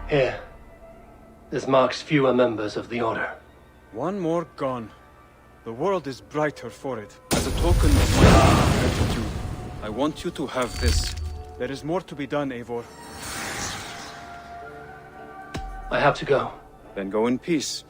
Here. This marks fewer members of the Order. One more gone. The world is brighter for it. As a token of my gratitude, I want you to have this. There is more to be done, Eivor. I have to go. Then go in peace.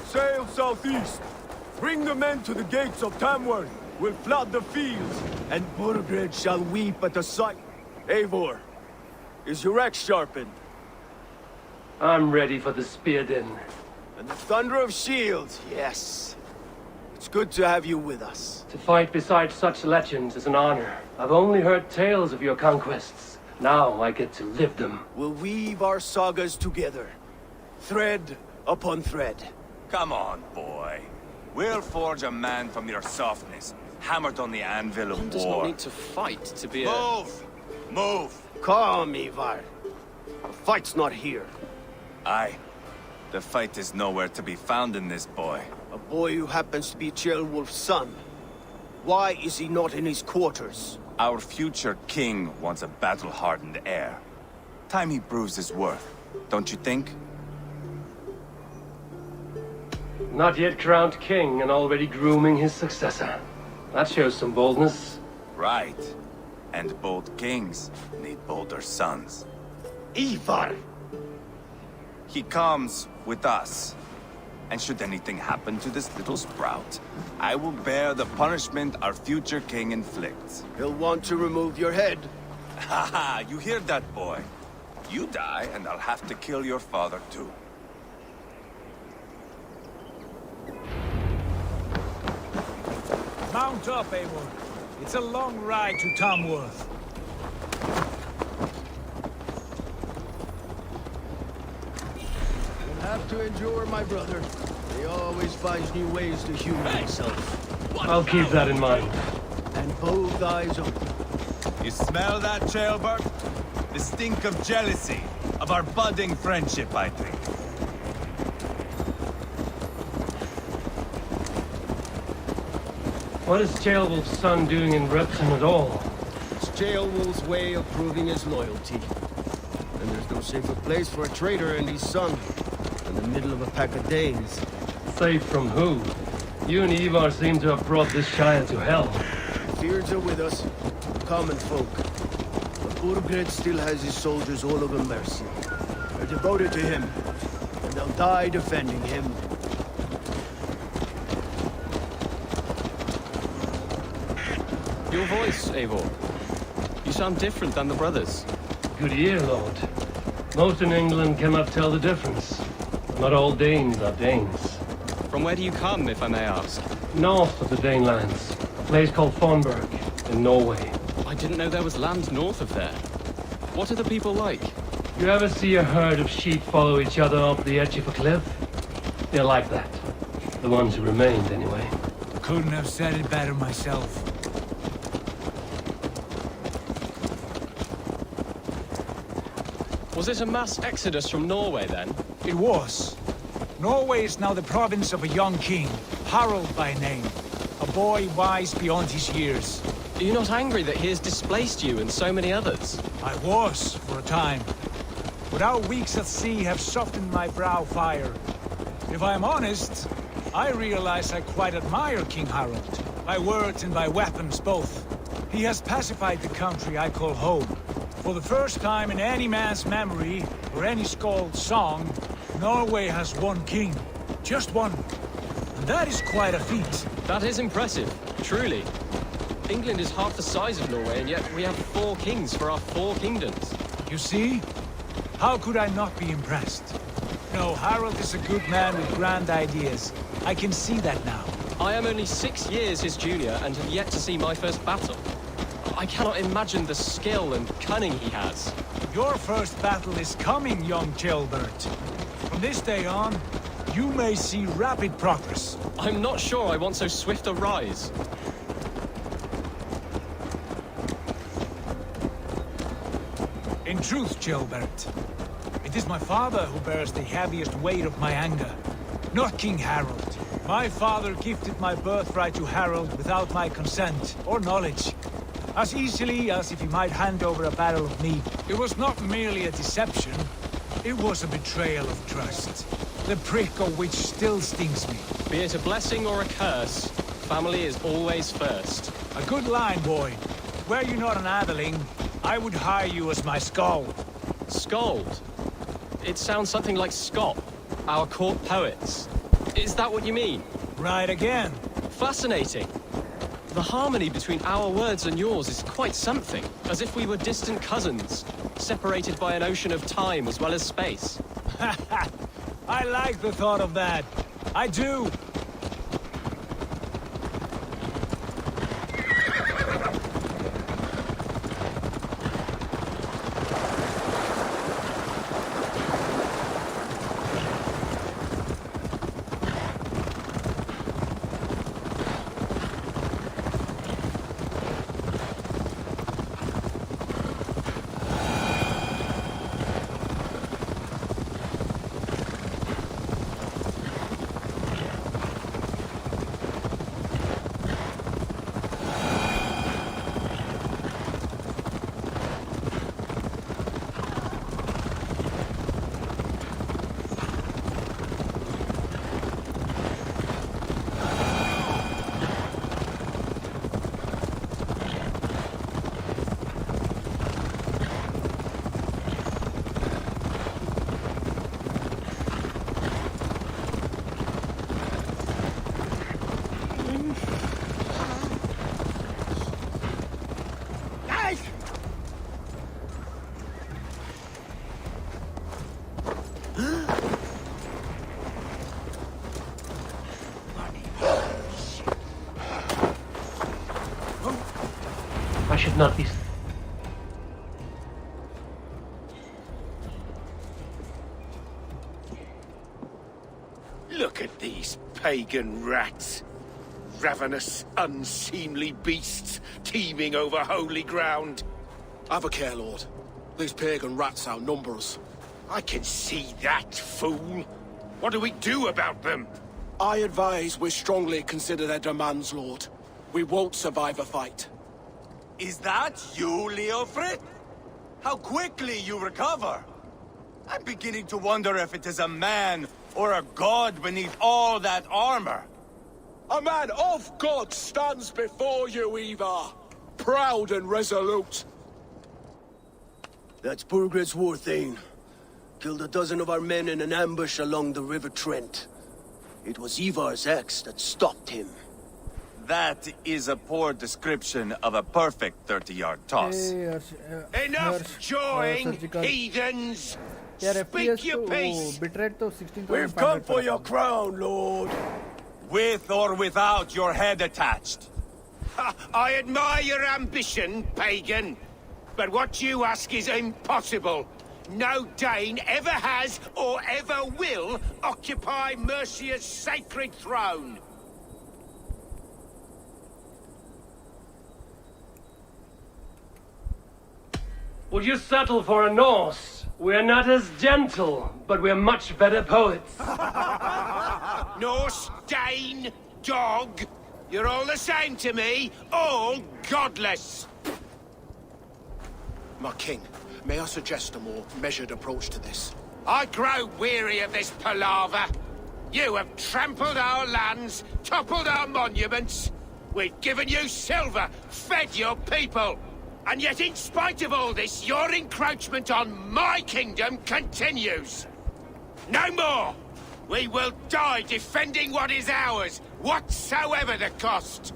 Sail southeast. Bring the men to the gates of Tamworth. We'll flood the fields, and Burgred shall weep at the sight. Eivor, is your axe sharpened? I'm ready for the spear din. And the thunder of shields, yes. It's good to have you with us. To fight beside such legends is an honor. I've only heard tales of your conquests. Now I get to live them. We'll weave our sagas together, thread upon thread. Come on, boy. We'll forge a man from your softness, hammered on the anvil of One does war. not need to fight to be a... Move! Move! Calm, Ivar. The fight's not here. Aye. The fight is nowhere to be found in this boy. A boy who happens to be Ceolwulf's son. Why is he not in his quarters? Our future king wants a battle-hardened heir. Time he proves his worth, don't you think? Not yet crowned king and already grooming his successor. That shows some boldness. Right. And bold kings need bolder sons. Ivar! He comes with us. And should anything happen to this little sprout, I will bear the punishment our future king inflicts. He'll want to remove your head. Haha, you hear that, boy? You die, and I'll have to kill your father, too. Mount up, Eivor. It's a long ride to Tamworth. You'll have to endure, my brother. He always finds new ways to humor himself. I'll keep that in mind. And both eyes open. You smell that, Ceolbert? The stink of jealousy, of our budding friendship, I think. What is Ceolwulf's son doing in Repton at all? It's Ceolwulf's way of proving his loyalty. And there's no safer place for a traitor and his son in the middle of a pack of Danes. Safe from who? You and Ivar seem to have brought this child to hell. The Feards are with us, common folk. But Burgred still has his soldiers all over mercy. They're devoted to him, and they'll die defending him. Your voice, Eivor. You sound different than the brothers. Good ear, Lord. Most in England cannot tell the difference. Not all Danes are Danes. From where do you come, if I may ask? North of the Danelands, a place called Thornburg, in Norway. I didn't know there was land north of there. What are the people like? You ever see a herd of sheep follow each other off the edge of a cliff? They're like that. The ones who remained, anyway. Couldn't have said it better myself. Was it a mass exodus from Norway, then? It was. Norway is now the province of a young king, Harald by name. A boy wise beyond his years. Are you not angry that he has displaced you and so many others? I was, for a time. But our weeks at sea have softened my brow fire. If I am honest, I realize I quite admire King Harald. By words and by weapons both. He has pacified the country I call home. For the first time in any man's memory, or any skald's song, Norway has one king. Just one. And that is quite a feat. That is impressive, truly. England is half the size of Norway, and yet we have 4 kings for our 4 kingdoms. You see? How could I not be impressed? No, Harald is a good man with grand ideas. I can see that now. I am only 6 years his junior and have yet to see my first battle. I cannot imagine the skill and cunning he has. Your first battle is coming, young Gilbert. From this day on, you may see rapid progress. I'm not sure I want so swift a rise. In truth, Gilbert, it is my father who bears the heaviest weight of my anger, not King Harald. My father gifted my birthright to Harald without my consent or knowledge. As easily as if he might hand over a barrel of meat. It was not merely a deception, it was a betrayal of trust. The prick of which still stings me. Be it a blessing or a curse, family is always first. A good line, boy. Were you not an atheling, I would hire you as my skald. Skald? It sounds something like Scott, our court poets. Is that what you mean? Right again. Fascinating. The harmony between our words and yours is quite something. As if we were distant cousins, separated by an ocean of time as well as space. I like the thought of that. I do. I should not be... Look at these pagan rats. Ravenous, unseemly beasts teeming over holy ground. Have a care, Lord. These pagan rats outnumber us. I can see that, fool. What do we do about them? I advise we strongly consider their demands, Lord. We won't survive a fight. Is that you, Leofrid? How quickly you recover! I'm beginning to wonder if it is a man or a god beneath all that armor. A man of God stands before you, Ivar. Proud and resolute. That's Burgred's war thane. Killed a dozen of our men in an ambush along the River Trent. It was Ivar's axe that stopped him. That is a poor description of a perfect 30-yard toss. Enough jawing, heathens! Speak your piece! Bitrate तो 16,500 We've come for your crown, Lord. With or without your head attached. Ha, I admire your ambition, pagan. But what you ask is impossible. No Dane ever has or ever will occupy Mercia's sacred throne. Would you settle for a Norse? We're not as gentle, but we're much better poets. Norse, Dane, dog. You're all the same to me. All godless. My king, may I suggest a more measured approach to this? I grow weary of this palaver. You have trampled our lands, toppled our monuments. We've given you silver, fed your people. And yet, in spite of all this, your encroachment on my kingdom continues. No more! We will die defending what is ours, whatsoever the cost.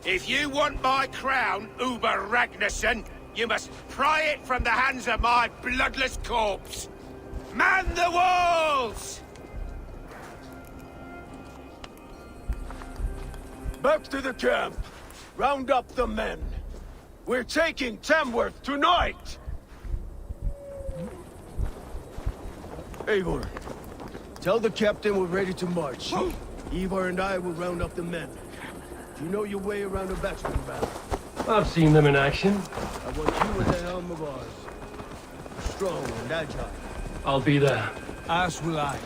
If you want my crown, Uber Ragnarsson, you must pry it from the hands of my bloodless corpse. Man the walls! Back to the camp. Round up the men. We're taking Tamworth tonight! Eivor, tell the captain we're ready to march. Eivor and I will round up the men. You know your way around a battering ram. I've seen them in action. I want you at the helm of ours. Strong and agile. I'll be there. As will I.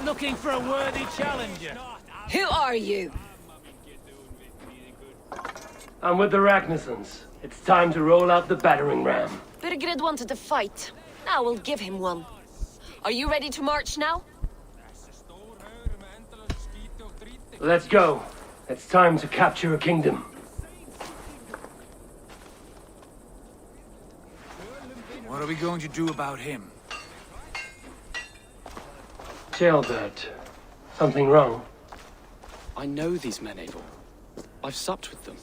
Looking for a worthy challenger. Who are you? I'm with the Ragnarssons. It's time to roll out the battering ram. Birgrid wanted to fight. Now we'll give him one. Are you ready to march now? Let's go. It's time to capture a kingdom. What are we going to do about him? Jailbird. Something wrong? I know these men, Eivor. I've supped with them.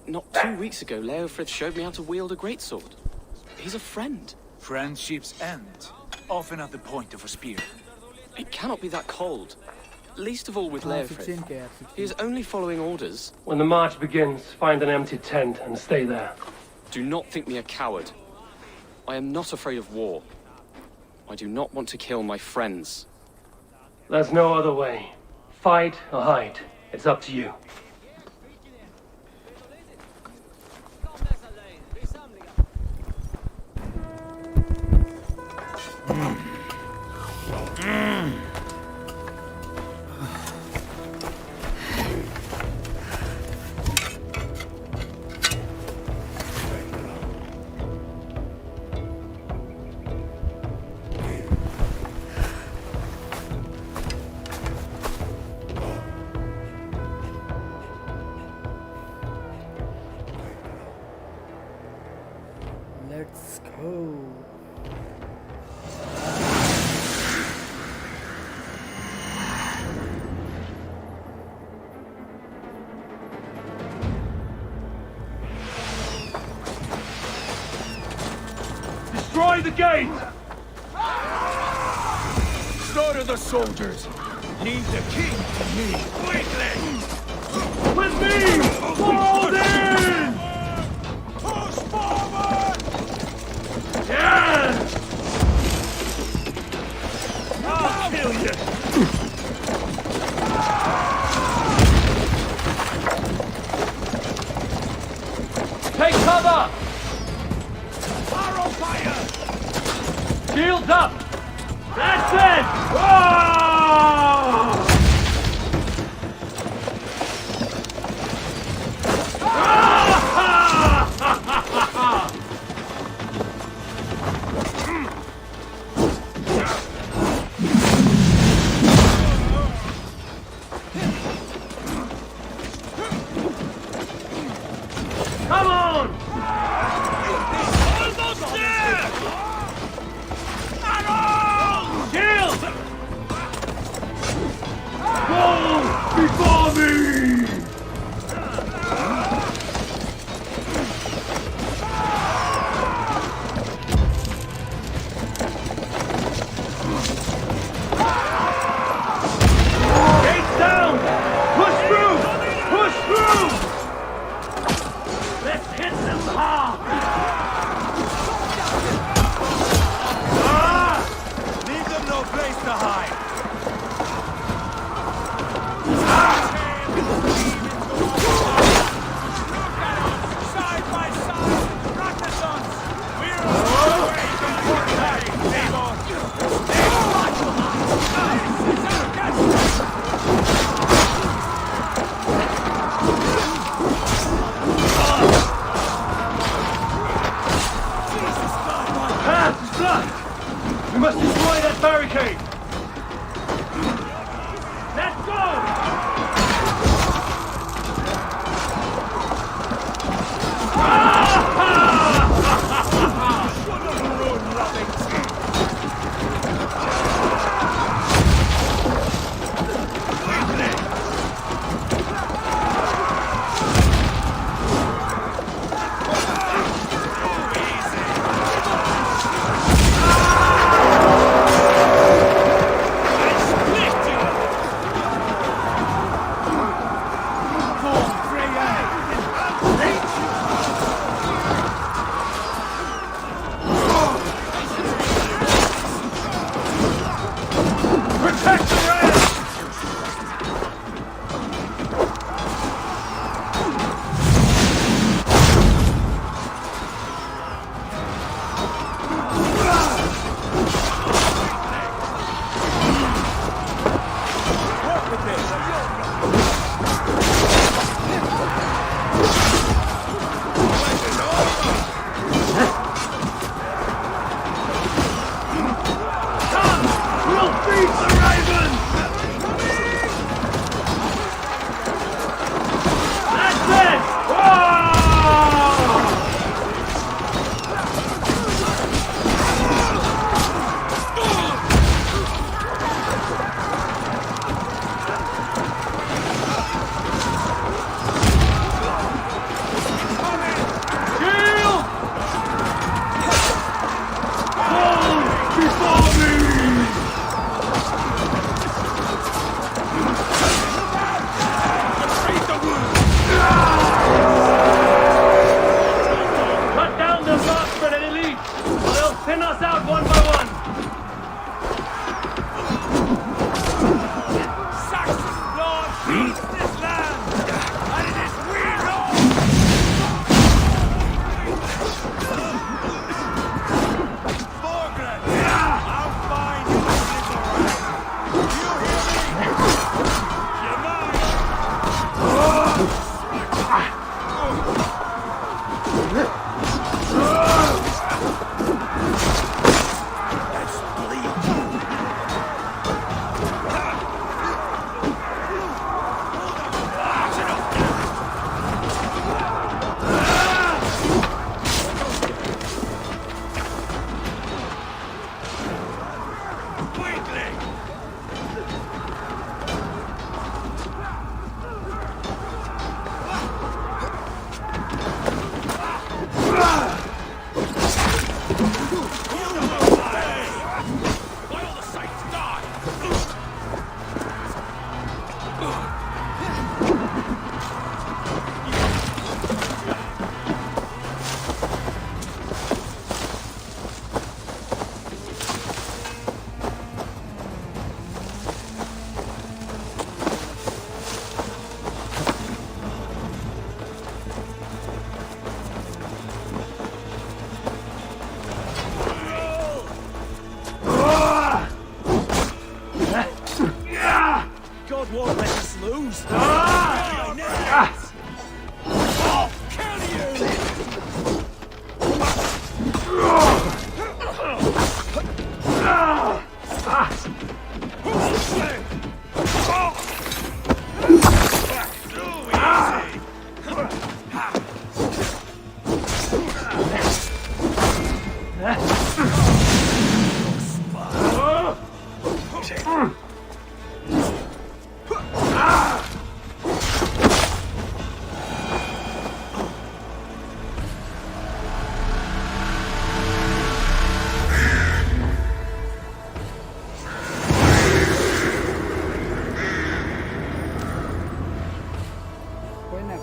Not 2 weeks ago, Leofrith showed me how to wield a greatsword. He's a friend. Friendships end, often at the point of a spear. It cannot be that cold. Least of all with Leofrith. He is only following orders. When the march begins, find an empty tent and stay there. Do not think me a coward. I am not afraid of war. I do not want to kill my friends. There's no other way. Fight or hide. It's up to you. Let's go. Destroy the gate! Slaughter the soldiers! Leave the king to me! Quickly! With me! Hold in! Push forward! Yeah! I'll kill you! Take cover! Arrow fire! Shields up! That's it! Whoa! before me! Gates down! Push through! Push through! Let's hit them hard! Leave them no place to hide. Side by side, Renaissance! We're on our way to Portland, Eivor! Path is blocked! We must destroy that barricade! Let's go! Protect the rail! We'll feed the ravens! That's it! Shield! Fall before me! Cut down the Marksmen and elite, or they'll thin us out one by one. Saxon Lord feeds this land, and it is we rule! Morgan, I'll find you a little rat. You hear me? You're Let's God won't let us lose. I'll kill you!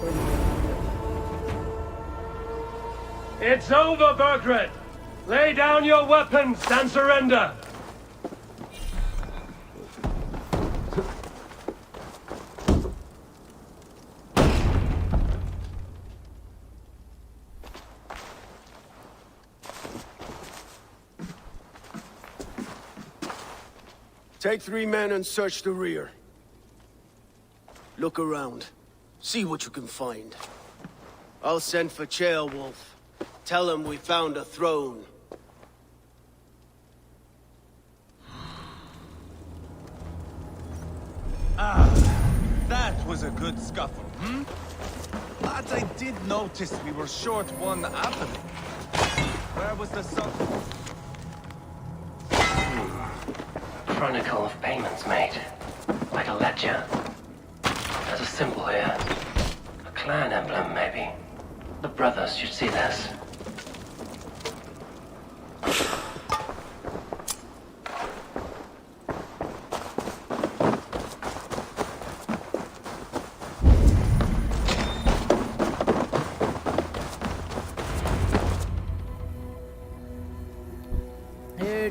कोई नहीं। It's over, Bergred! Lay down your weapons and surrender! Take 3 men and search the rear. Look around. See what you can find. I'll send for Chaelwolf. Tell him we found a throne. That was a good scuffle, hmm? Lads, I did notice we were short one apple. Where was the sun? Chronicle of payments made. Like a ledger. There's a symbol here. A clan emblem, maybe. The brothers should see this.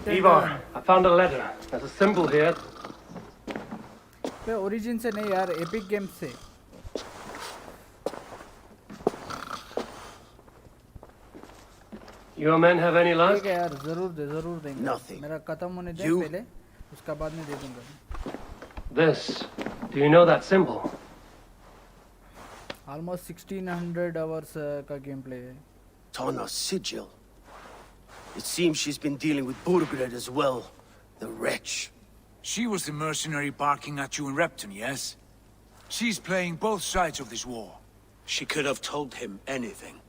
Ivar, I found a letter. There's a symbol here. पे origin से नहीं यार, epic game से। Your men have any luck? ठीक है यार, जरूर देंगे। Nothing. मेरा खत्म होने दे पहले, उसका बाद में दे दूंगा। This. Do you know that symbol? Almost 1600 hours का गेम प्ले है। Tana's sigil. It seems she's been dealing with Burgred as well. The wretch. She was the mercenary barking at you in Repton, yes? She's playing both sides of this war. She could have told him anything.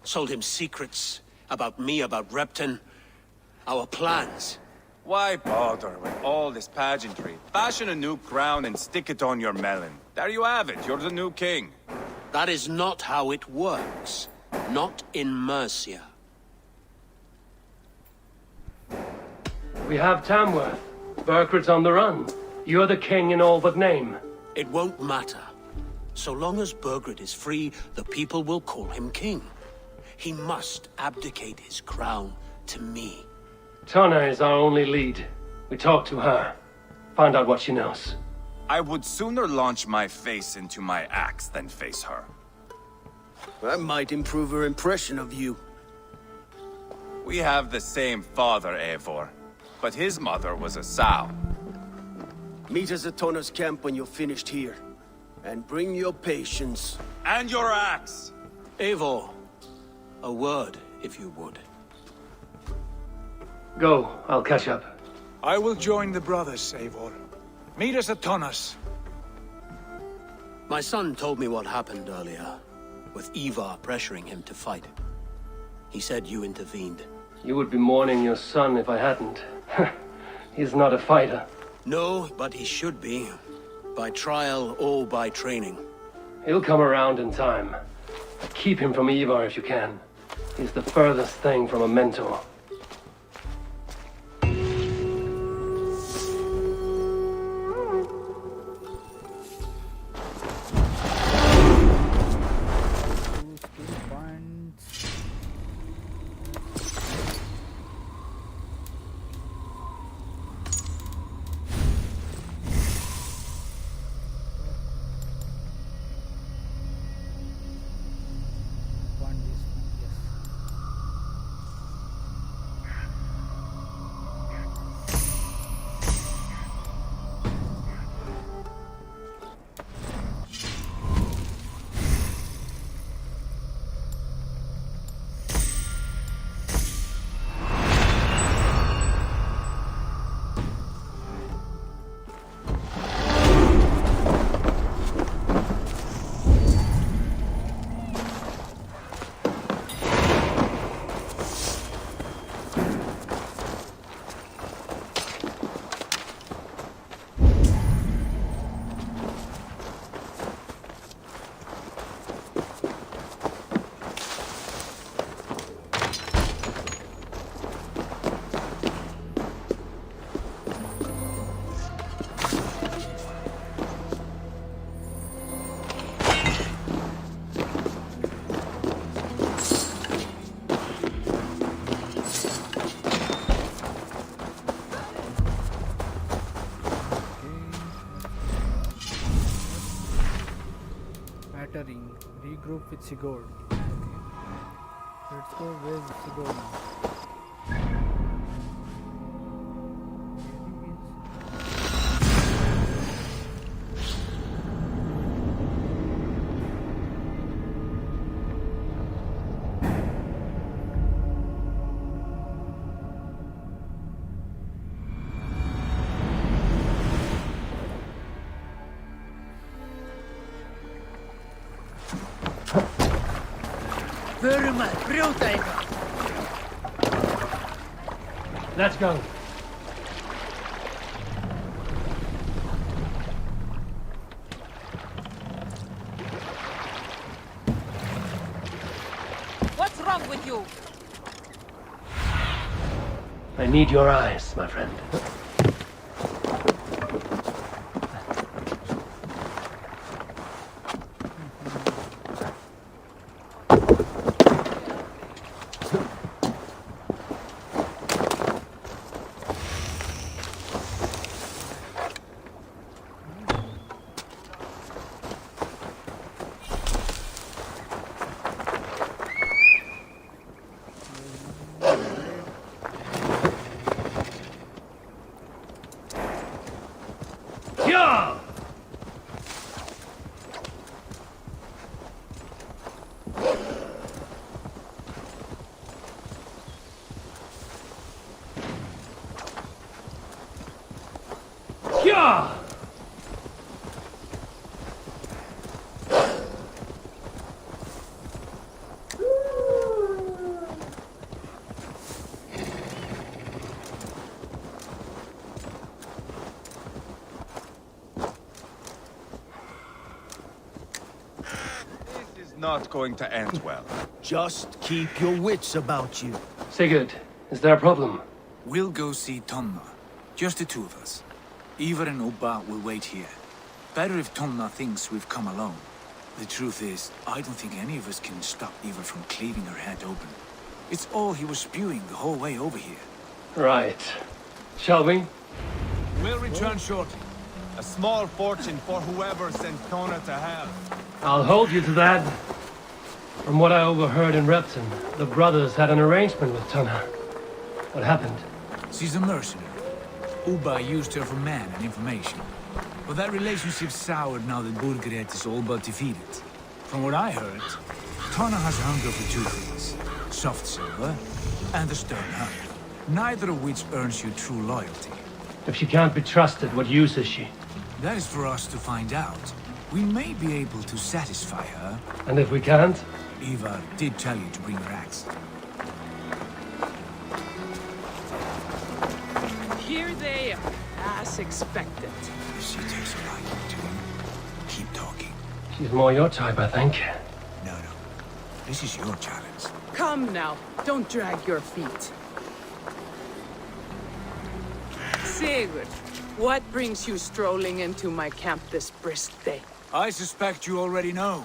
Told him secrets about me, about Repton, our plans. Why bother with all this pageantry? Fashion a new crown and stick it on your melon. There you have it, you're the new king. That is not how it works. Not in Mercia. We have Tamworth. Berkred's on the run. You're the king in all but name. It won't matter. So long as Bergred is free, the people will call him king. He must abdicate his crown to me. Tana is our only lead. We talk to her. Find out what she knows. I would sooner launch my face into my axe than face her. That might improve her impression of you. We have the same father, Eivor. But his mother was a sow. Meet us at Tana's camp when you're finished here. And bring your patience. And your axe! Eivor, a word, if you would. Go, I'll catch up. I will join the brothers, Eivor. Meet us at Tonas. My son told me what happened earlier, with Ivar pressuring him to fight. He said you intervened. You would be mourning your son if I hadn't. He's not a fighter. No, but he should be. By trial or by training. He'll come around in time. Keep him from Ivar if you can. He's the furthest thing from a mentor. mattering. Regroup with Sigurd. Okay. Let's go with Sigurd now. Let's go. What's wrong with you? I need your eyes, my friend. Not going to end well. Just keep your wits about you. Sigurd, is there a problem? We'll go see Tonna. Just the two of us. Ivar and Oba will wait here. Better if Tonna thinks we've come alone. The truth is, I don't think any of us can stop Ivar from cleaving her head open. It's all he was spewing the whole way over here. Right. Shall we? We'll return shortly. A small fortune for whoever sent Tona to hell. I'll hold you to that. From what I overheard in Repton, the brothers had an arrangement with Tonna. What happened? She's a mercenary. Uba used her for man and information. But that relationship soured now that Burgred is all but defeated. From what I heard, Tonna has hunger for two things. Soft silver and a stern heart. Neither of which earns you true loyalty. If she can't be trusted, what use is she? That is for us to find out. We may be able to satisfy her. And if we can't? Ivar did tell you to bring her axe. Here they are, as expected. She takes a liking to him. Keep talking. She's more your type, I think. No. This is your challenge. Come now, don't drag your feet. Sigurd, what brings you strolling into my camp this brisk day? I suspect you already know.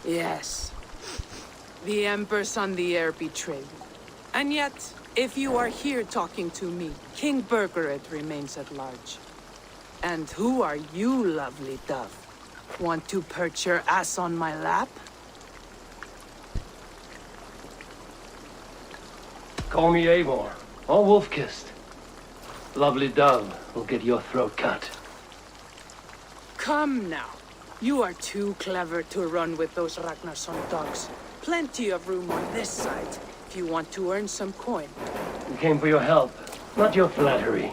Yes. The Emperor's on the air betrayed you. And yet, if you are here talking to me, King Burgred remains at large. And who are you, lovely dove? Want to perch your ass on my lap? Call me Eivor, or Wolf-Kissed. Lovely dove will get your throat cut. Come now. You are too clever to run with those Ragnarsson dogs. Plenty of room on this side, if you want to earn some coin. We came for your help, not your flattery.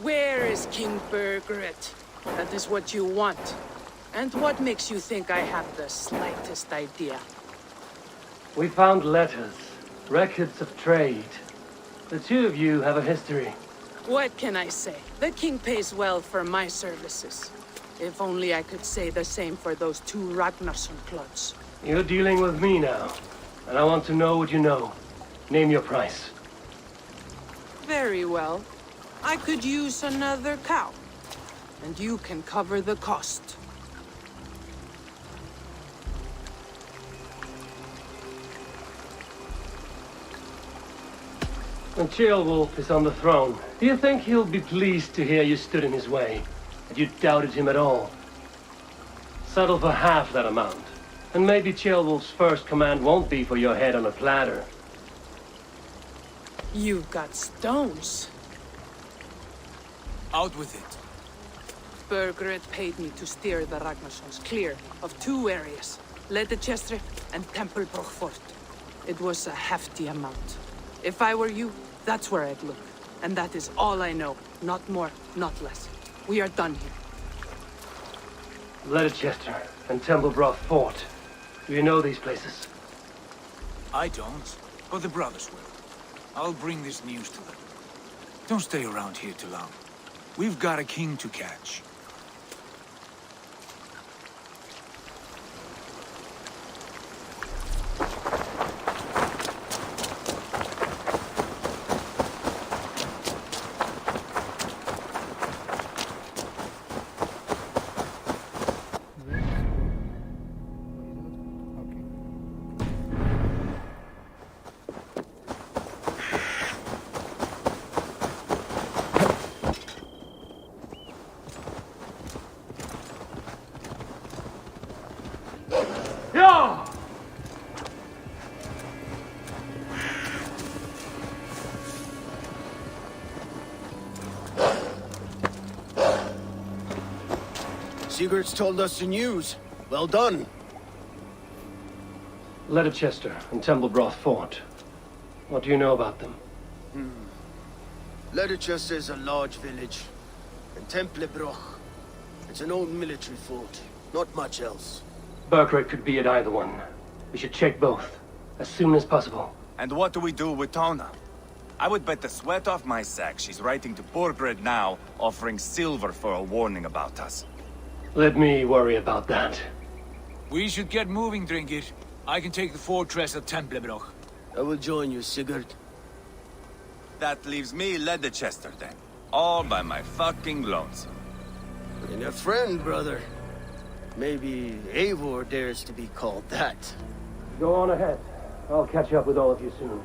Where is King Burgred? That is what you want. And what makes you think I have the slightest idea? We found letters, records of trade. The two of you have a history. What can I say? The king pays well for my services. If only I could say the same for those two Ragnarsson clods. You're dealing with me now, and I want to know what you know. Name your price. Very well. I could use another cow. And you can cover the cost. When Ceolwulf is on the throne, do you think he'll be pleased to hear you stood in his way? That you doubted him at all? Settle for half that amount. And maybe Ceolwulf's first command won't be for your head on a platter. You've got stones. Out with it. Bergeret paid me to steer the Ragnarsons clear of 2 areas. Leicester and Templebrook Fort. It was a hefty amount. If I were you, that's where I'd look. And that is all I know. Not more, not less. We are done here. Leicester and Templebrook Fort. Do you know these places? I don't, but the brothers will. I'll bring this news to them. Don't stay around here too long. We've got a king to catch. Sigurd's told us the news. Well done. Leicester and Templebrook Fort. What do you know about them? Leicester is a large village. And Templebrook, it's an old military fort. Not much else. Bergeret could be at either one. We should check both, as soon as possible. And what do we do with Tona? I would bet the sweat off my sack she's writing to Borgred now, offering silver for a warning about us. Let me worry about that. We should get moving, Drinkit. I can take the fortress of Templebrook. I will join you, Sigurd. That leaves me Leicester then. All by my fucking lonesome. And a friend, brother. Maybe Eivor dares to be called that. Go on ahead. I'll catch up with all of you soon.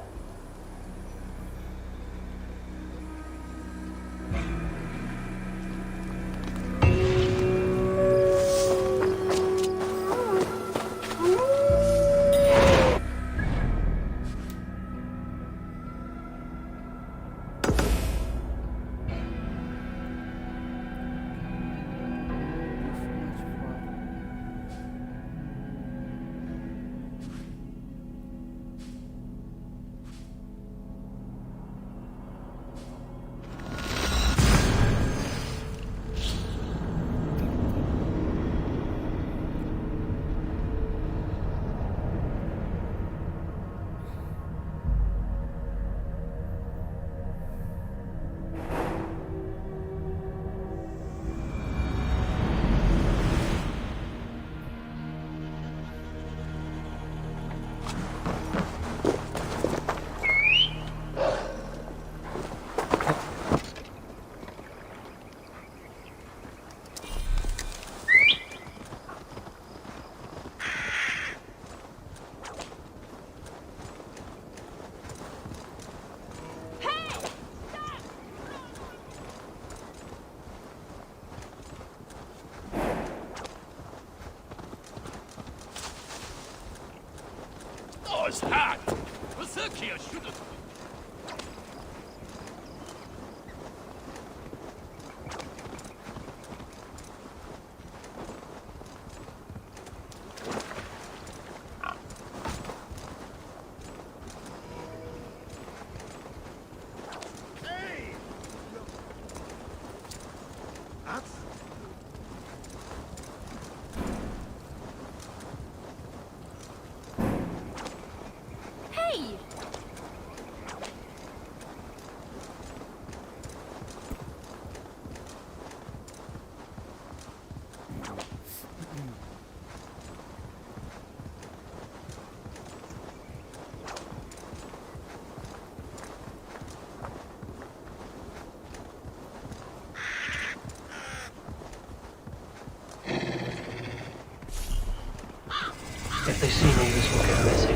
If they see me, this will get messy.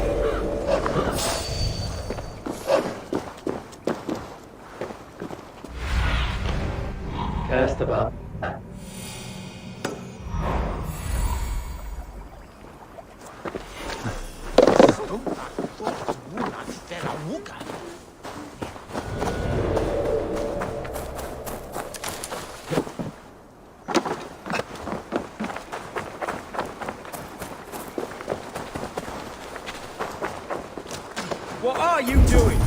Cast about. What are you doing?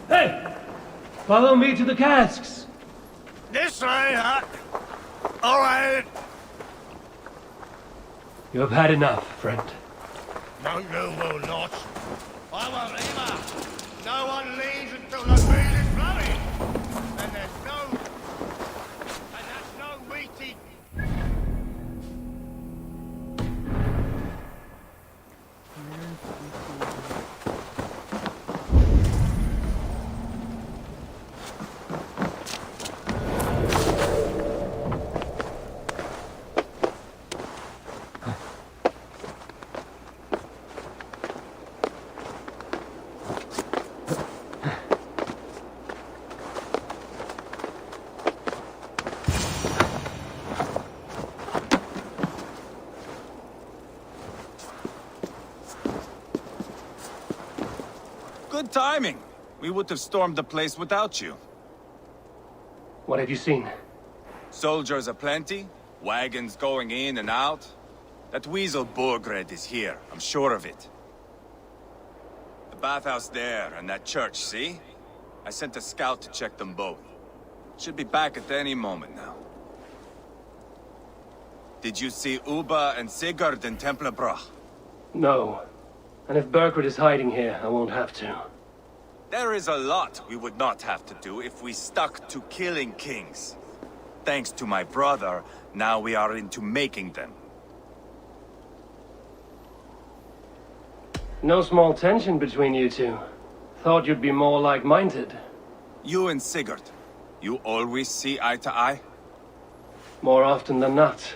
Hey! Follow me to the casks! This way, huh? All right. You have had enough, friend. No, you will not. I won't either. No one leaves until the field is flowing. And there's no wheaty. Good timing. We would have stormed the place without you. What have you seen? Soldiers aplenty, wagons going in and out. That weasel Borgred is here, I'm sure of it. The bathhouse there and that church, see? I sent a scout to check them both. Should be back at any moment now. Did you see Uba and Sigurd in Templebrach? No. And if Burkhardt is hiding here, I won't have to. There is a lot we would not have to do if we stuck to killing kings. Thanks to my brother, now we are into making them. No small tension between you two. Thought you'd be more like-minded. You and Sigurd, you always see eye to eye? More often than not.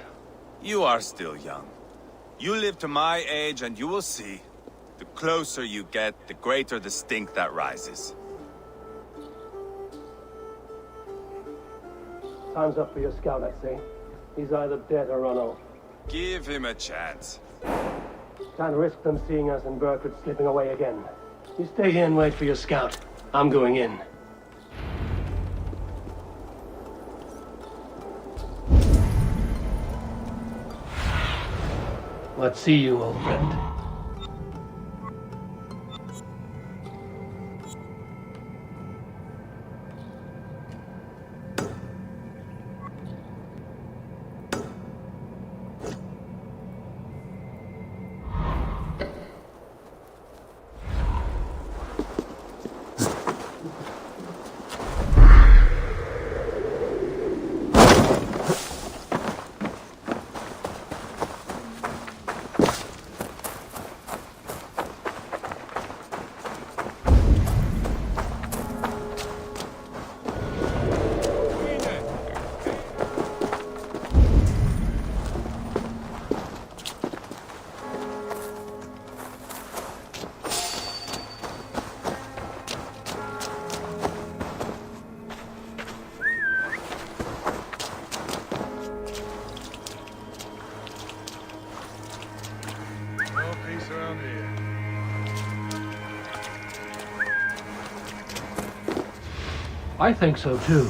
You are still young. You live to my age and you will see. The closer you get, the greater the stink that rises. Time's up for your scout, I say. He's either dead or run off. Give him a chance. Can't risk them seeing us and Burkhardt slipping away again. You stay here and wait for your scout. I'm going in. Let's see you, old friend. I think so too.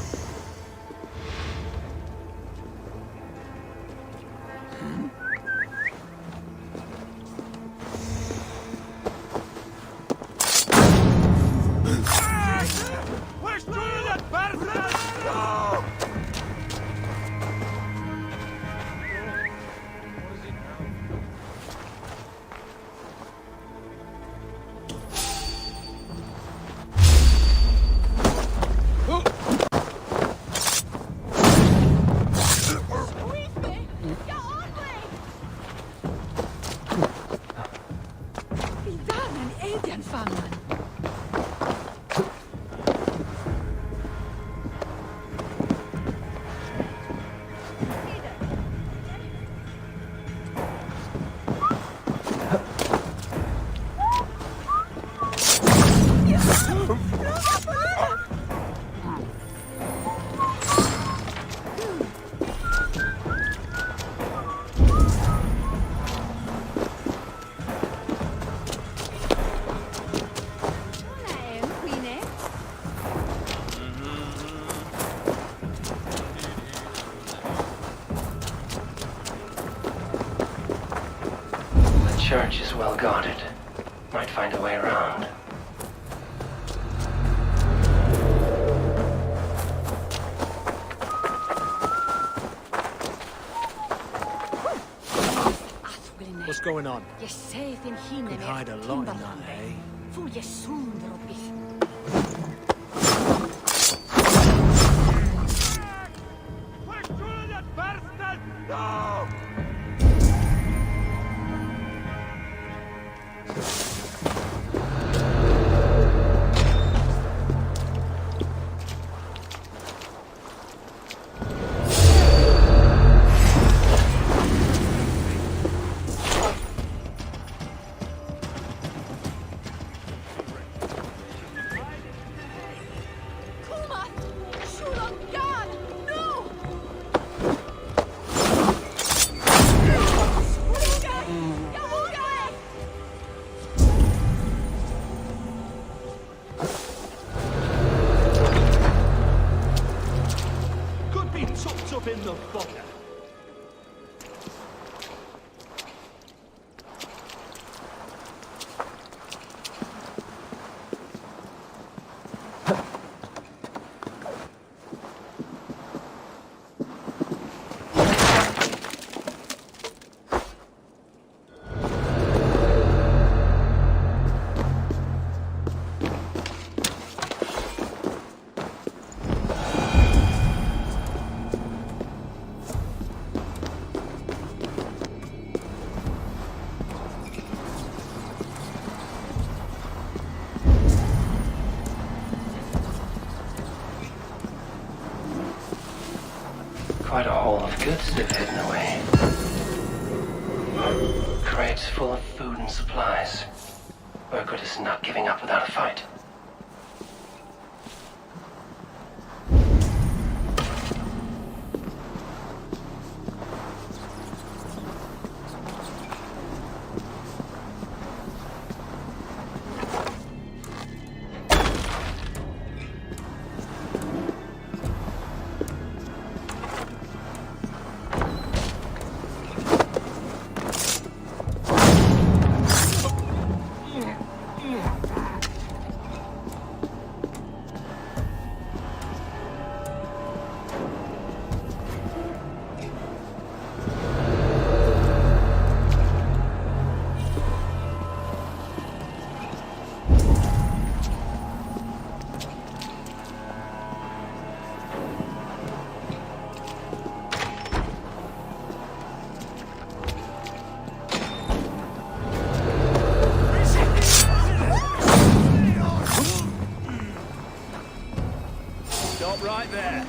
church is well guarded. Might find a way around. What's going on? You're safe in here. Can hide a lot in that, eh? For you soon, Robbie. Quite a haul of goods they've hidden away. Crates full of food and supplies. Burkhardt is not giving up without a fight. Right there.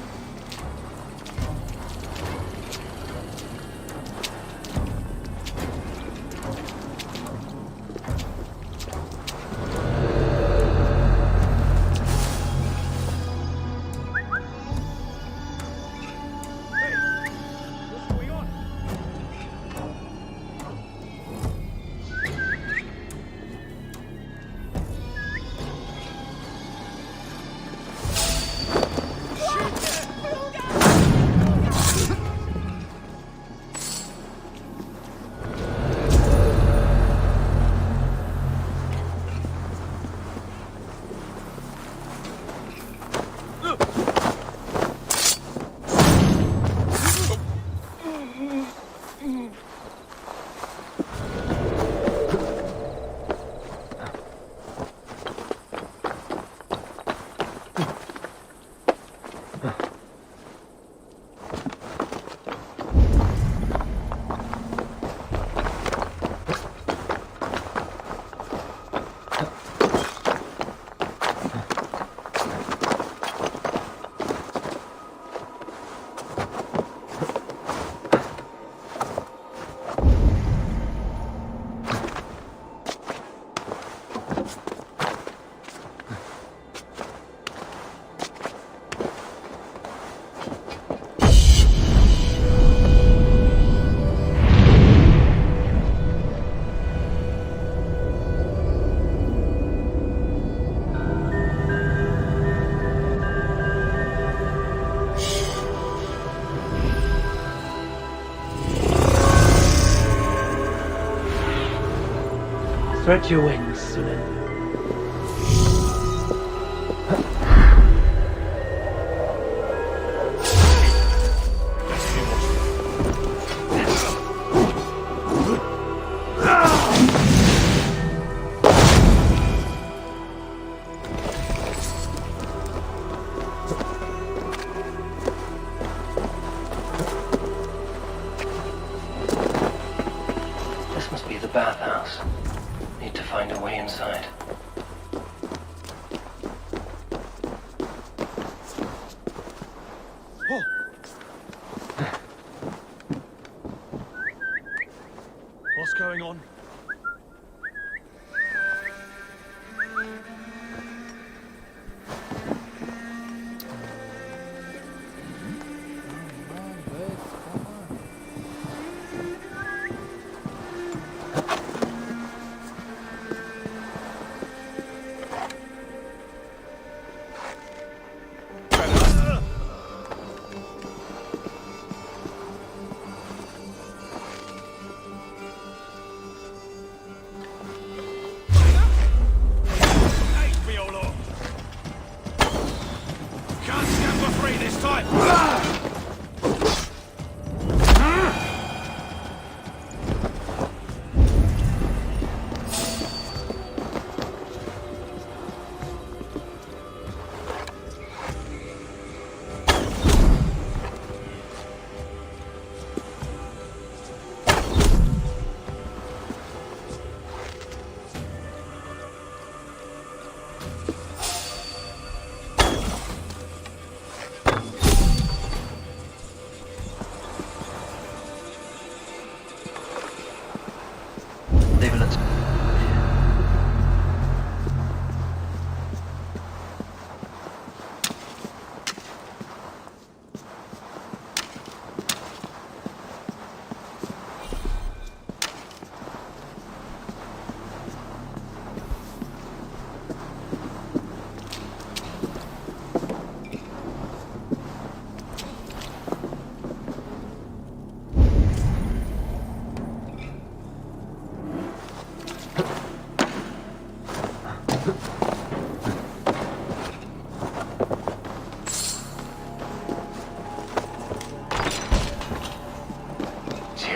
Spread your wings, Sunan. This must be the bathhouse. Need to find a way inside. What's going on?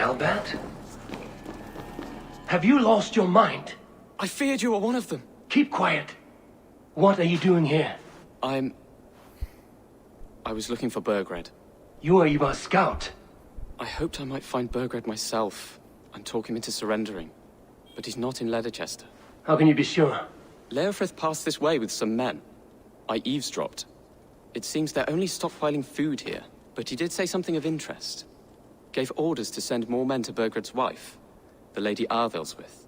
Hellbat? Have you lost your mind? I feared you were one of them. Keep quiet. What are you doing here? I was looking for Burgred. You are Ivar's scout. I hoped I might find Burgred myself and talk him into surrendering. But he's not in Leatherchester. How can you be sure? Leofrith passed this way with some men. I eavesdropped. It seems they're only stockpiling food here, but he did say something of interest. Gave orders to send more men to Burgred's wife, the Lady Arvelswith.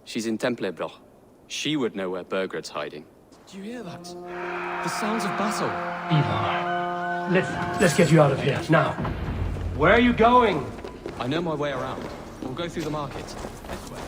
She's in Templebloch. She would know where Burgred's hiding. Do you hear that? The sounds of battle. Ivar, let's get you out of here, now. Where are you going? I know my way around. We'll go through the market. This way.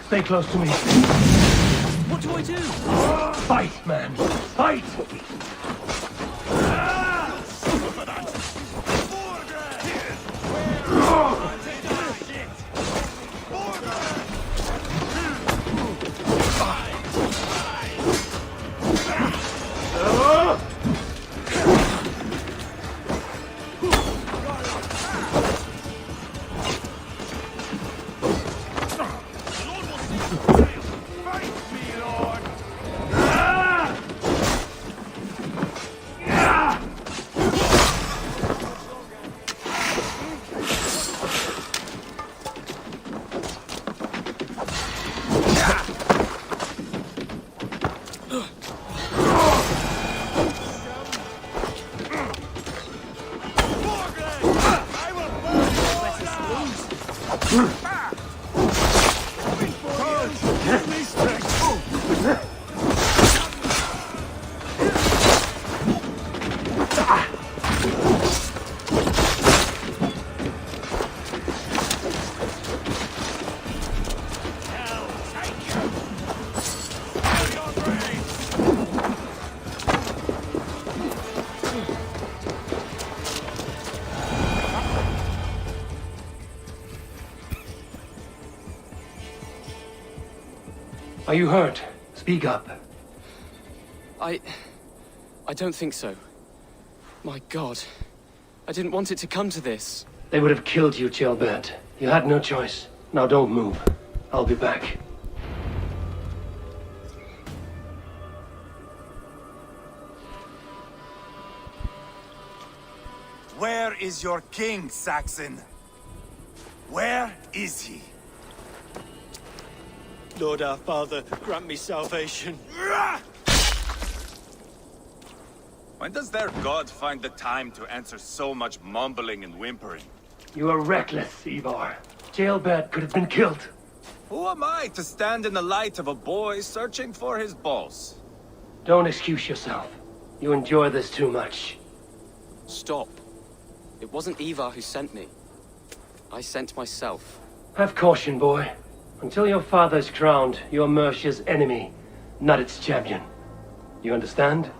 Stay close to me. What do I do? Fight, man. Fight! Are you hurt? Speak up. I don't think so. My God. I didn't want it to come to this. They would have killed you, Jailbird. You had no choice. Now don't move. I'll be back. Where is your king, Saxon? Where is he? Lord our Father, grant me salvation. When does their god find the time to answer so much mumbling and whimpering? You are reckless, Ivar. Jailbird could have been killed. Who am I to stand in the light of a boy searching for his balls? Don't excuse yourself. You enjoy this too much. Stop. It wasn't Ivar who sent me. I sent myself. Have caution, boy. Until your father's crowned, you're Mercia's enemy, not its champion. You understand?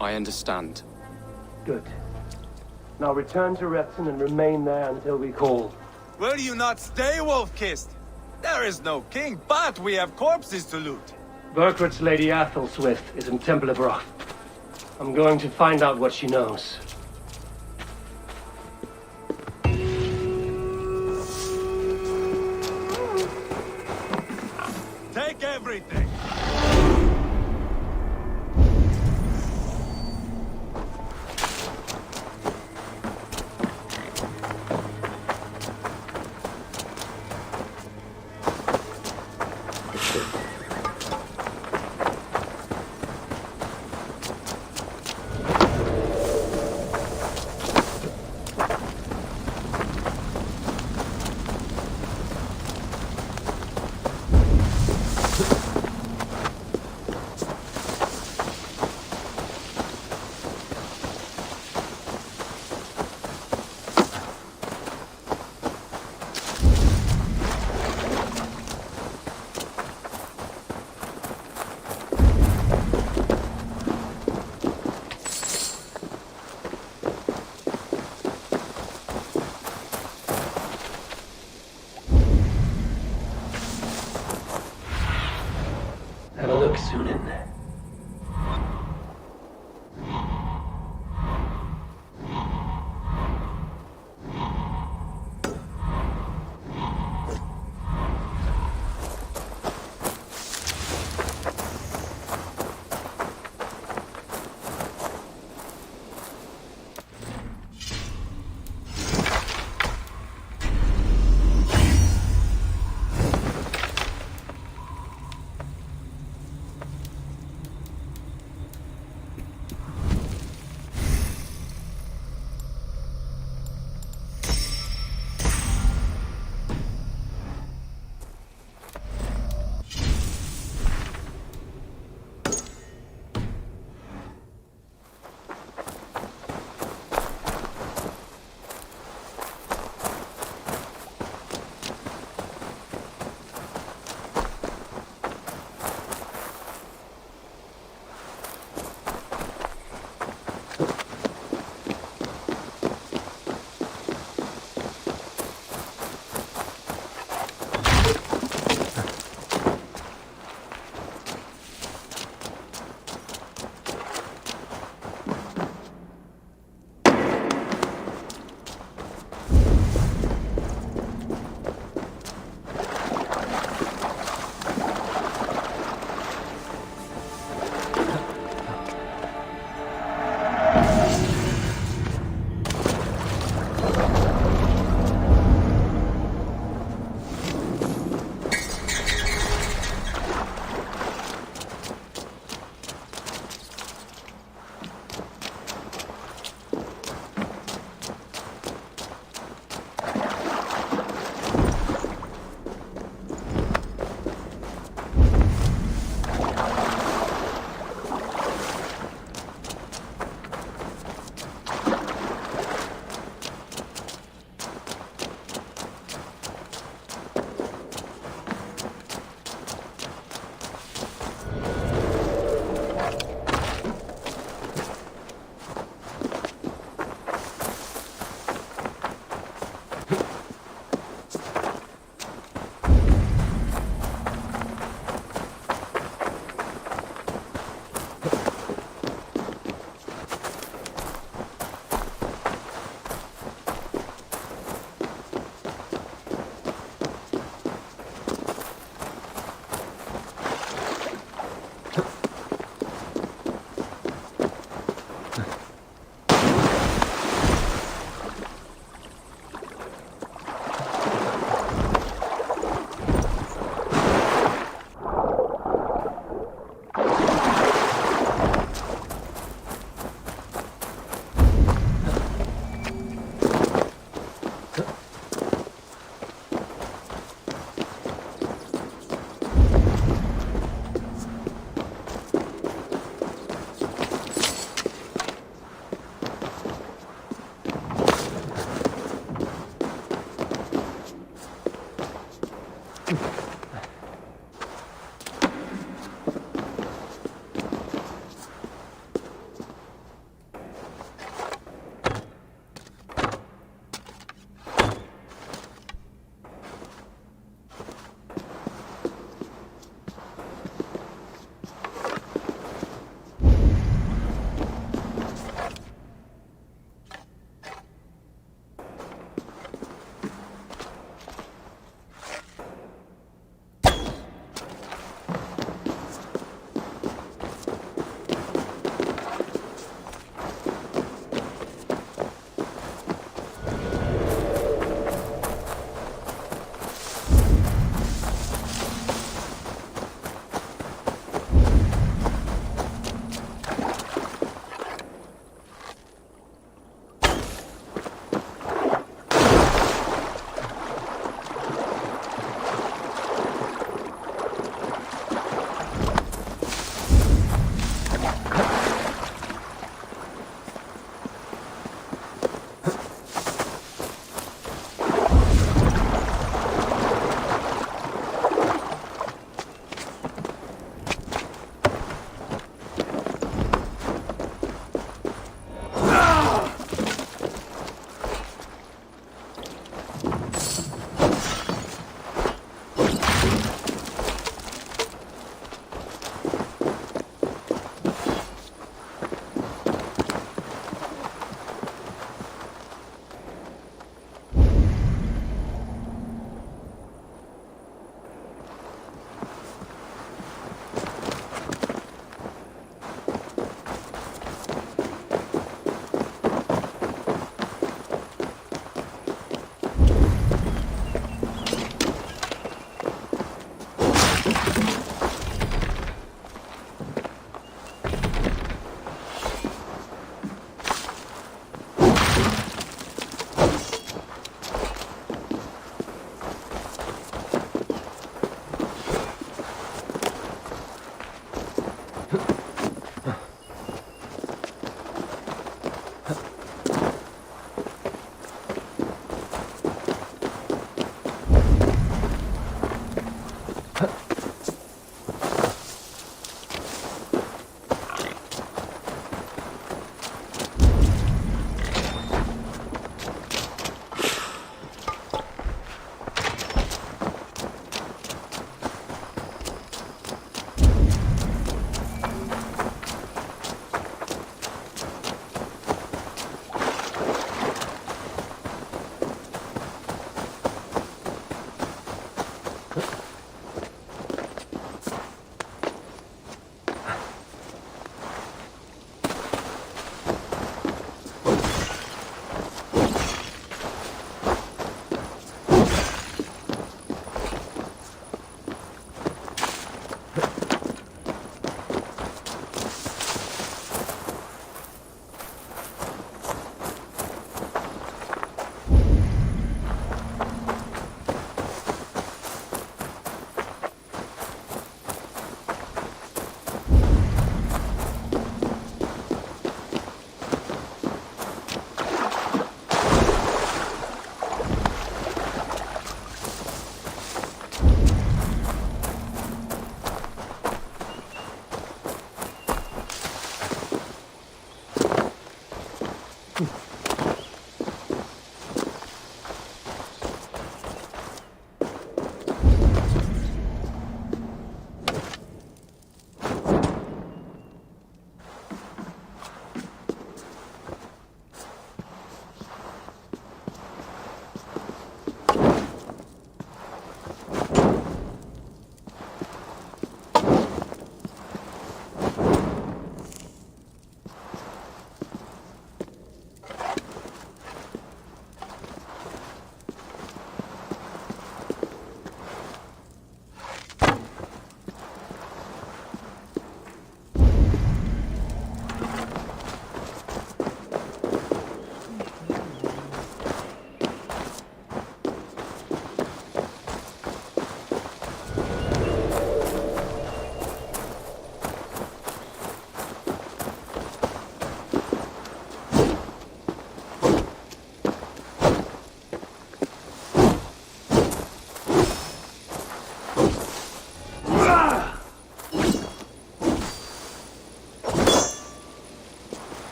I understand. Good. Now return to Repton and remain there until we call. Will you not stay, Wolf-Kissed? There is no king, but we have corpses to loot. Burkhart's Lady Athelswith is in Temple of Wrath. I'm going to find out what she knows. Take everything! Have a look, Sunan.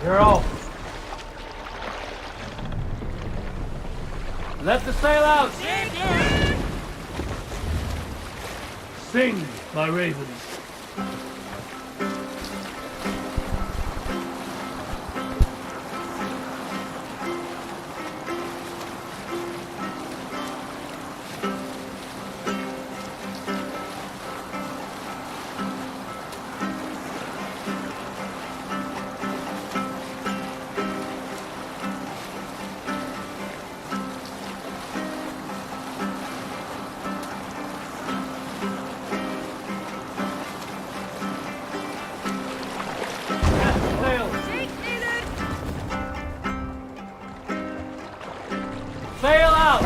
You're off. Let the sail out. Sing, my ravens. Sail out!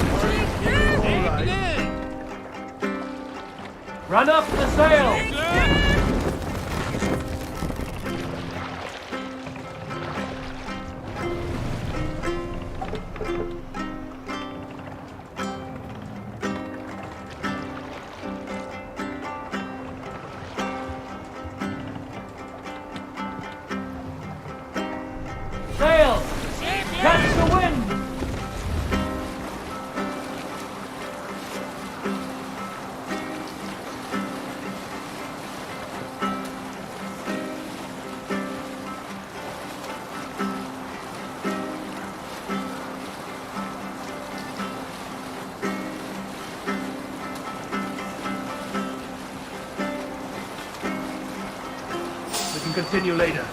Run up the sail! Sail! Catch the wind! We can continue later.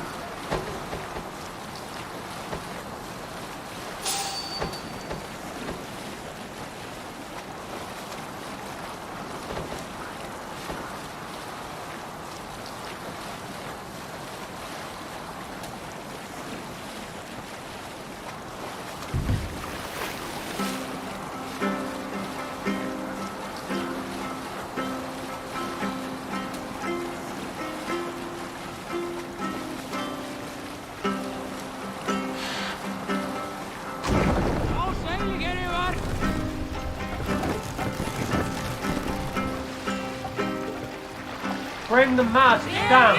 Bring the mast down.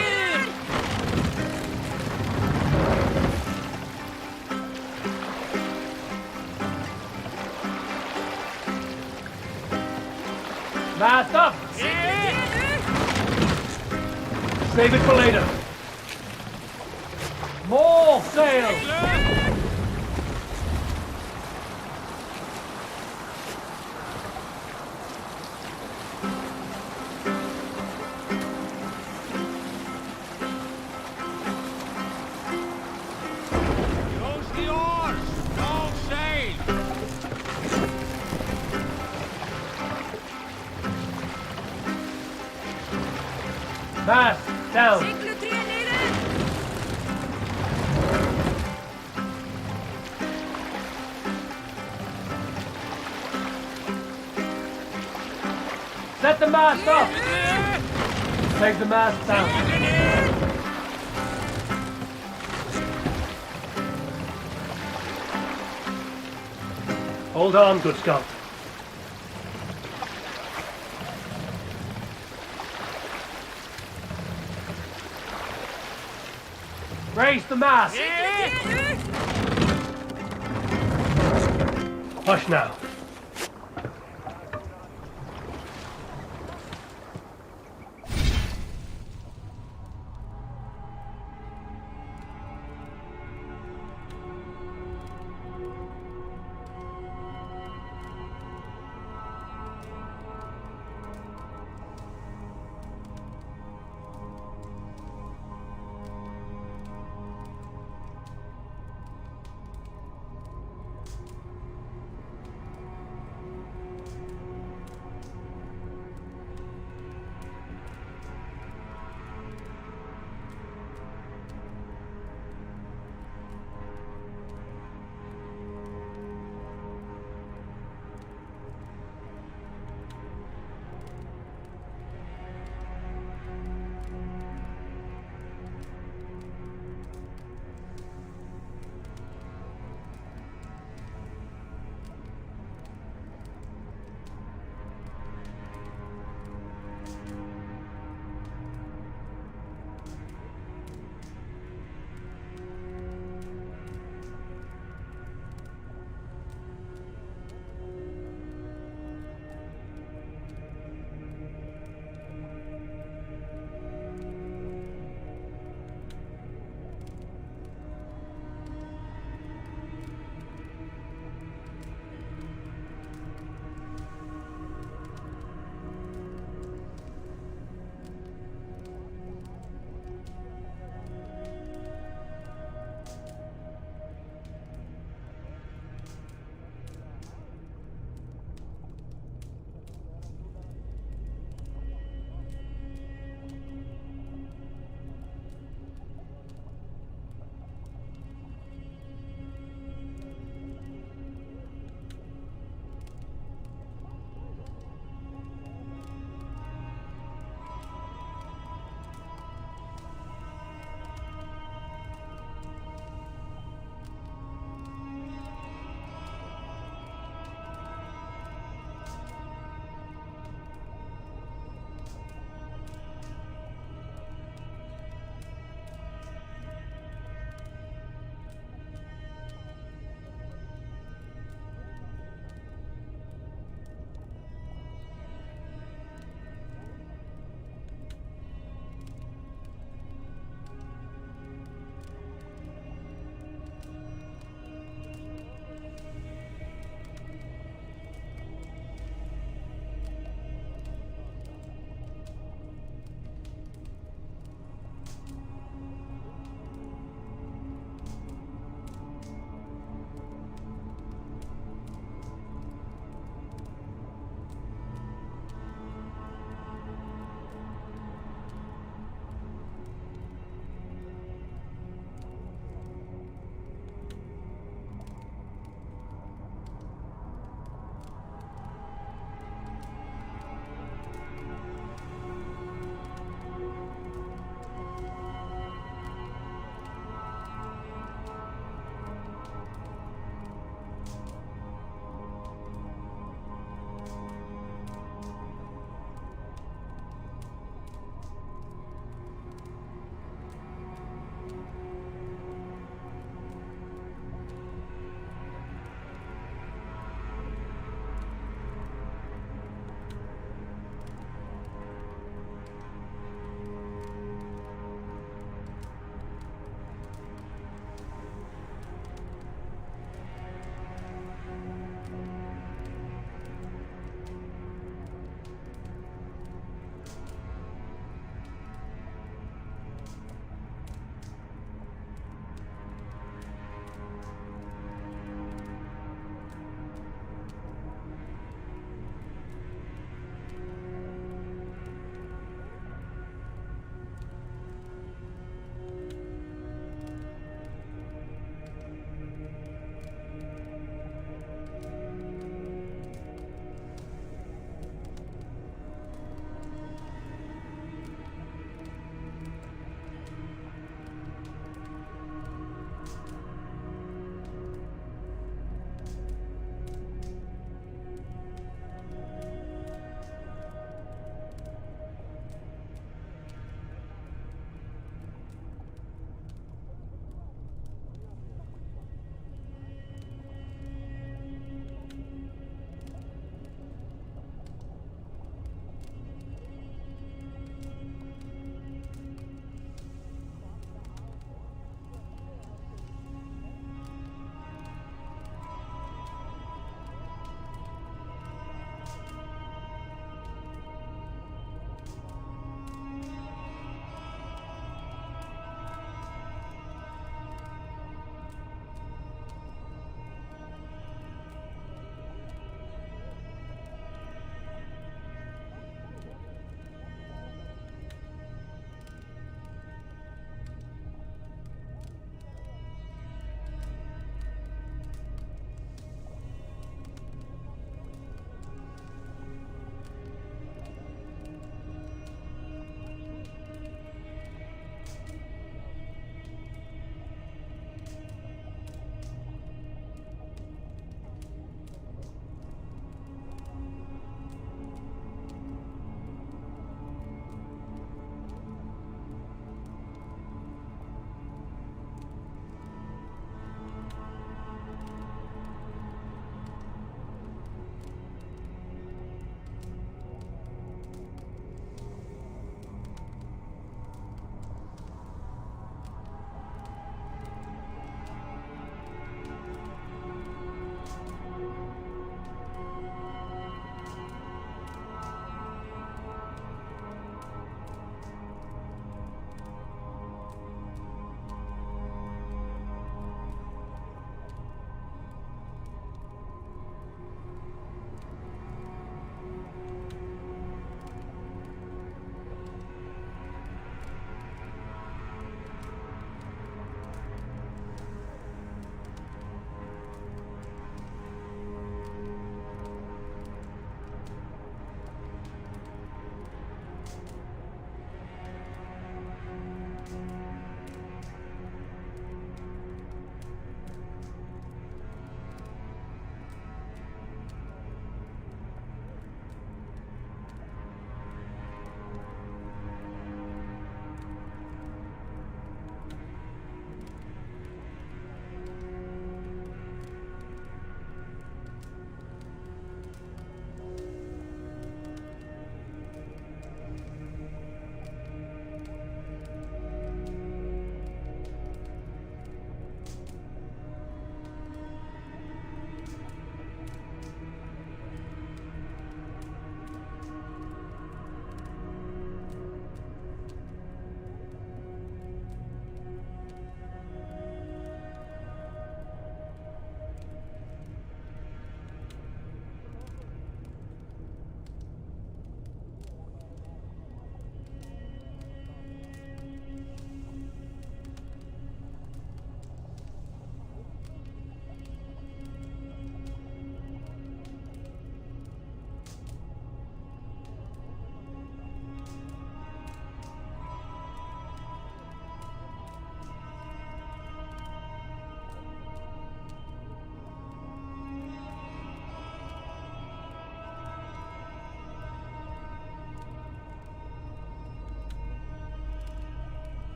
Mast up. Save it for later. More sail. Mast down. Get the mast up! Take the mast down. Hold on, good Scott. Raise the mast! Push now.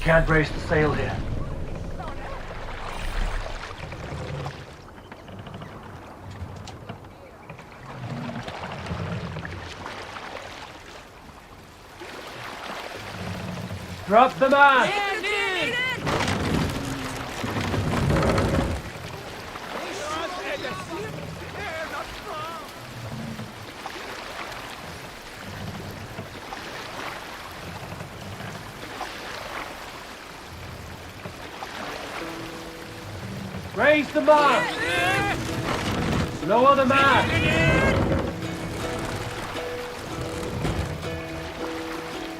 Can't brace the sail here. Drop the mast! Raise the mast! Lower the mast!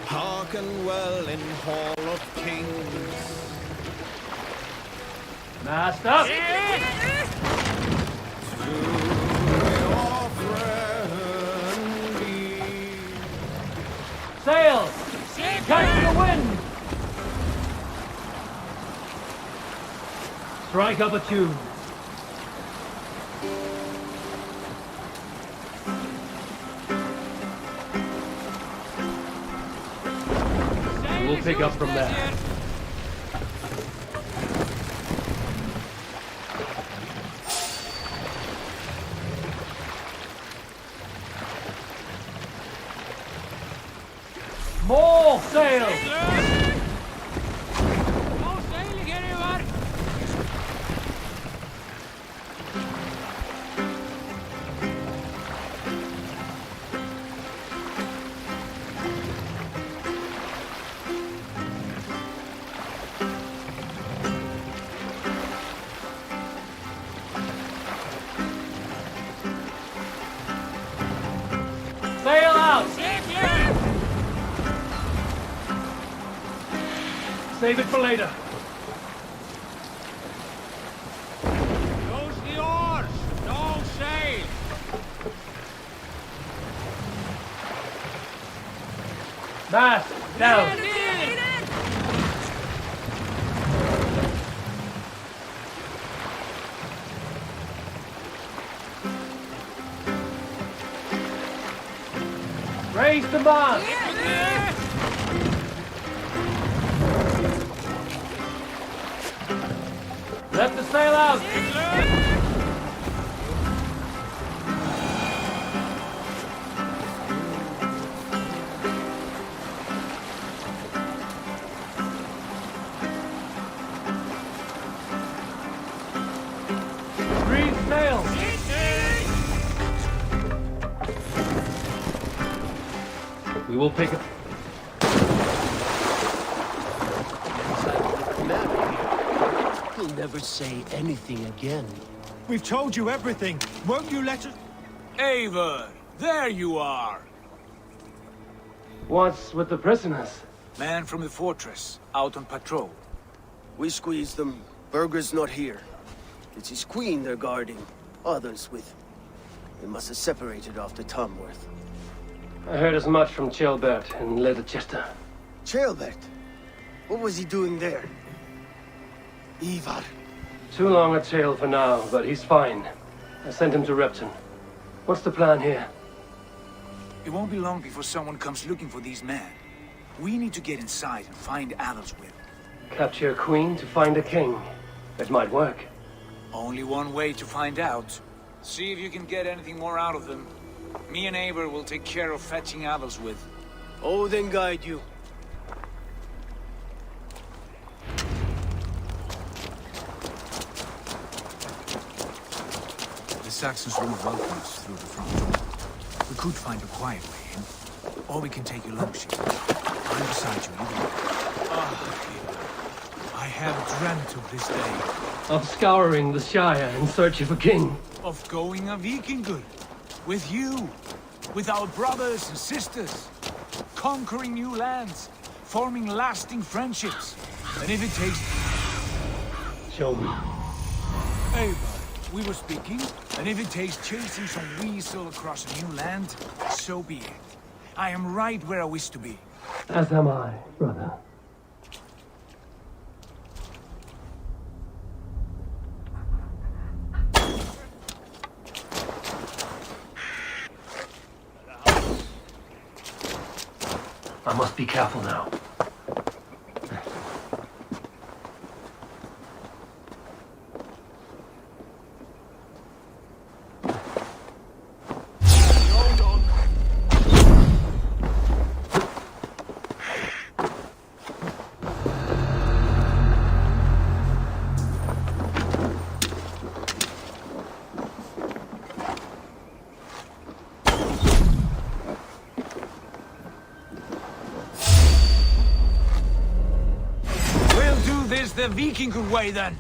Hearken well in Hall of Kings. Mast up! Sail! Catch the wind! Strike up a tune. We'll pick up from there. More sail! Sail out! Save it for later. Close the oars! No sail! Mast down! Raise the mast! Let the sail out! Breathe sail! We will pick up. He'll never say anything again. We've told you everything. Won't you let us? Eivor, there you are. What's with the prisoners? Man from the fortress, out on patrol. We squeezed them. Berger's not here. It's his queen they're guarding. Others with... They must have separated after Tamworth. I heard as much from Chilbert in Leicester. Chilbert? What was he doing there? Ivar. Too long a tale for now, but he's fine. I sent him to Repton. What's the plan here? It won't be long before someone comes looking for these men. We need to get inside and find Adelswith. Capture a queen to find a king. It might work. Only one way to find out. See if you can get anything more out of them. Me and Eivor will take care of fetching Adelswith. Oh, then guide you. The Saxons won't welcome us through the front door. We could find a quiet way in, or we can take a long ship. I'm beside you either way. I have dreamt of this day. Of scouring the Shire in search of a king. Of going a Vikingur. With you. With our brothers and sisters. Conquering new lands. Forming lasting friendships. And if it takes... Show me. Eivor, we were speaking, and if it takes chasing some weasel across a new land, so be it. I am right where I wish to be. As am I, brother. Be careful now. This the Viking way, then.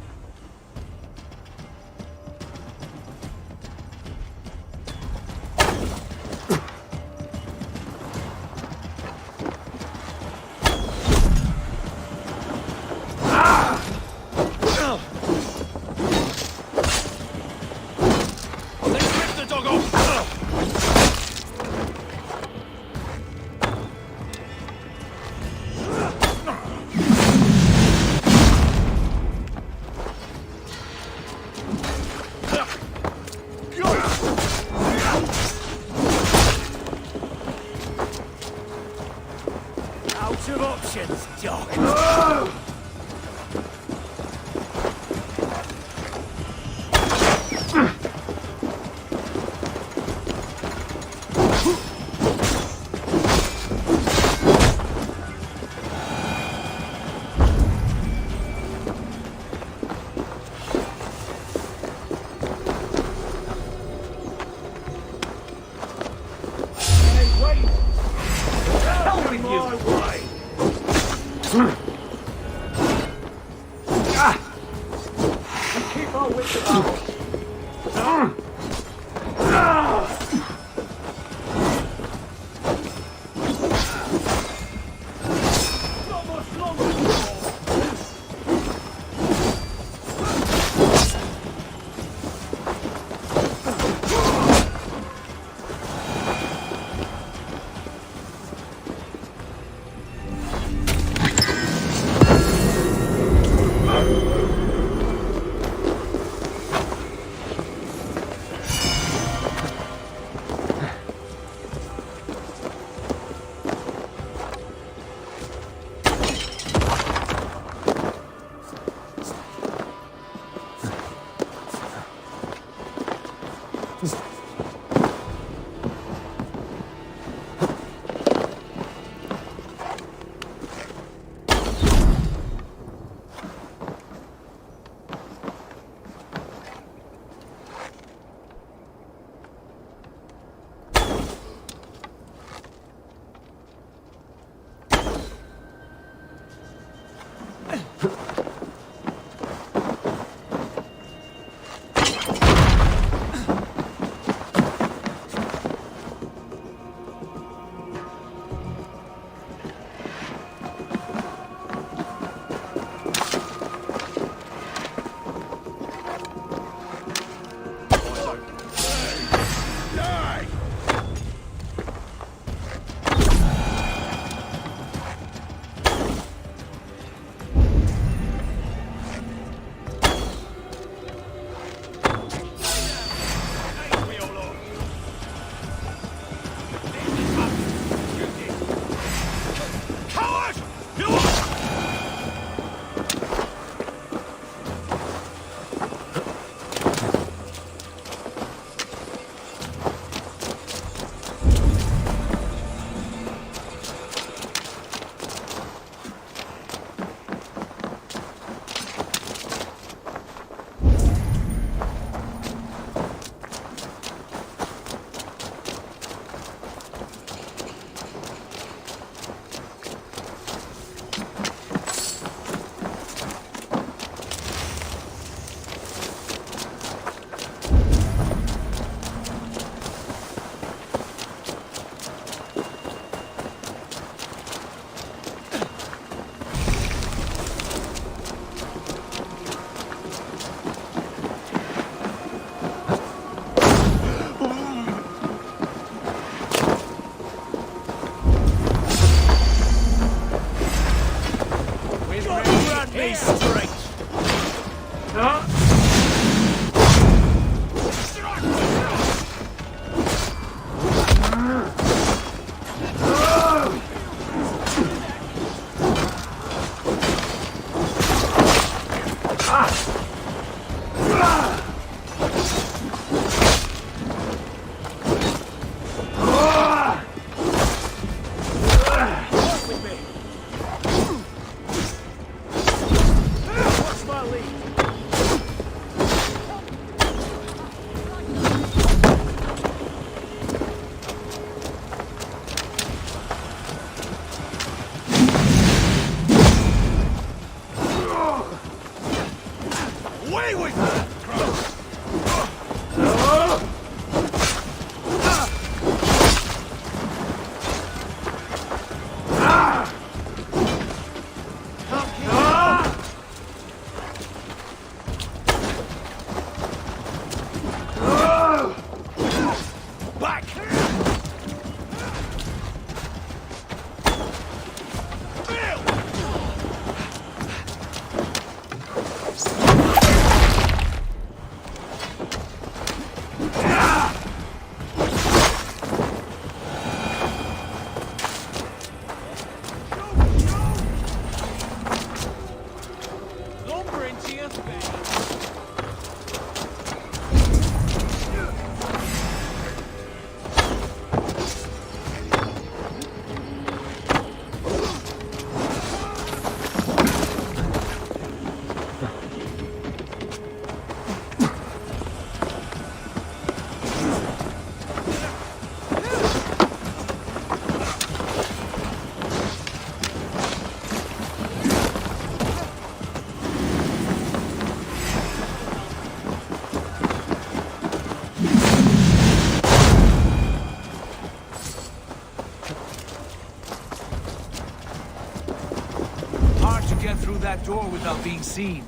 That door without being seen.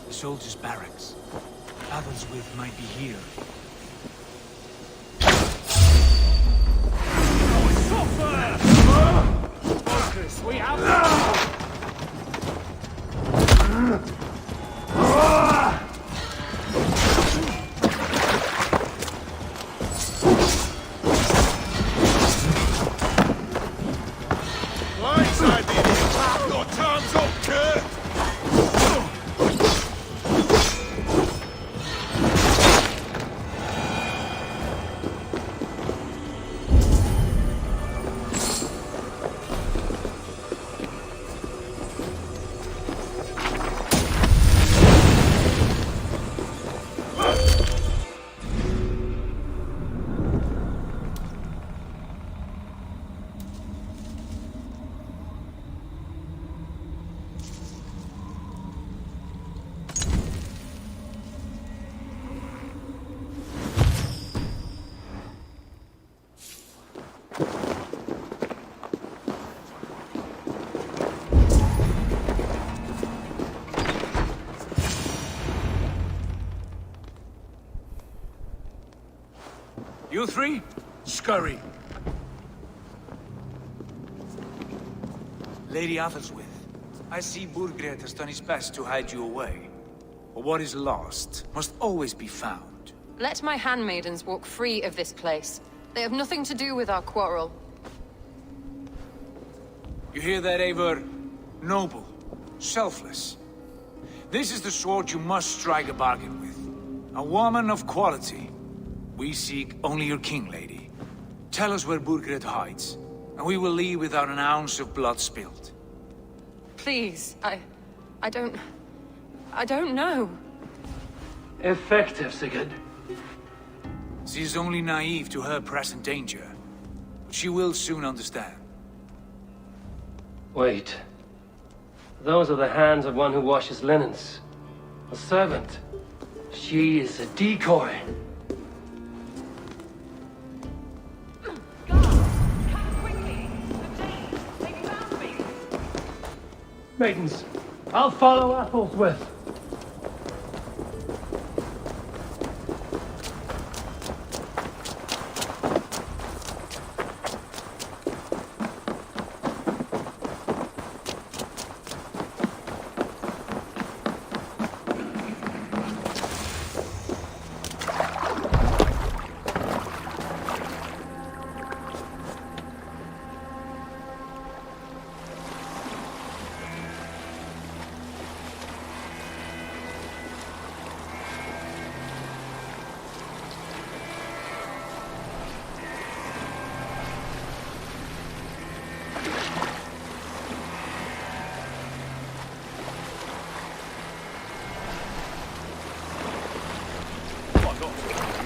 Soldiers' barracks. Others with might be here. Focus! We have Blindside the idiot! Your time's up, Kurt! You three? Scurry. Lady Athelwith, I see Burgred has done his best to hide you away. But what is lost must always be found. Let my handmaidens walk free of this place. They have nothing to do with our quarrel. You hear that, Eivor? Noble. Selfless. This is the sword you must strike a bargain with. A woman of quality. We seek only your king, lady. Tell us where Burgred hides, and we will leave without an ounce of blood spilled. Please, I don't know. Effective, Sigurd. She is only naive to her present danger. She will soon understand. Wait. Those are the hands of one who washes linens. A servant. She is a decoy. Maidens, I'll follow Athelswith.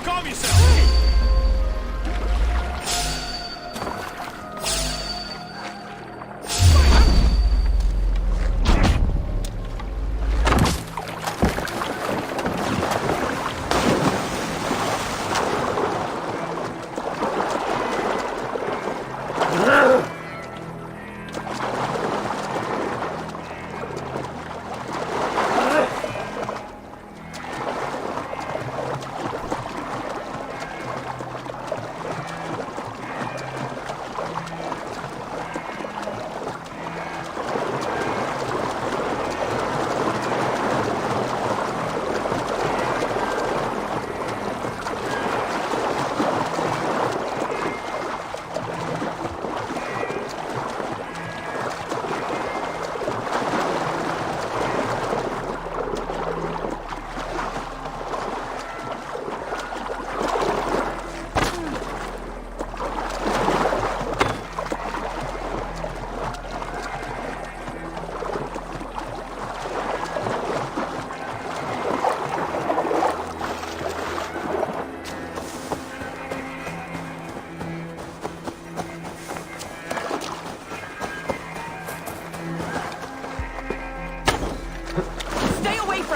Calm yourself!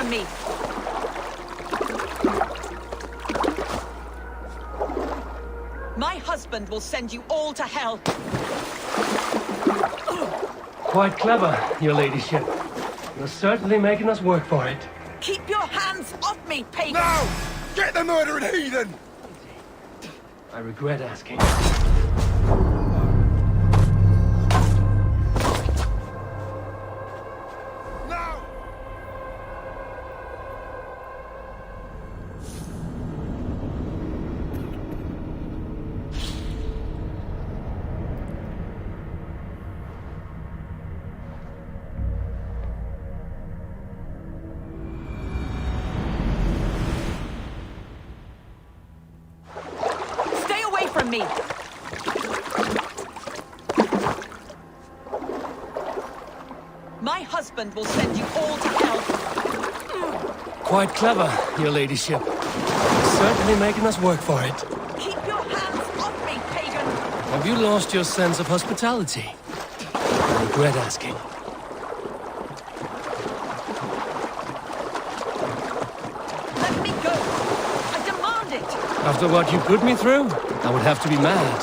Me. My husband will send you all to hell. Quite clever, your ladyship. You're certainly making us work for it. Keep your hands off me, pagan! Now! Get the murdering heathen! I regret asking. From me. My husband will send you all to hell. Quite clever, your ladyship. You're certainly making us work for it. Keep your hands off me, pagan! Have you lost your sense of hospitality? I regret asking. Let me go! I demand it! After what you put me through, I would have to be mad.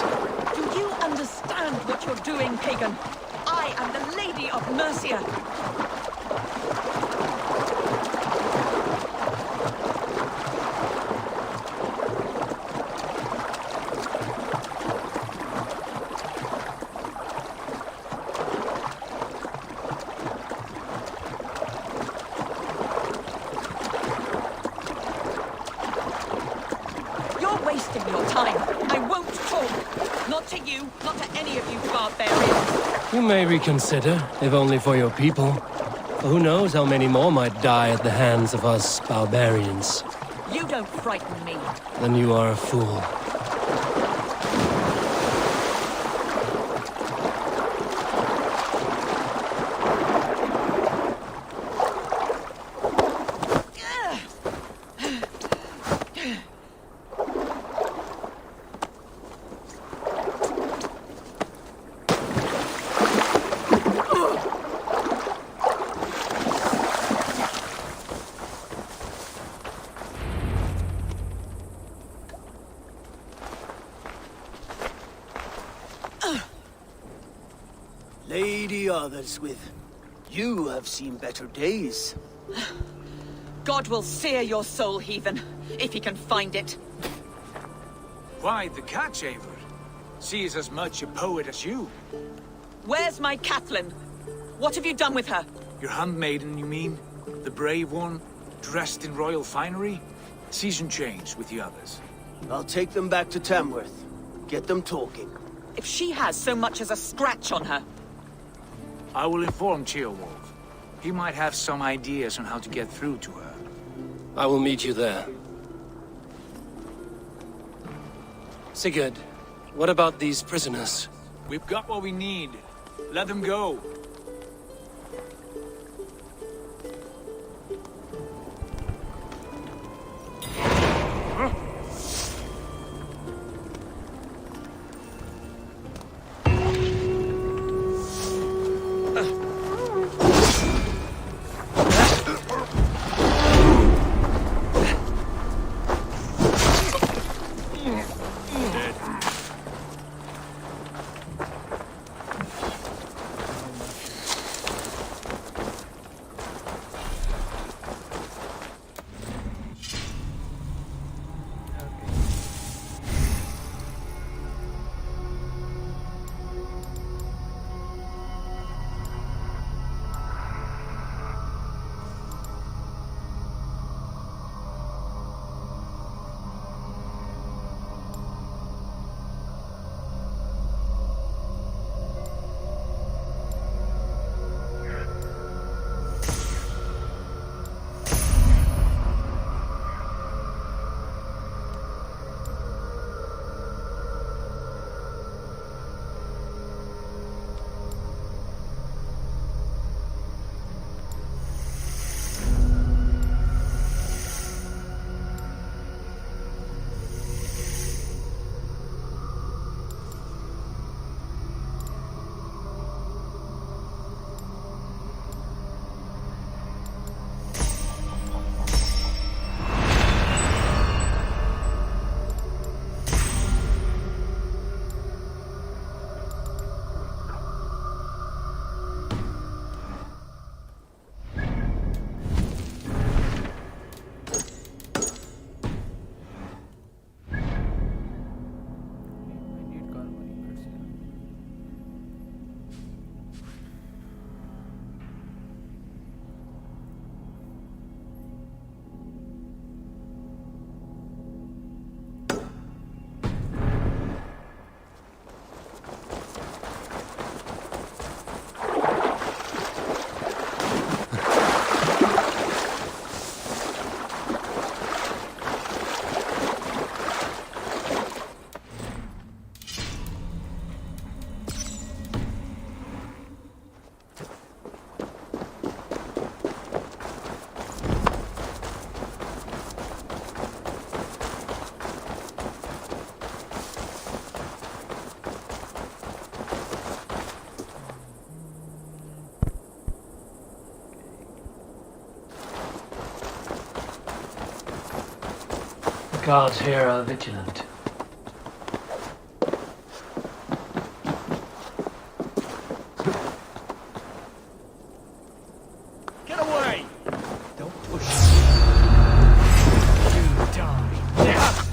Do you understand what you're doing, pagan? I am the Lady of Mercia. Wasting your time. I won't talk. Not to you, not to any of you barbarians. You may reconsider, if only for your people. For who knows how many more might die at the hands of us barbarians. You don't frighten me. Then you are a fool. Lady Aorus, You have seen better days. God will sear your soul, heathen, if he can find it. Why the catch, Eivor? She is as much a poet as you. Where's my Catherine? What have you done with her? Your handmaiden, you mean? The brave one, dressed in royal finery? Season changed with the others. I'll take them back to Tamworth. Get them talking. If she has so much as a scratch on her. I will inform Ceolwulf. He might have some ideas on how to get through to her. I will meet you there. Sigurd, what about these prisoners? We've got what we need. Let them go. The guards here are vigilant. Get away! Don't push. You die. Yeah.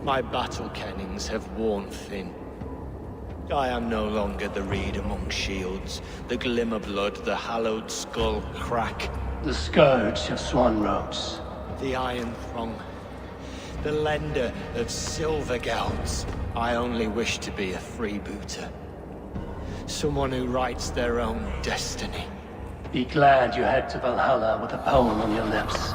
My battle kennings have worn thin. I am no longer the reed among shields, the glimmer blood, the hallowed skull crack. The scourge of Swan Roads. The Iron Throng. The lender of silver gelds. I only wish to be a freebooter. Someone who writes their own destiny. Be glad you head to Valhalla with a poem on your lips.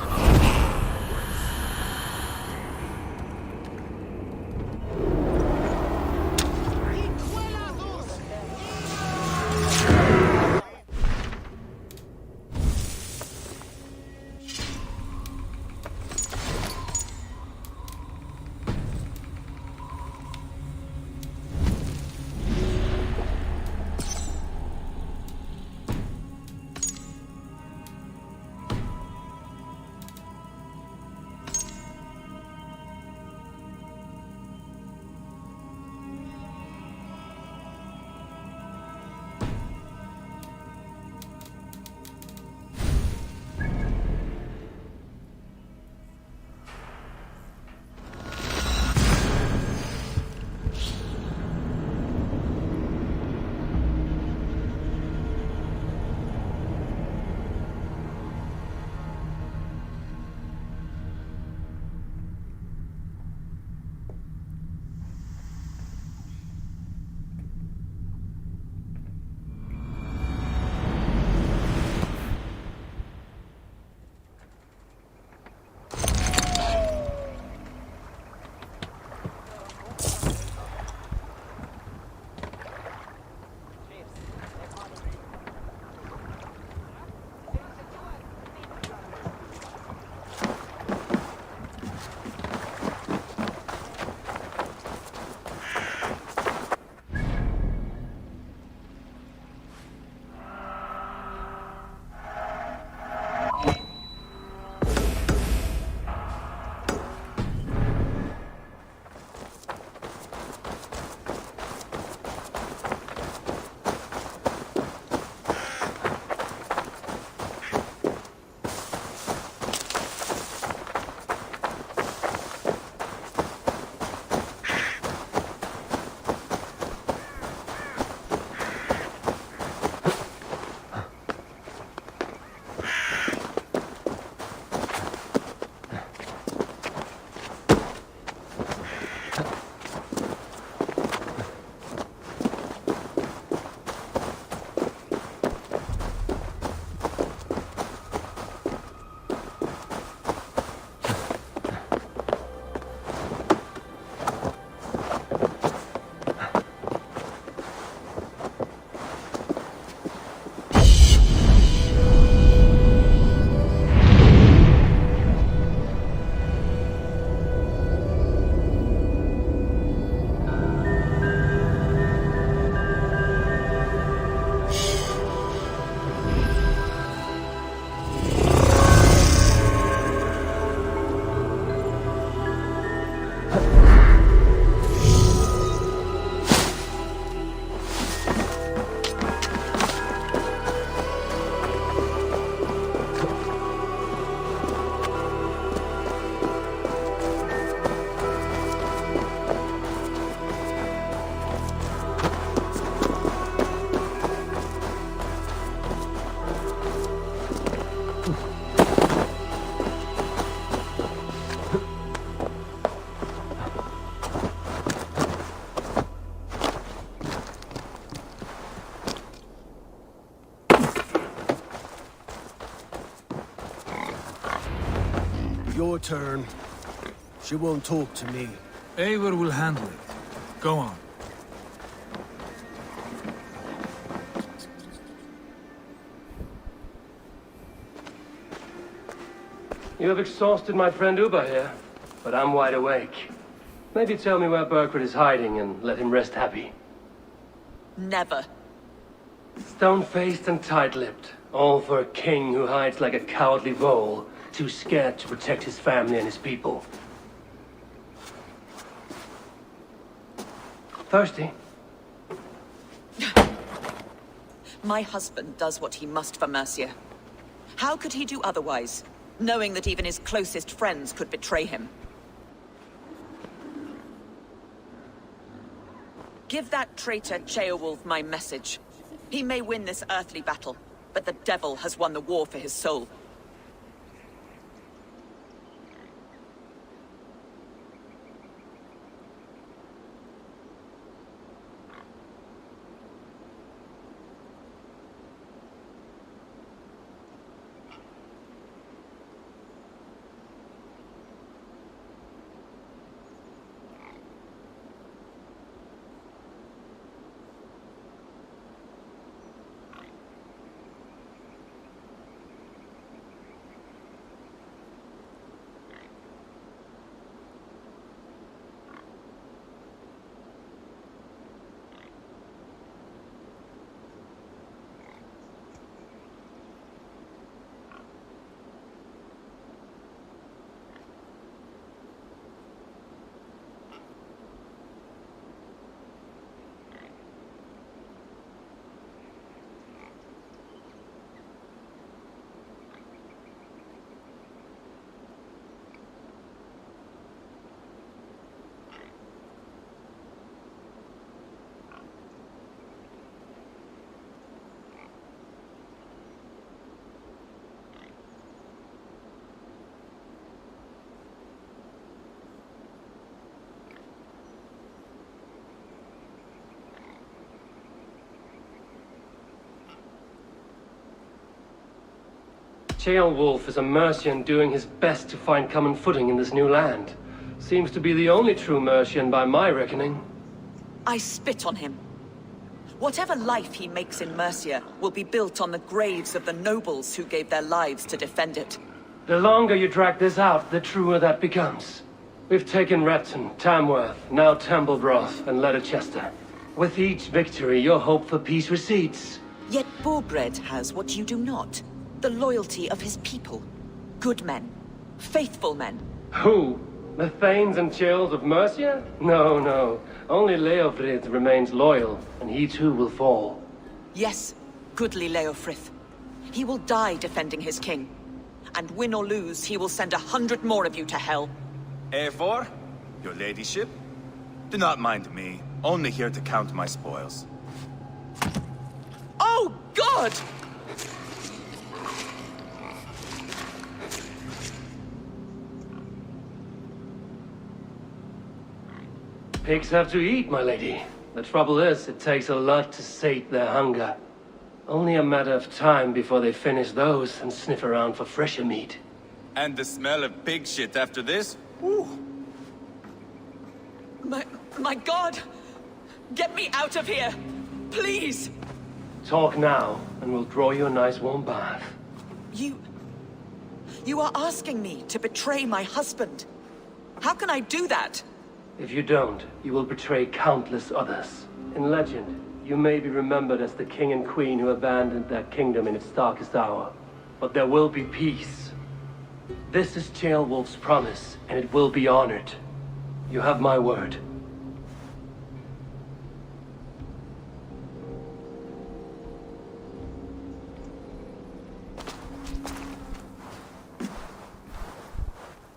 Your turn. She won't talk to me. Eivor will handle it. Go on. You have exhausted my friend Uba here, but I'm wide awake. Maybe tell me where Burkhardt is hiding and let him rest happy. Never. Stone-faced and tight-lipped. All for a king who hides like a cowardly vole, too scared to protect his family and his people. Thirsty? My husband does what he must for Mercia. How could he do otherwise, knowing that even his closest friends could betray him? Give that traitor Ceolwulf my message. He may win this earthly battle, but the devil has won the war for his soul. Ceolwulf is a Mercian doing his best to find common footing in this new land. Seems to be the only true Mercian by my reckoning. I spit on him. Whatever life he makes in Mercia will be built on the graves of the nobles who gave their lives to defend it. The longer you drag this out, the truer that becomes. We've taken Repton, Tamworth, now Temblebroth, and Leicester. With each victory, your hope for peace recedes. Yet Borgred has what you do not. The loyalty of his people. Good men. Faithful men. Who? The Thanes and Chills of Mercia? No, no. Only Leofrid remains loyal, and he too will fall. Yes, goodly Leofrith. He will die defending his king. And win or lose, he will send 100 more of you to hell. Eivor, your ladyship? Do not mind me. Only here to count my spoils. Oh, God! Pigs have to eat, my lady. The trouble is, it takes a lot to sate their hunger. Only a matter of time before they finish those and sniff around for fresher meat. And the smell of pig shit after this? Ooh. My God! Get me out of here! Please! Talk now, and we'll draw you a nice warm bath. You are asking me to betray my husband. How can I do that? If you don't, you will betray countless others. In legend, you may be remembered as the king and queen who abandoned their kingdom in its darkest hour. But there will be peace. This is Ceolwulf's promise, and it will be honored. You have my word.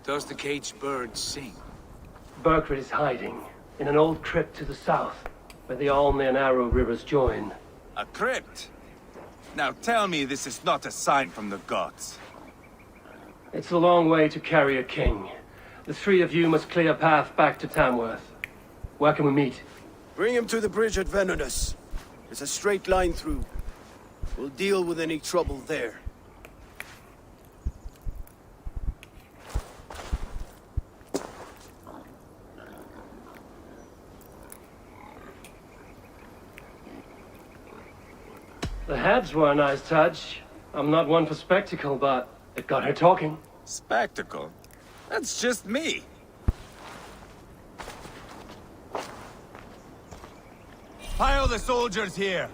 Does the caged bird sing? Burkred is hiding in an old crypt to the south, where the Alme and Arrow rivers join. A crypt? Now tell me this is not a sign from the gods. It's a long way to carry a king. The three of you must clear a path back to Tamworth. Where can we meet? Bring him to the bridge at Venonus. There's a straight line through. We'll deal with any trouble there. The heads were a nice touch. I'm not one for spectacle, but it got her talking. Spectacle? That's just me. Pile the soldiers here.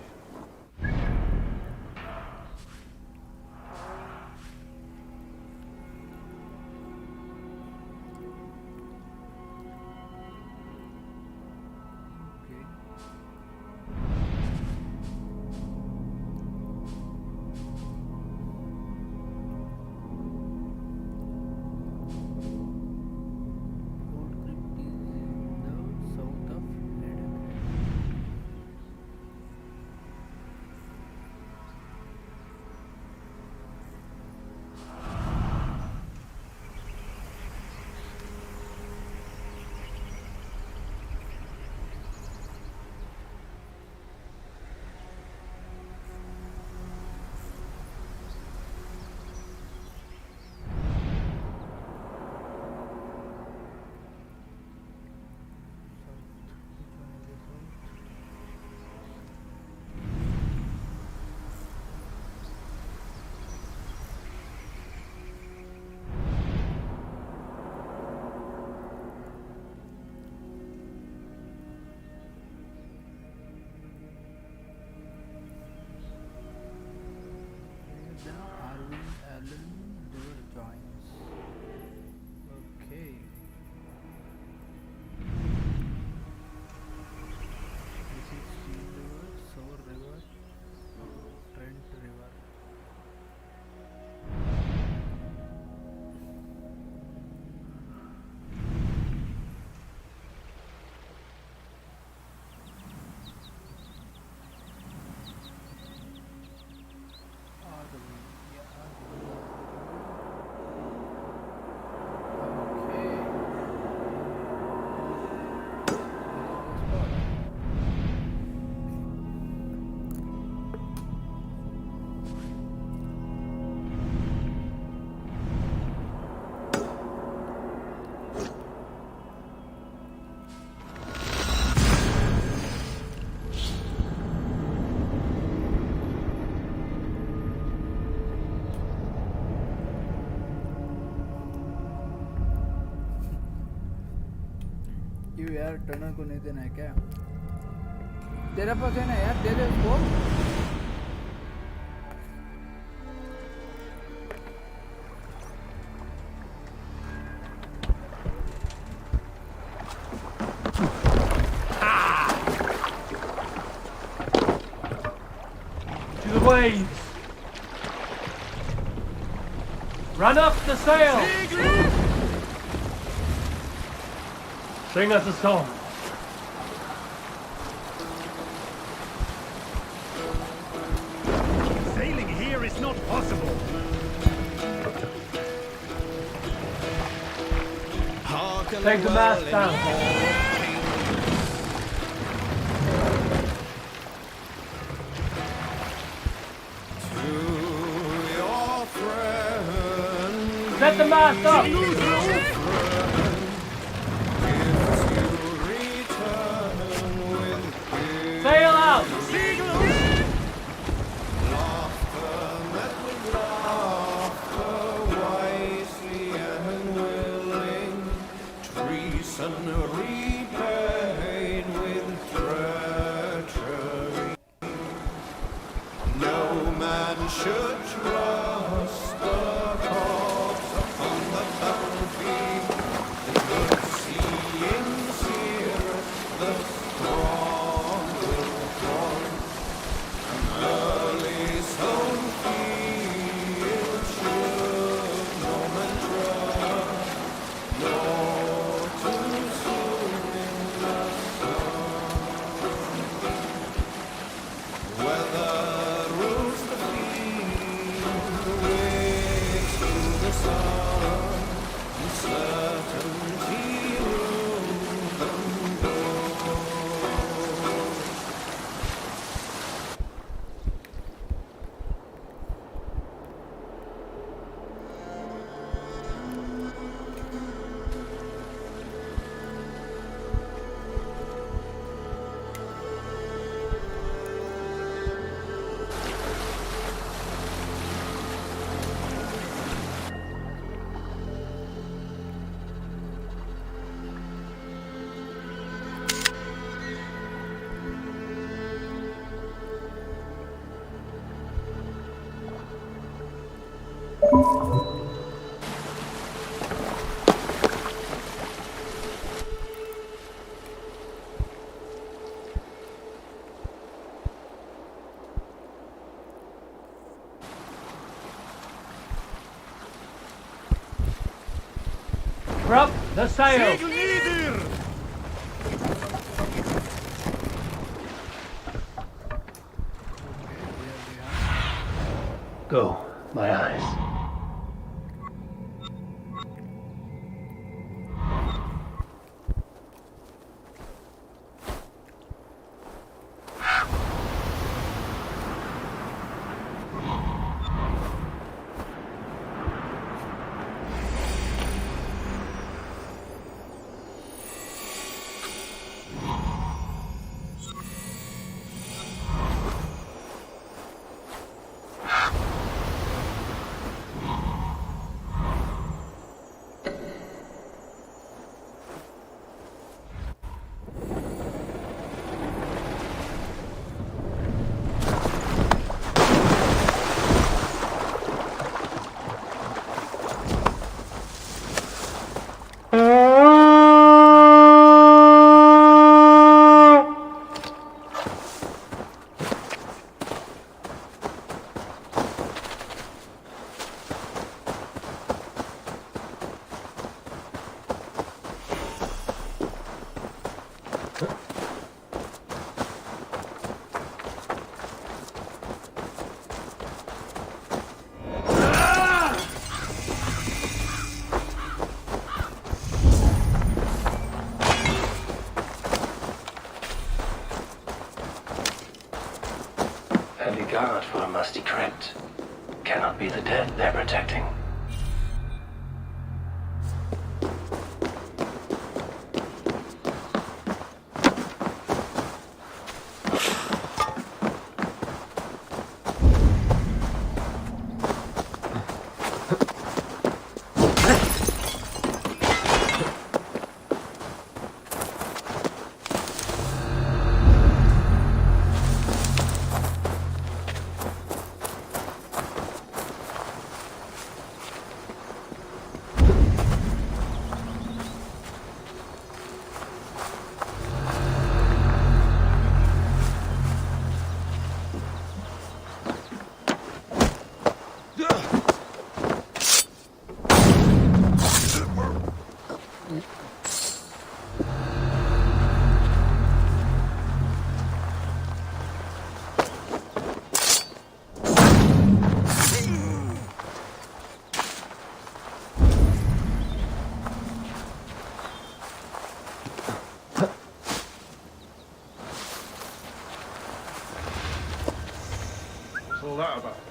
क्यों यार टनर को नहीं देना है क्या? तेरा पास है ना यार, दे दे उसको. To the waves! Run up the sail! Sing us a song. Sailing here is not possible. Take the mast down. Set the mast up! Sail out! No man should trust the corpse upon the battlefield. The good seeing seereth, the strong will fall. An early sown field should no man trust, nor too soon in the sun. Whether rules the field, wakes to the sun, uncertainty rules them both. Prop the sail! Go, my eyes. Heavy guard for a musty crypt. Cannot be the dead they're protecting. all that about?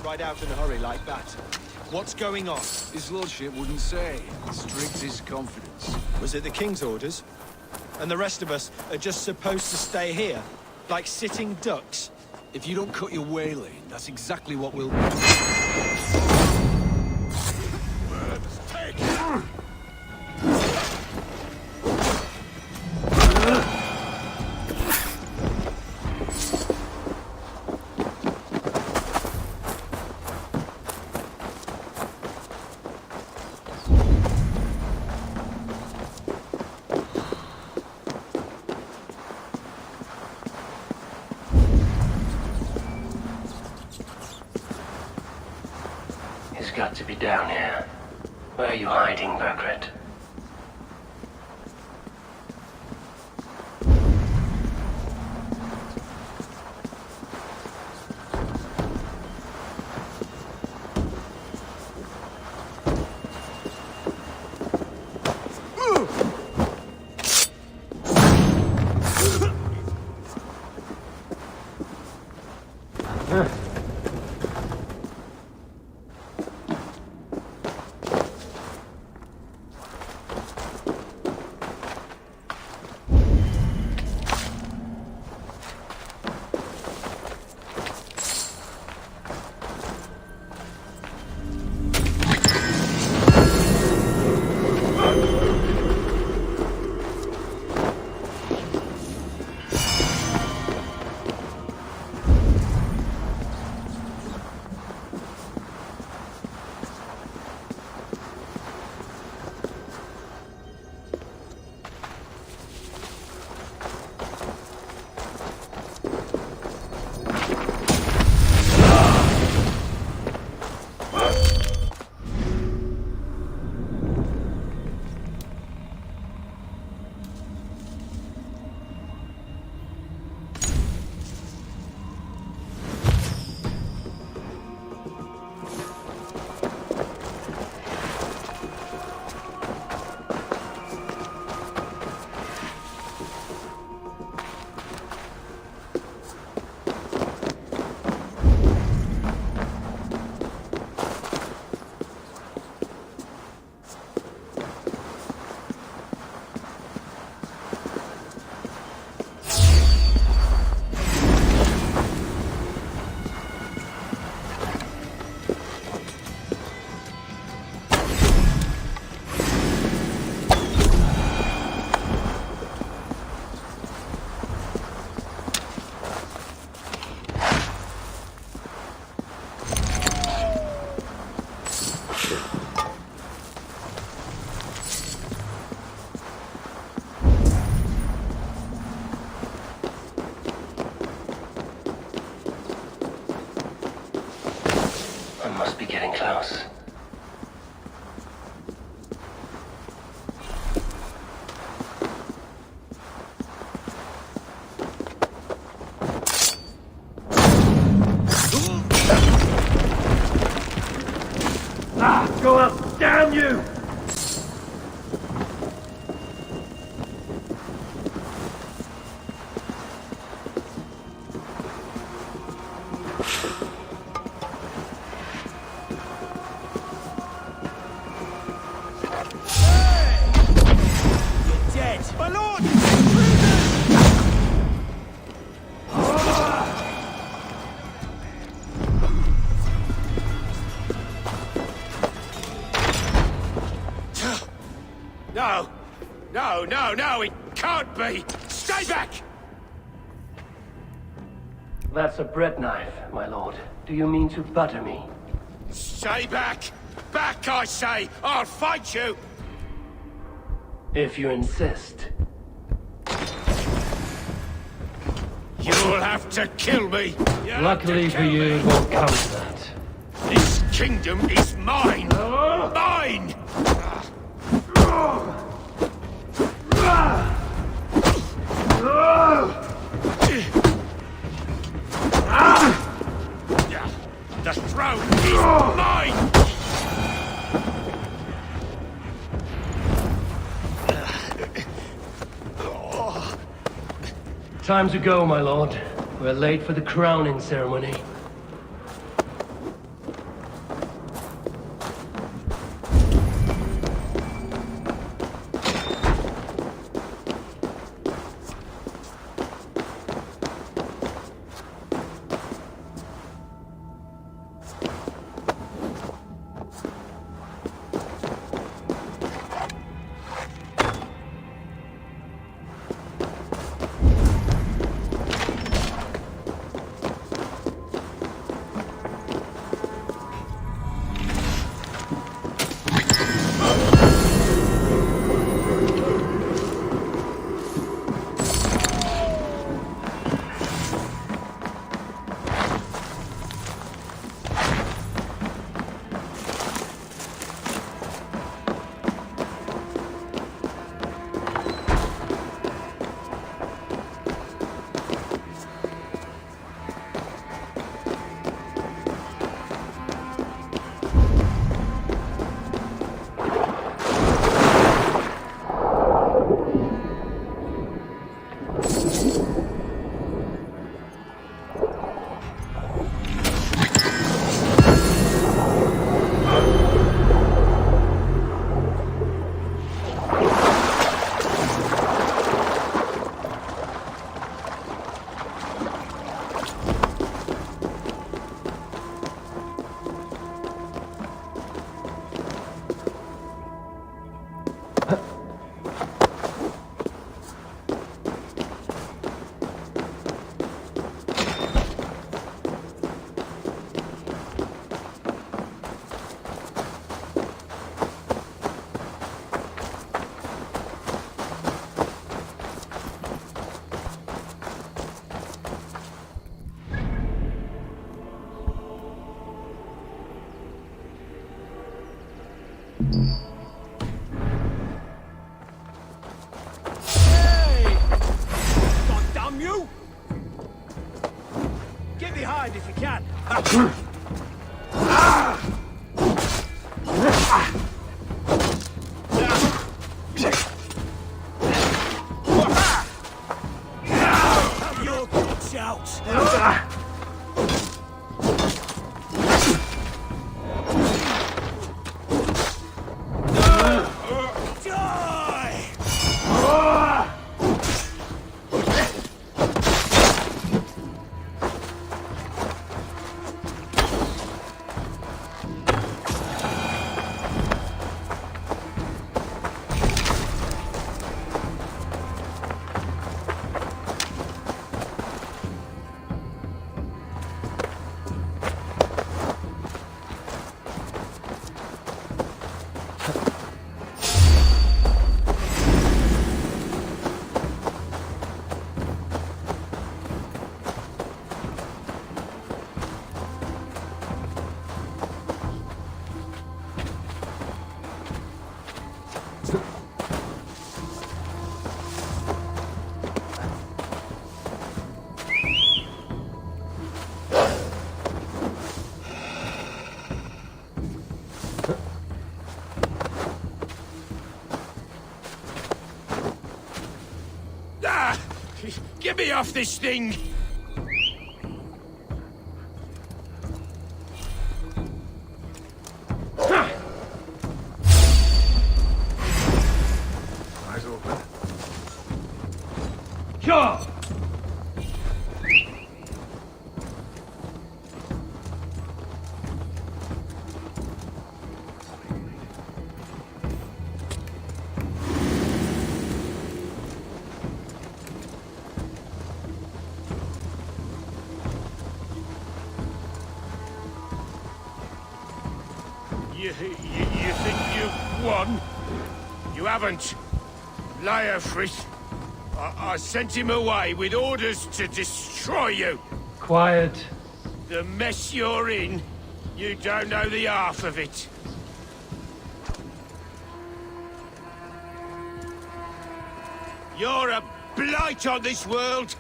Ride out in a hurry like that. What's going on? His lordship wouldn't say. Strict his confidence. Was it the king's orders? And the rest of us are just supposed to stay here? Like sitting ducks? If you don't cut your wailing, that's exactly what we'll... He's got to be down here. Where are you hiding, Margaret? close. Go up, damn you! No! No, no, no, it can't be! Stay back! That's a bread knife, my lord. Do you mean to butter me? Stay back! Back, I say! I'll fight you! If you insist. You'll have to kill me! Luckily for you, it won't come to that. This kingdom is mine! Mine! The throne is mine! Time to go, my lord. We're late for the crowning ceremony. Hey! God damn you! Get behind if you can. Have your guts out. Get me off this thing! Eyes open. Sure! You think you've won? You haven't. Leofric. I sent him away with orders to destroy you. Quiet. The mess you're in, you don't know the half of it. You're a blight on this world.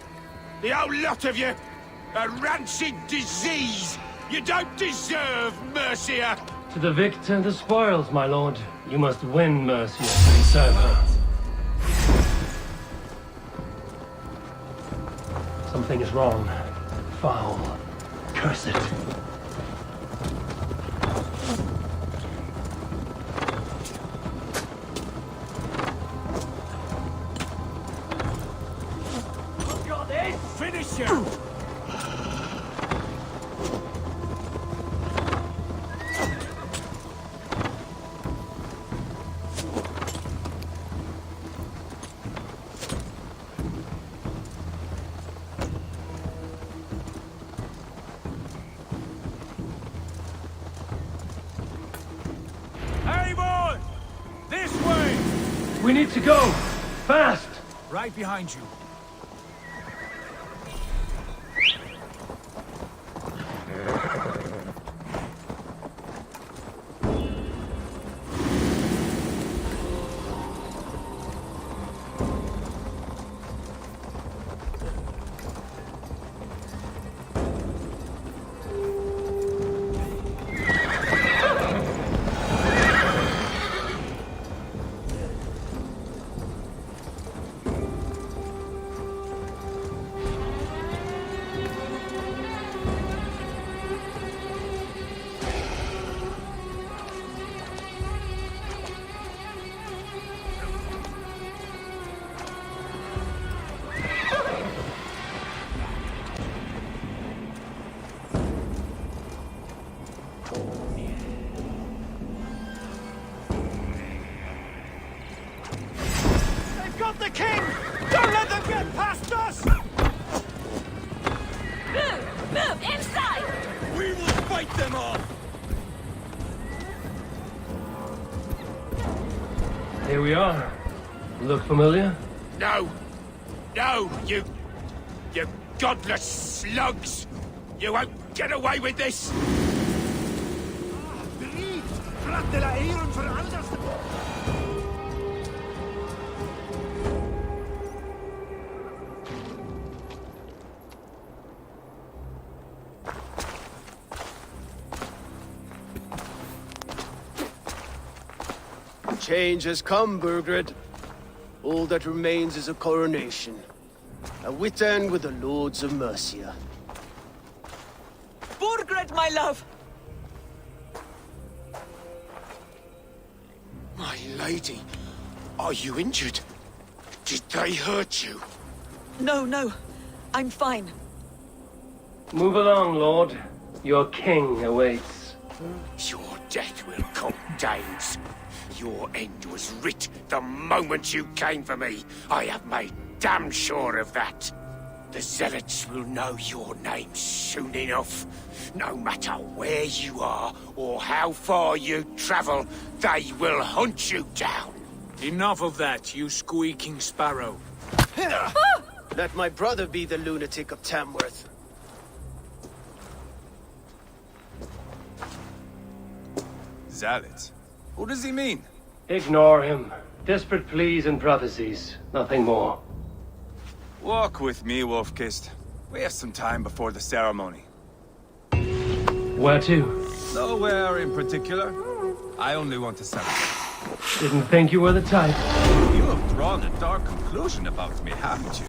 The whole lot of you. A rancid disease. You don't deserve Mercia. To the victor, the spoils, my lord. You must win Mercia and serve her. Something is wrong. Foul. Curse it. Finish you! Hey, boy! This way! We need to go! Fast! Right behind you. The king! Don't let them get past us! Move inside! We will fight them off! Here we are. Look familiar? No! No, you godless slugs! You won't get away with this! Change has come, Burgred. All that remains is a coronation. A Witan with the Lords of Mercia. Burgred, my love! My lady, are you injured? Did they hurt you? No. I'm fine. Move along, Lord. Your king awaits. Your death will come, Danes. Your end was writ the moment you came for me. I have made damn sure of that. The Zealots will know your name soon enough. No matter where you are or how far you travel, they will hunt you down. Enough of that, you squeaking sparrow. Let my brother be the lunatic of Tamworth. Zealots? Who does he mean? Ignore him. Desperate pleas and prophecies. Nothing more. Walk with me, Wolf-Kissed. We have some time before the ceremony. Where to? Nowhere in particular. I only want to celebrate. Didn't think you were the type. You have drawn a dark conclusion about me, haven't you?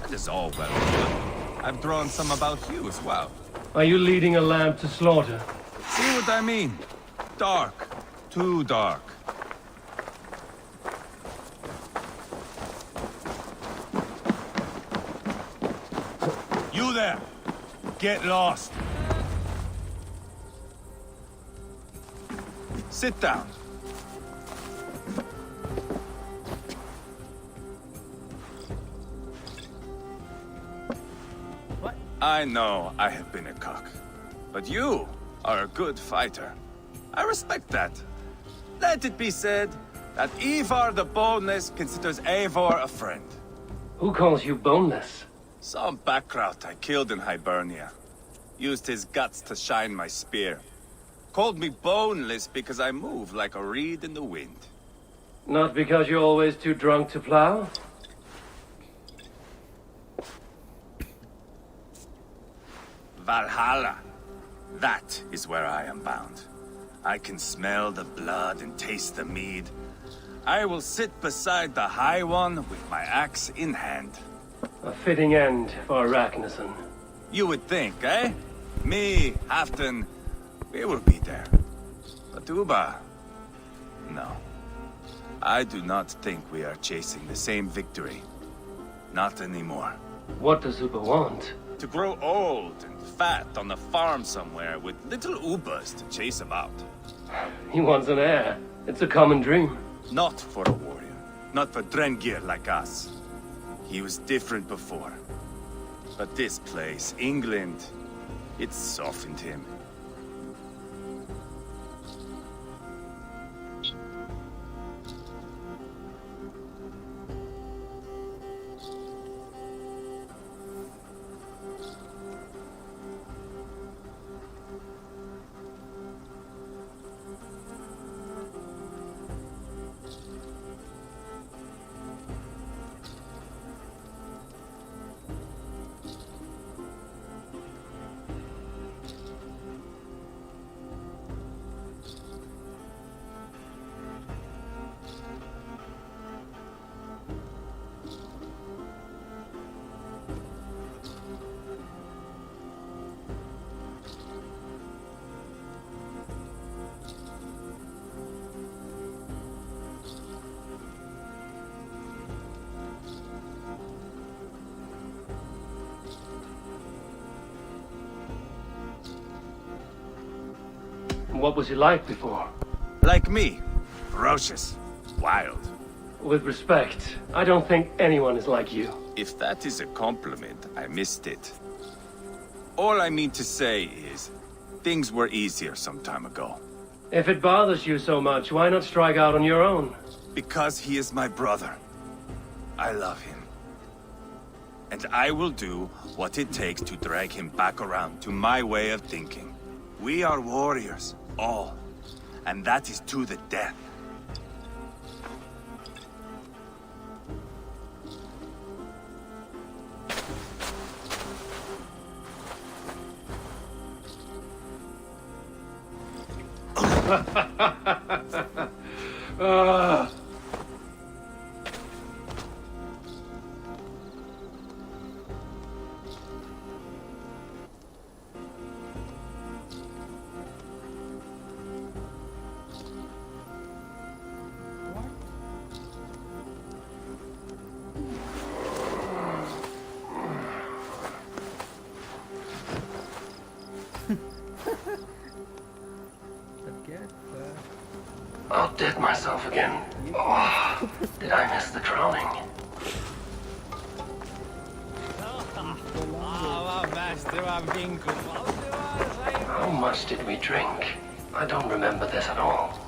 That is all well and good. I've drawn some about you as well. Are you leading a lamb to slaughter? See what I mean? Dark. Too dark. You there! Get lost! Sit down. I know I have been a cock, but you are a good fighter. I respect that. Let it be said that Ivar the Boneless considers Eivor a friend. Who calls you boneless? Some backrout I killed in Hibernia. Used his guts to shine my spear. Called me boneless because I move like a reed in the wind. Not because you're always too drunk to plow? Valhalla. That is where I am bound. I can smell the blood and taste the mead. I will sit beside the High One with my axe in hand. A fitting end for Arachneson. You would think, eh? Me, Halfdan, we will be there. But Uba... no. I do not think we are chasing the same victory. Not anymore. What does Uba want? To grow old and fat on a farm somewhere with little Ubas to chase about. He wants an heir. It's a common dream. Not for a warrior. Not for Drengir like us. He was different before. But this place, England, it softened him. What was he like before? Like me. Ferocious. Wild. With respect, I don't think anyone is like you. If that is a compliment, I missed it. All I mean to say is, things were easier some time ago. If it bothers you so much, why not strike out on your own? Because he is my brother. I love him. And I will do what it takes to drag him back around to my way of thinking. We are warriors, all. And that is to the death. Outdid myself again. Oh, did I miss the drowning? How much did we drink? I don't remember this at all.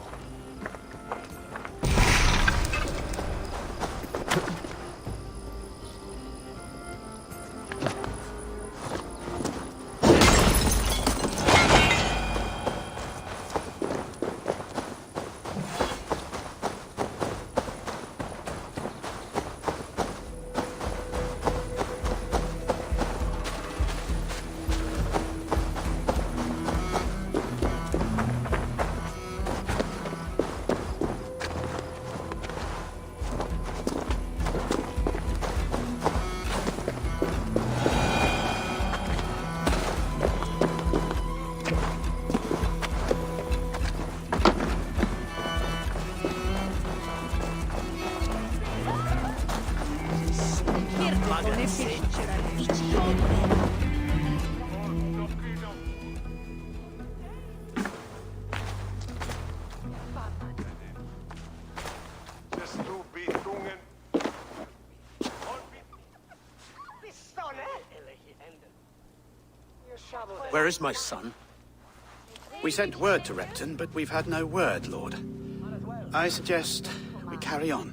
Where is my son? We sent word to Repton, but we've had no word, Lord. I suggest we carry on.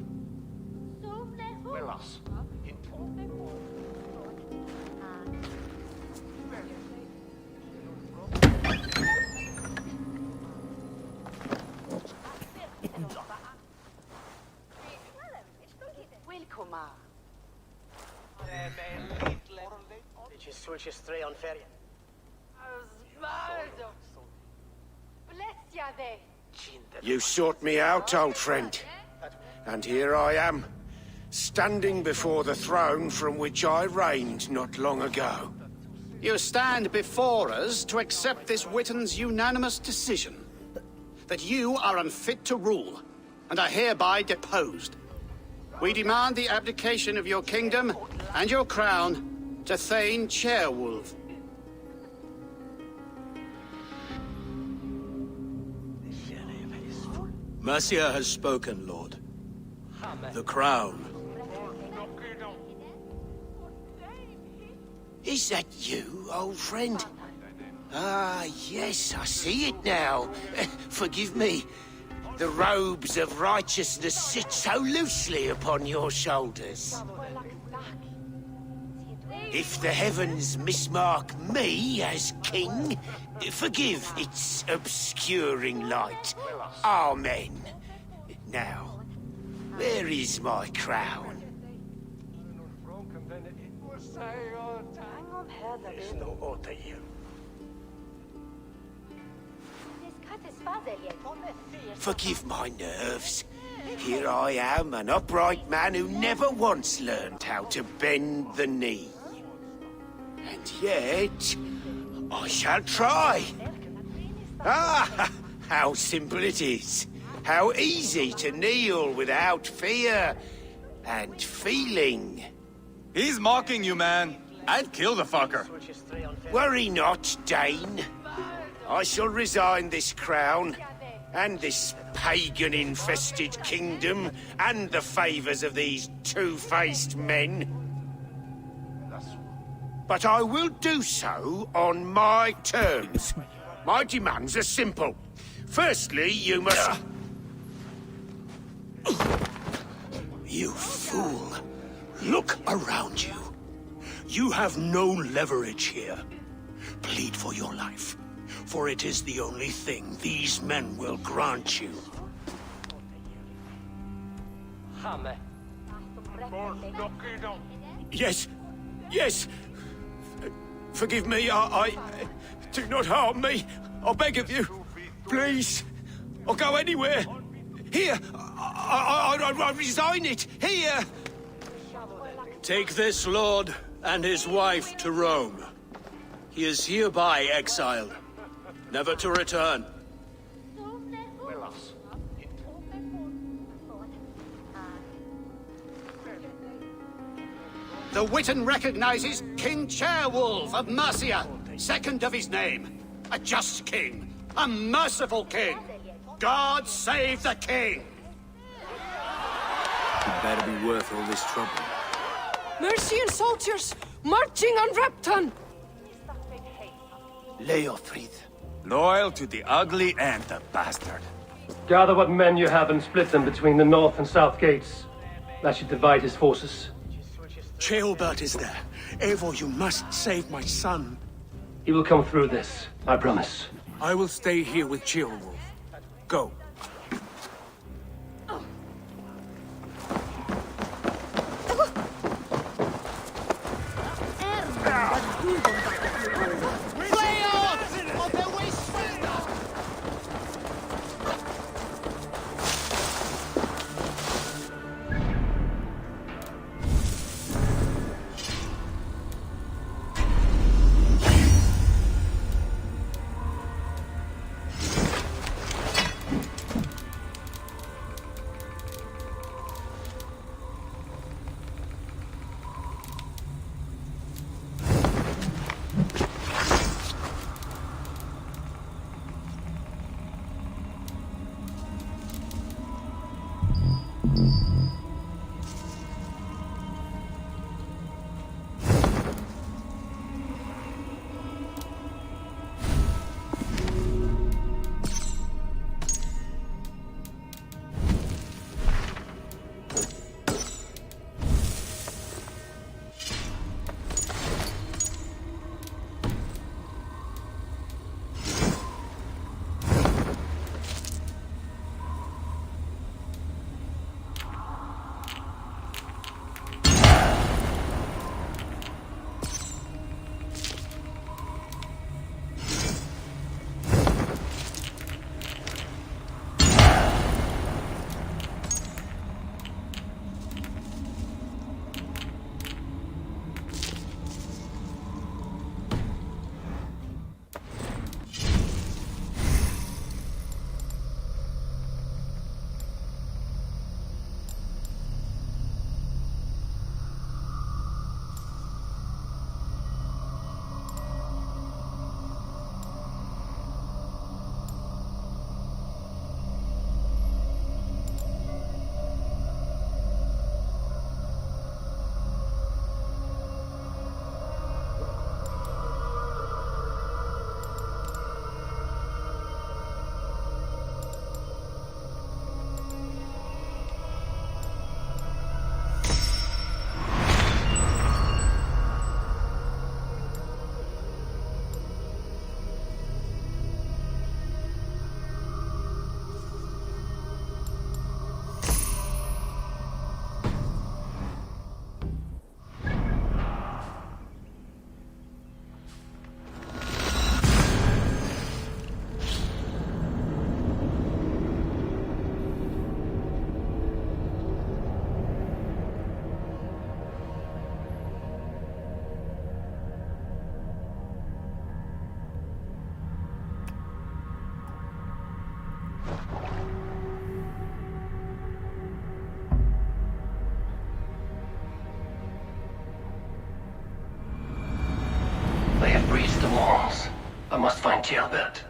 You sought me out, old friend. And here I am, standing before the throne from which I reigned not long ago. You stand before us to accept this Witten's unanimous decision. That you are unfit to rule, and are hereby deposed. We demand the abdication of your kingdom and your crown to Thane Chairwolf. Mercia has spoken, Lord. The crown. Is that you, old friend? Ah, yes, I see it now. Forgive me. The robes of righteousness sit so loosely upon your shoulders. If the heavens mismark me as king, forgive its obscuring light. Amen. Now, where is my crown? Forgive my nerves. Here I am, an upright man who never once learned how to bend the knee. And yet, I shall try. Ah, how simple it is. How easy to kneel without fear and feeling. He's mocking you, man. I'd kill the fucker. Worry not, Dane. I shall resign this crown, and this pagan-infested kingdom, and the favors of these two-faced men. But I will do so on my terms. My demands are simple. Firstly, you must... You fool. Look around you. You have no leverage here. Plead for your life, for it is the only thing these men will grant you. Yes, yes. Forgive me, I... Do not harm me. I beg of you. Please. I'll go anywhere. Here. I resign it. Here. Take this lord and his wife to Rome. He is hereby exiled, never to return. The Witten recognizes King Chairwolf of Mercia, second of his name. A just king, a merciful king. God save the king! It better be worth all this trouble. Mercian soldiers marching on Repton! Leofrid. Loyal to the ugly and the bastard. Gather what men you have and split them between the north and south gates. That should divide his forces. Ceolbert is there. Eivor, you must save my son. He will come through this, I promise. I will stay here with Ceolwolf. Go. Gilbert.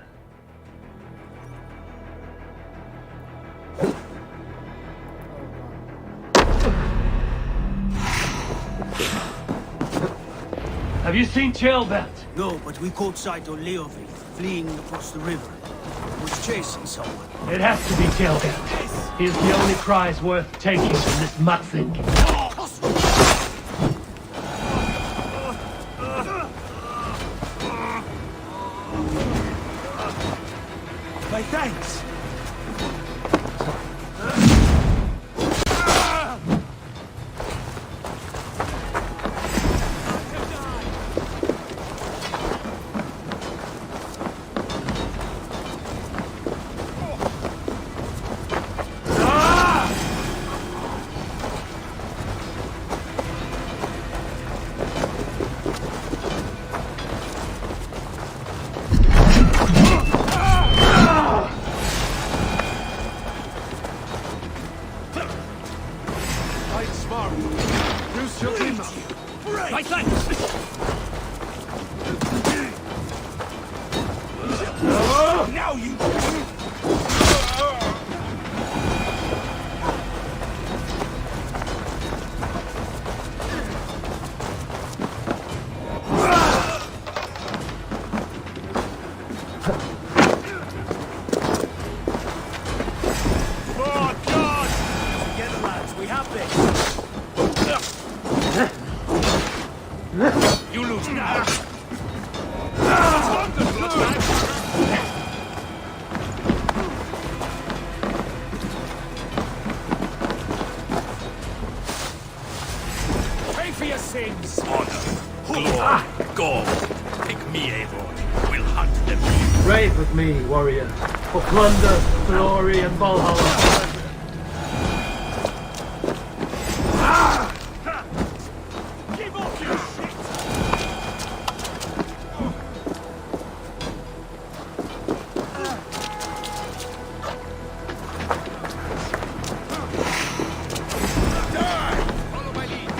Have you seen Gilbert? No, but we caught sight of Leofric fleeing across the river. He was chasing someone. It has to be Gilbert. He is the only prize worth taking from this mudsink. My thanks! Rave with me, warrior, for plunder, glory, and Valhalla. Give off your shit! Follow my lead.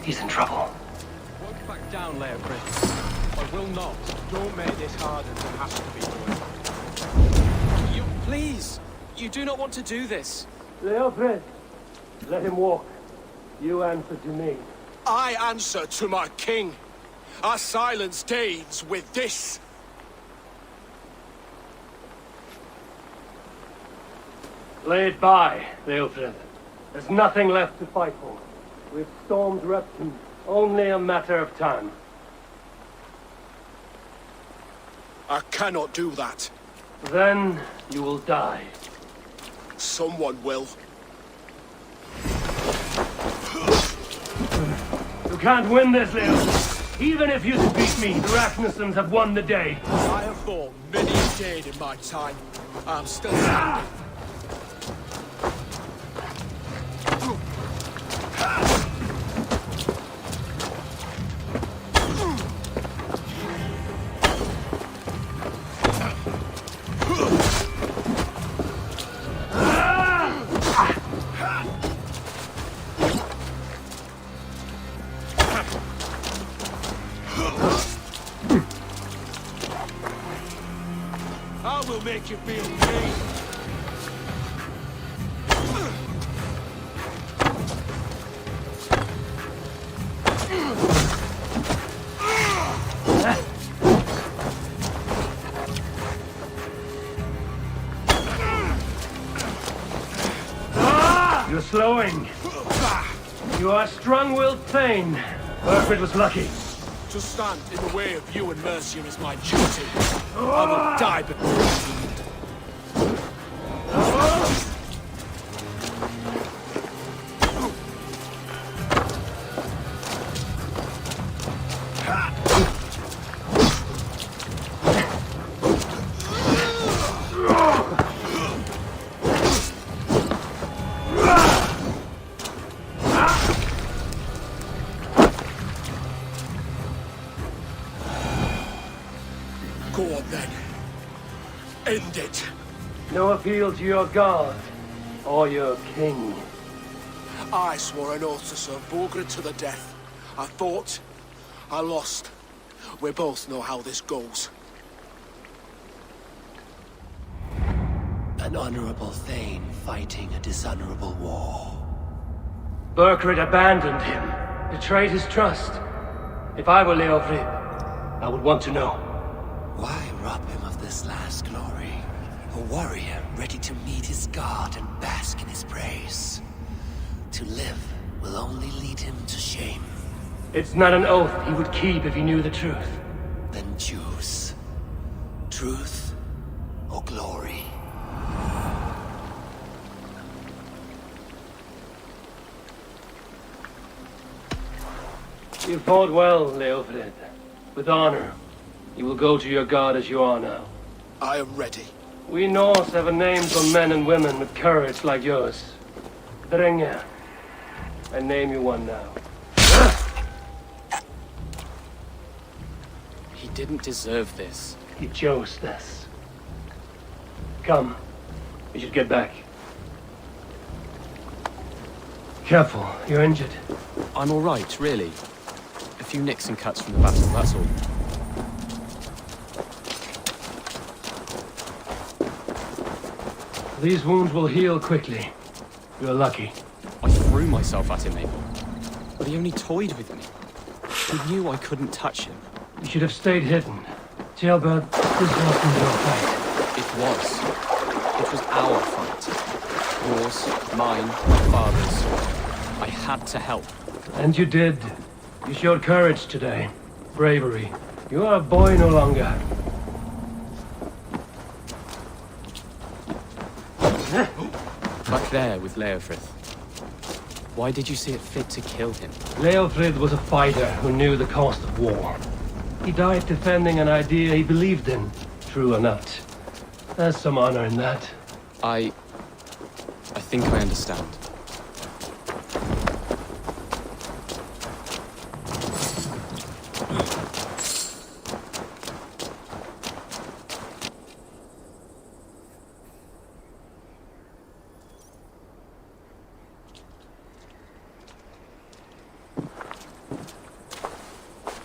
He's in trouble. Won't back down, Leia Prince. I will not. Don't make this harder than it has to be. You, please! You do not want to do this. Leofred, let him walk. You answer to me. I answer to my king. I silence deeds with this. Lay it by, Leofred. There's nothing left to fight for. We've stormed Repton. Only a matter of time. I cannot do that. Then you will die. Someone will. You can't win this, Leofred. Even if you defeat me, the Rasmussens have won the day. I have fought many a day in my time. I'm still standing. I will make you feel pain. You're slowing. You are strong-willed thane. Burford was lucky. To stand in the way of you and Mercia is my duty. I will die before you. Go on then. End it. No appeal to your god or your king. I swore an oath to serve Borgred to the death. I fought. I lost. We both know how this goes. An honorable Thane fighting a dishonorable war. Burkred abandoned him, betrayed his trust. If I were Leofrid, I would want to know. Why rob him of this last glory? A warrior ready to meet his god and bask in his praise. To live will only lead him to shame. It's not an oath he would keep if he knew the truth. Then choose. Truth or glory. You fought well, Leofrid. With honor. You will go to your god as you are now. I am ready. We Norse have a name for men and women with courage like yours. Drenge. I name you one now. He didn't deserve this. He chose this. Come. We should get back. Careful, you're injured. I'm all right, really. A few nicks and cuts from the battle, that's all. These wounds will heal quickly. You're lucky. I threw myself at him, Abel. But he only toyed with me. He knew I couldn't touch him. You should have stayed hidden. Jailbird, this wasn't your fight. It was. It was our fight. Yours, mine, my father's. I had to help. And you did. You showed courage today. Bravery. You are a boy no longer. Back there with Leofrid. Why did you see it fit to kill him? Leofrid was a fighter who knew the cost of war. He died defending an idea he believed in, true or not. There's some honor in that. I think I understand.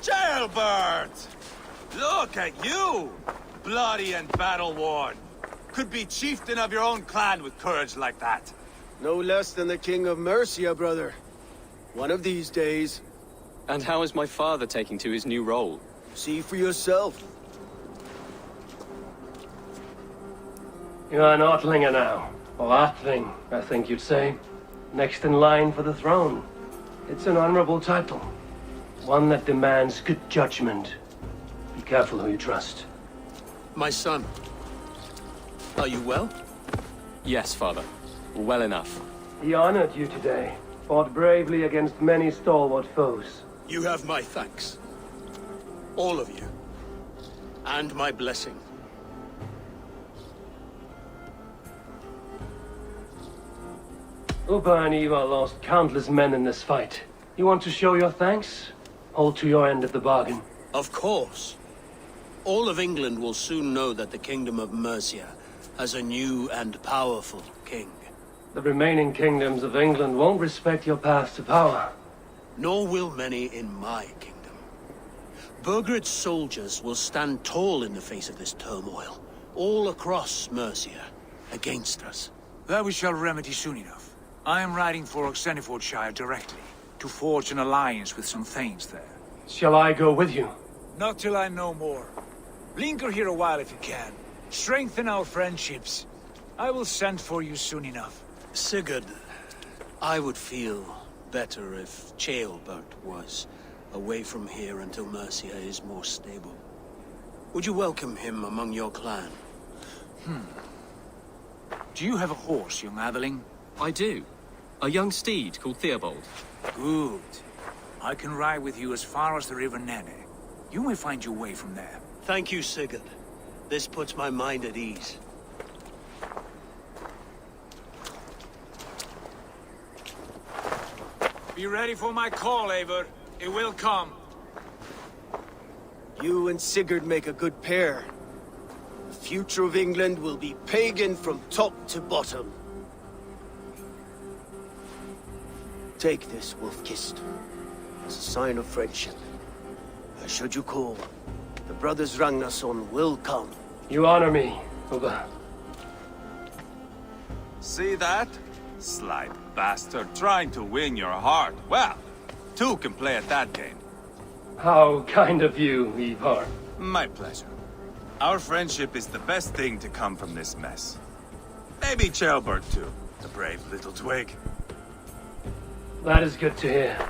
Jailbird! Look at you! Bloody and battle-worn. Could be chieftain of your own clan with courage like that. No less than the King of Mercia, brother. One of these days. And how is my father taking to his new role? See for yourself. You're an Ortlinger now. Or Atling, I think you'd say. Next in line for the throne. It's an honorable title. One that demands good judgment. Be careful who you trust. My son. Are you well? Yes, father. Well enough. He honored you today. Fought bravely against many stalwart foes. You have my thanks. All of you. And my blessing. Upa and Eva lost countless men in this fight. You want to show your thanks? Hold to your end of the bargain. Of course. All of England will soon know that the Kingdom of Mercia has a new and powerful king. The remaining kingdoms of England won't respect your path to power. Nor will many in my kingdom. Burgred's soldiers will stand tall in the face of this turmoil, all across Mercia, against us. That we shall remedy soon enough. I am riding for Oxenifordshire directly, to forge an alliance with some thanes there. Shall I go with you? Not till I know more. Linger here a while if you can. Strengthen our friendships. I will send for you soon enough. Sigurd, I would feel better if Jailbird was away from here until Mercia is more stable. Would you welcome him among your clan? Do you have a horse, young Atheling? I do. A young steed called Theobald. Good. I can ride with you as far as the River Nene. You may find your way from there. Thank you, Sigurd. This puts my mind at ease. Be ready for my call, Eivor. It will come. You and Sigurd make a good pair. The future of England will be pagan from top to bottom. Take this, Wolf-Kissed, as a sign of friendship. Should you call, the brothers Ragnarsson will come. You honor me, Uba. See that? Sly bastard trying to win your heart. Well, two can play at that game. How kind of you, Ivar. My pleasure. Our friendship is the best thing to come from this mess. Maybe Ceolbert too, the brave little twig. That is good to hear.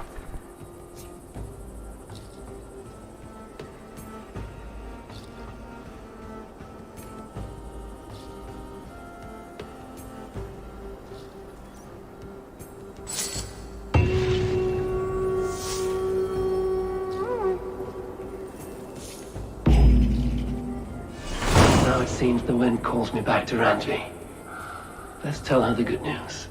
Now it seems the wind calls me back to Randvi. Let's tell her the good news.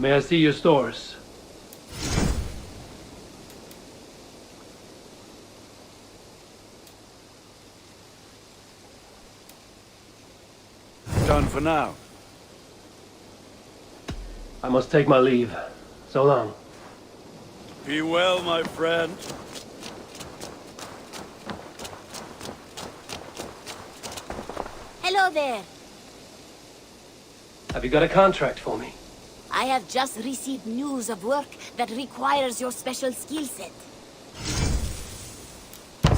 May I see your stores? Done for now. I must take my leave. So long. Be well, my friend. Hello there. Have you got a contract for me? I have just received news of work that requires your special skill set.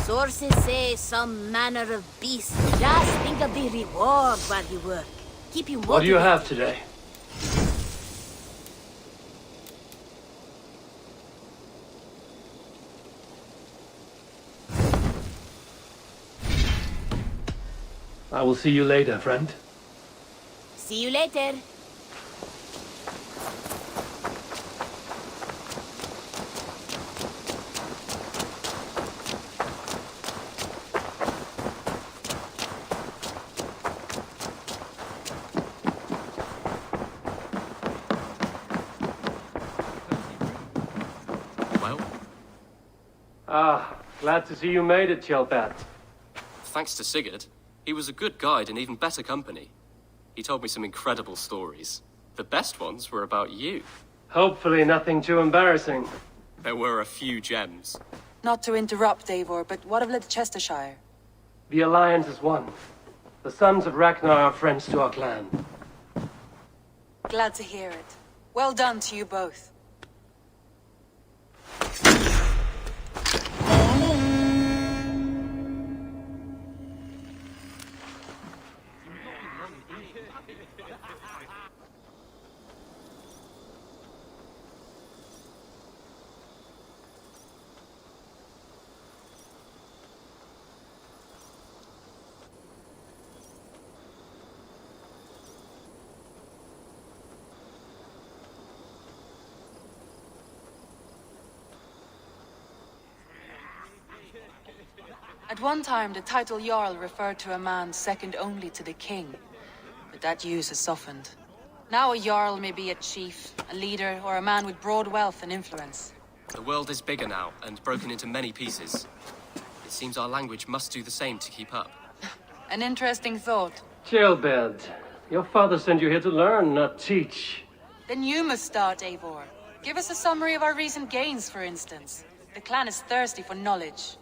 Sources say some manner of beast. Just think of the reward while you work. Keep you motivated. What do you have today? I will see you later, friend. See you later. Glad to see you made it, Ceolbert. Thanks to Sigurd. He was a good guide and even better company. He told me some incredible stories. The best ones were about you. Hopefully nothing too embarrassing. There were a few gems. Not to interrupt, Eivor, but what of Leicestershire? The Alliance is one. The sons of Ragnar are friends to our clan. Glad to hear it. Well done to you both. At one time, the title Jarl referred to a man second only to the king. But that use has softened. Now a Jarl may be a chief, a leader, or a man with broad wealth and influence. The world is bigger now, and broken into many pieces. It seems our language must do the same to keep up. An interesting thought. Chillbed, your father sent you here to learn, not teach. Then you must start, Eivor. Give us a summary of our recent gains, for instance. The clan is thirsty for knowledge.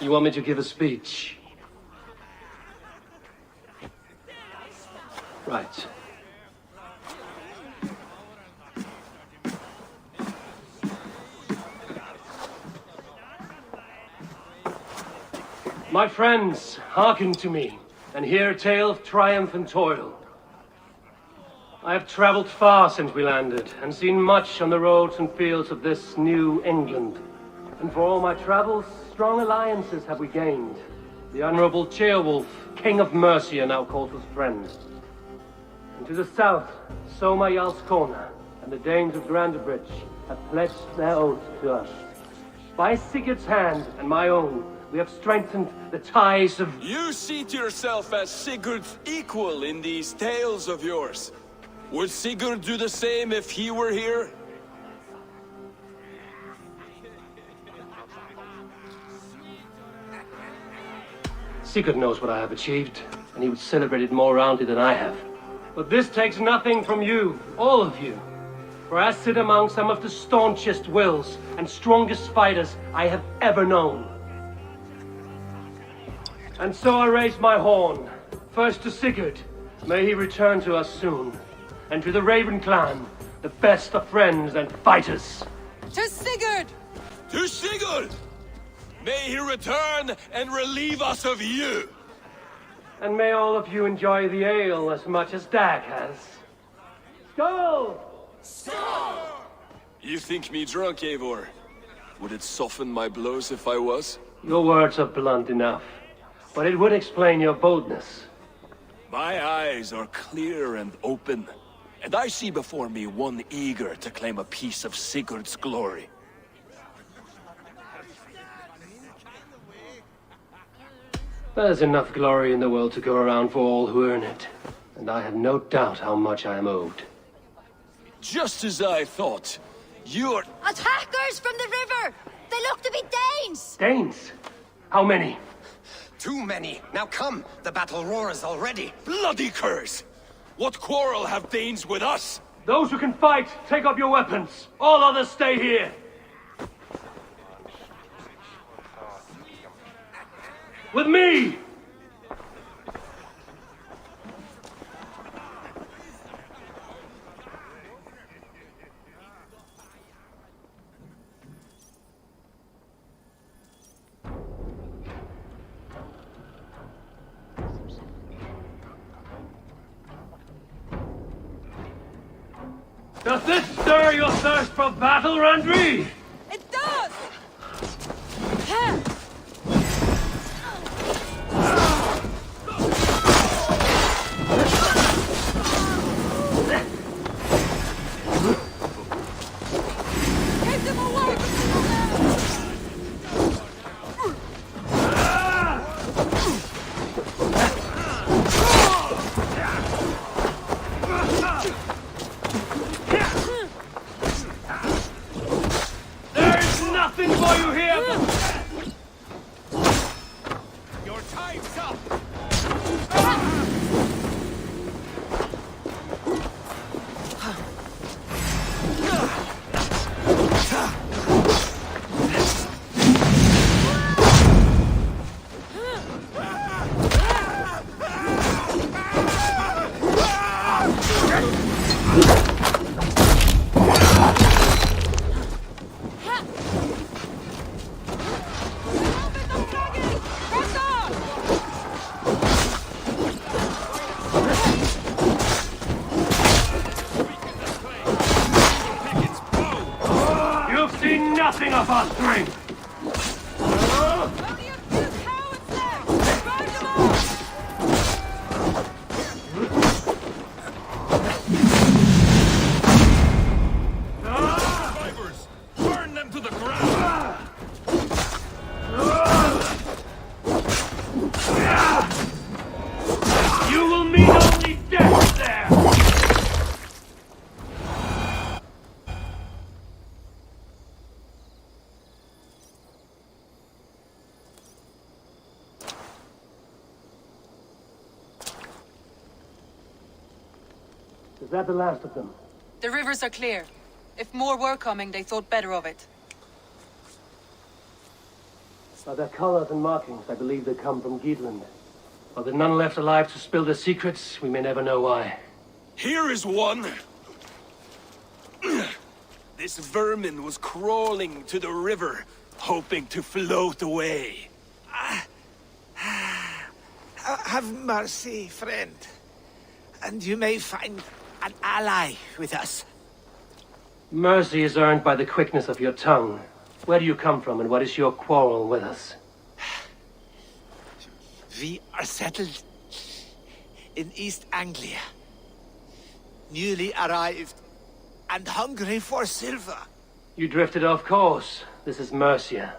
You want me to give a speech? Right. My friends, hearken to me, and hear a tale of triumph and toil. I have traveled far since we landed, and seen much on the roads and fields of this new England. And for all my travels, strong alliances have we gained. The Honorable Ceolwulf, King of Mercia, now calls us friend. And to the south, Soma Jarl's Corner, and the Danes of Grandebridge have pledged their oath to us. By Sigurd's hand and my own, we have strengthened the ties of... You seat yourself as Sigurd's equal in these tales of yours. Would Sigurd do the same if he were here? Sigurd knows what I have achieved, and he would celebrate it more roundly than I have. But this takes nothing from you, all of you. For I sit among some of the staunchest wills and strongest fighters I have ever known. And so I raise my horn, first to Sigurd, may he return to us soon, and to the Raven clan, the best of friends and fighters. To Sigurd! To Sigurd! May he return and relieve us of you! And may all of you enjoy the ale as much as Dag has. Skål! Skål! You think me drunk, Eivor? Would it soften my blows if I was? Your words are blunt enough, but it would explain your boldness. My eyes are clear and open, and I see before me one eager to claim a piece of Sigurd's glory. There's enough glory in the world to go around for all who earn it, and I have no doubt how much I am owed. Just as I thought. You're... Attackers from the river! They look to be Danes! Danes? How many? Too many. Now come, the battle roars already. Bloody curse! What quarrel have Danes with us? Those who can fight, take up your weapons. All others stay here. With me! Does this stir your thirst for battle, Randri? It does! nothing of our strength! Survivors! Burn them to the ground! You will meet only death there! Is that the last of them? The rivers are clear. If more were coming, they thought better of it. By their colors and markings, I believe they come from Geatland. Are there none left alive to spill their secrets? We may never know why. Here is one. This vermin was crawling to the river, hoping to float away. Have mercy, friend. And you may find an ally with us. Mercy is earned by the quickness of your tongue. Where do you come from, and what is your quarrel with us? We are settled in East Anglia. Newly arrived and hungry for silver. You drifted off course. This is Mercia.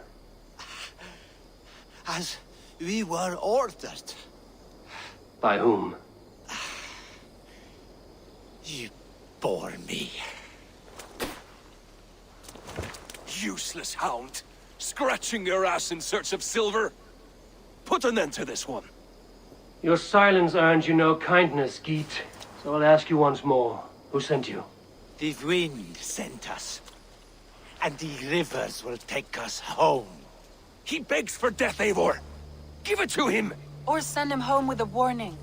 As we were ordered. By whom? You bore me. Useless hound! Scratching your ass in search of silver! Put an end to this one. Your silence earned you no kindness, Geet. So I'll ask you once more. Who sent you? The wind sent us. And the rivers will take us home. He begs for death, Eivor! Give it to him! Or send him home with a warning.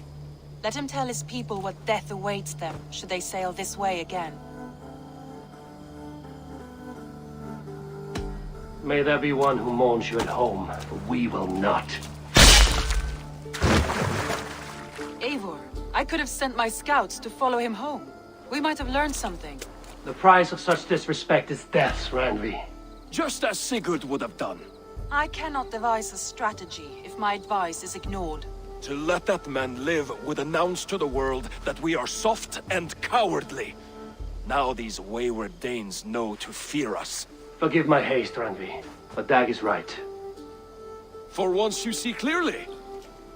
Let him tell his people what death awaits them, should they sail this way again. May there be one who mourns you at home, for we will not. Eivor, I could have sent my scouts to follow him home. We might have learned something. The price of such disrespect is death, Randvi. Just as Sigurd would have done. I cannot devise a strategy if my advice is ignored. To let that man live would announce to the world that we are soft and cowardly. Now these wayward Danes know to fear us. Forgive my haste, Randvi, but Dag is right. For once you see clearly.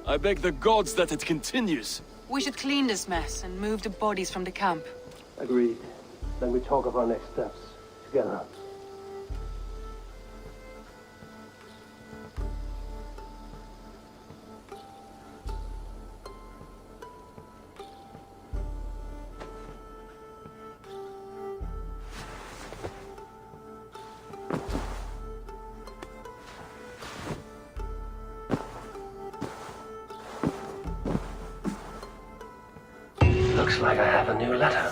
I beg the gods that it continues. We should clean this mess and move the bodies from the camp. Agreed. Then we talk of our next steps, together. Looks like I have a new letter.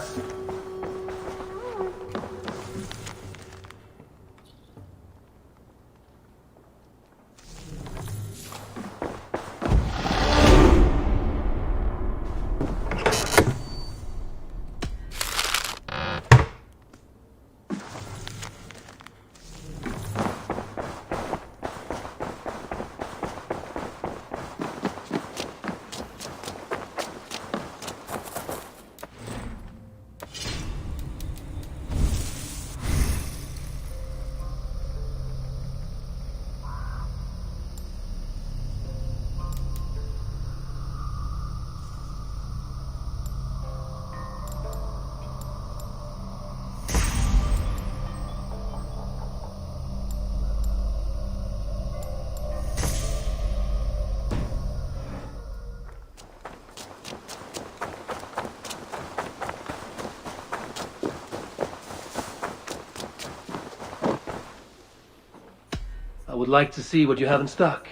I would like to see what you have in stock.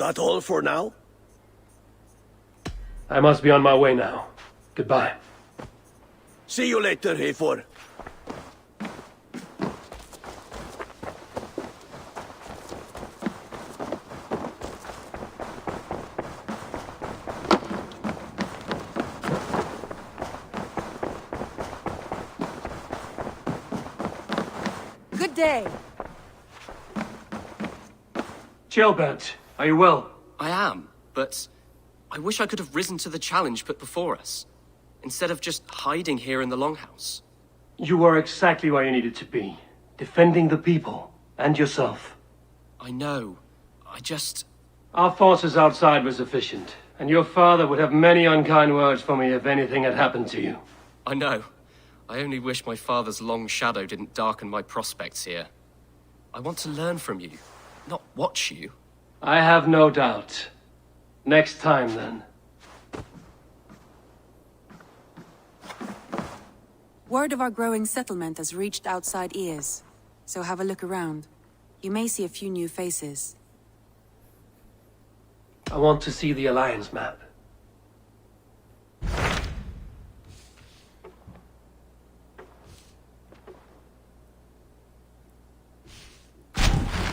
That all for now? I must be on my way now. Goodbye. See you later, Eivor. Good day. Ceolbert, are you well? I am, but I wish I could have risen to the challenge put before us, instead of just hiding here in the Longhouse. You were exactly where you needed to be, defending the people and yourself. I know. Our forces outside were sufficient, and your father would have many unkind words for me if anything had happened to you. I know. I only wish my father's long shadow didn't darken my prospects here. I want to learn from you, not watch you. I have no doubt. Next time, then. Word of our growing settlement has reached outside ears, so have a look around. You may see a few new faces. I want to see the Alliance map.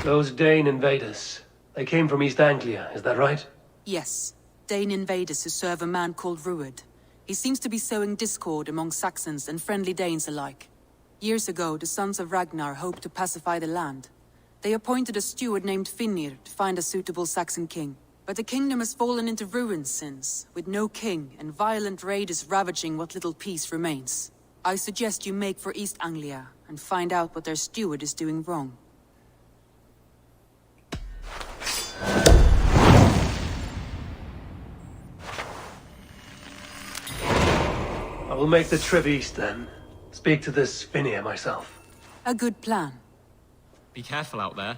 Those Dane invaders, they came from East Anglia, is that right? Yes, Dane invaders who serve a man called Ruud. He seems to be sowing discord among Saxons and friendly Danes alike. Years ago, the Sons of Ragnar hoped to pacify the land. They appointed a steward named Finnr to find a suitable Saxon king. But the kingdom has fallen into ruins since, with no king and violent raiders ravaging what little peace remains. I suggest you make for East Anglia and find out what their steward is doing wrong. I will make the trip east then. Speak to this Finnr myself. A good plan. Be careful out there.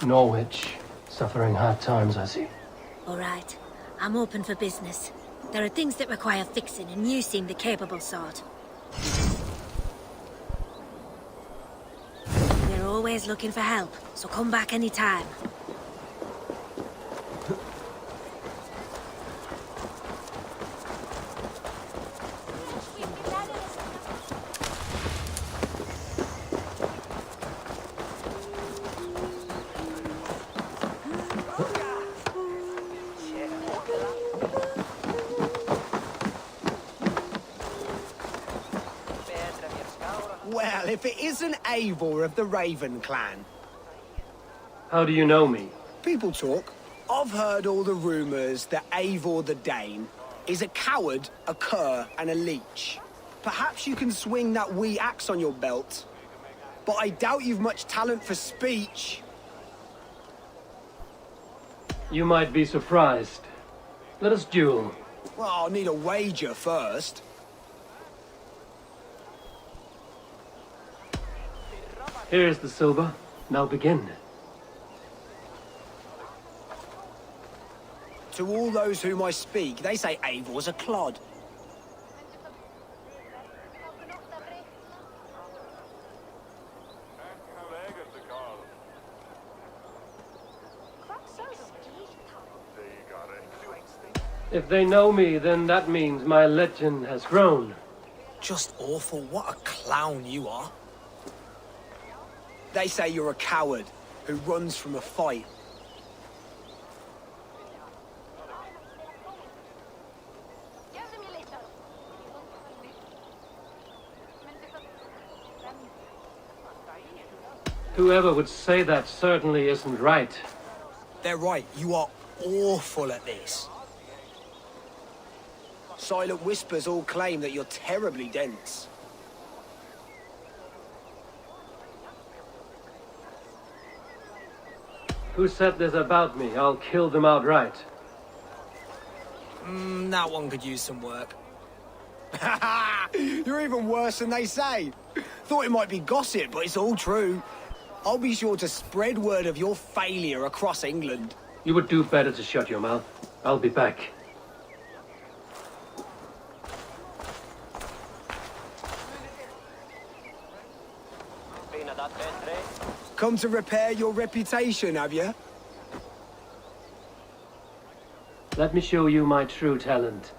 Norwich. Suffering hard times, I see. All right. I'm open for business. There are things that require fixing, and you seem the capable sort. We're always looking for help, so come back anytime. Well, if it isn't Eivor of the Raven clan. How do you know me? People talk. I've heard all the rumours that Eivor the Dane is a coward, a cur, and a leech. Perhaps you can swing that wee axe on your belt, but I doubt you've much talent for speech. You might be surprised. Let us duel. Well, I'll need a wager first. Here is the silver. Now begin. To all those whom I speak, they say Eivor's a clod. If they know me, then that means my legend has grown. Just awful. What a clown you are. They say you're a coward who runs from a fight. Whoever would say that certainly isn't right. They're right. You are awful at this. Silent whispers all claim that you're terribly dense. Who said this about me? I'll kill them outright. That one could use some work. You're even worse than they say. Thought it might be gossip, but it's all true. I'll be sure to spread word of your failure across England. You would do better to shut your mouth. I'll be back. Come to repair your reputation, have you? Let me show you my true talent.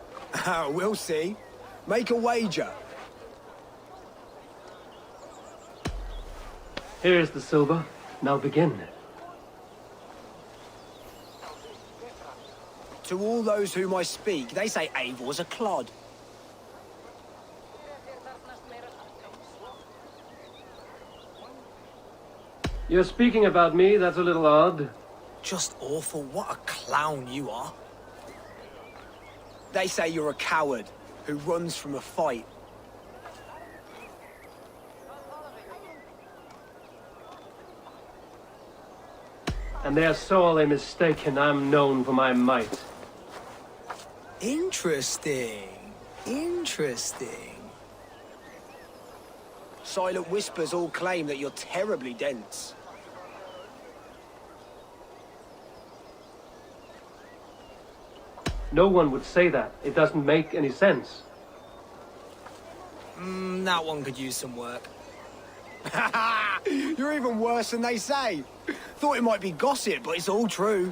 We'll see. Make a wager. Here is the silver. Now begin. To all those whom I speak, they say Eivor's a clod. You're speaking about me, that's a little odd. Just awful. What a clown you are. They say you're a coward who runs from a fight. And they're sorely mistaken. I'm known for my might. Interesting. Interesting. Silent whispers all claim that you're terribly dense. No one would say that. It doesn't make any sense. That one could use some work. You're even worse than they say. Thought it might be gossip, but it's all true.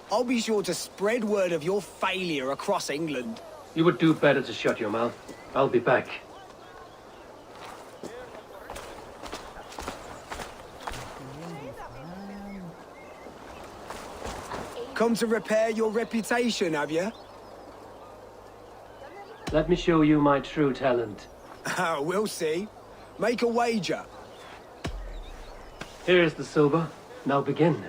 I'll be sure to spread word of your failure across England. You would do better to shut your mouth. I'll be back. Come to repair your reputation, have you? Let me show you my true talent. We'll see. Make a wager. Here is the silver. Now begin.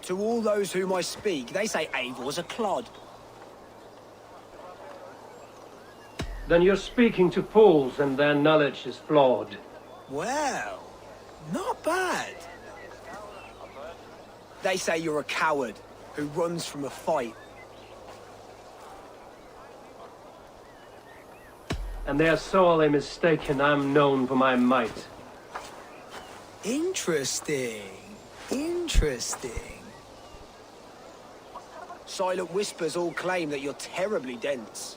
To all those whom I speak, they say Eivor's a clod. Then you're speaking to fools and their knowledge is flawed. Well, not bad. They say you're a coward who runs from a fight. And they're sorely mistaken. I'm known for my might. Interesting. Interesting. Silent whispers all claim that you're terribly dense.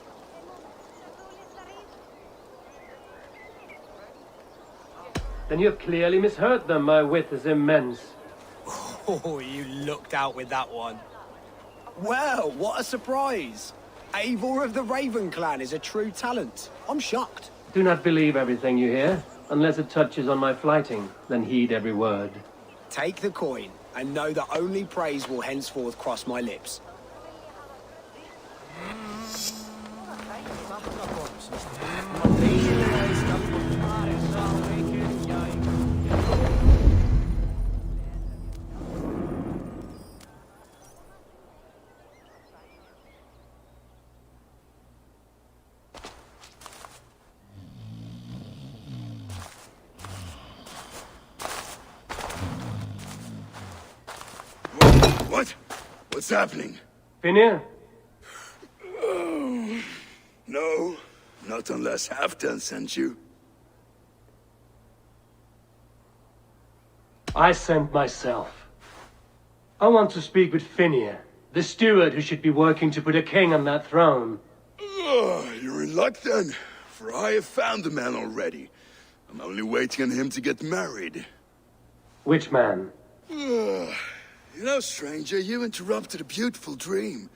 Then you have clearly misheard them. My wit is immense. Oh, you looked out with that one. Well, what a surprise. Eivor of the Raven Clan is a true talent. I'm shocked. Do not believe everything you hear. Unless it touches on my flighting, then heed every word. Take the coin, and know that only praise will henceforth cross my lips. What? What's happening? Finnir? Oh, no, not unless Halfdan sent you. I sent myself. I want to speak with Finnir, the steward who should be working to put a king on that throne. You're in luck then, for I have found the man already. I'm only waiting on him to get married. Which man? You know, stranger, you interrupted a beautiful dream.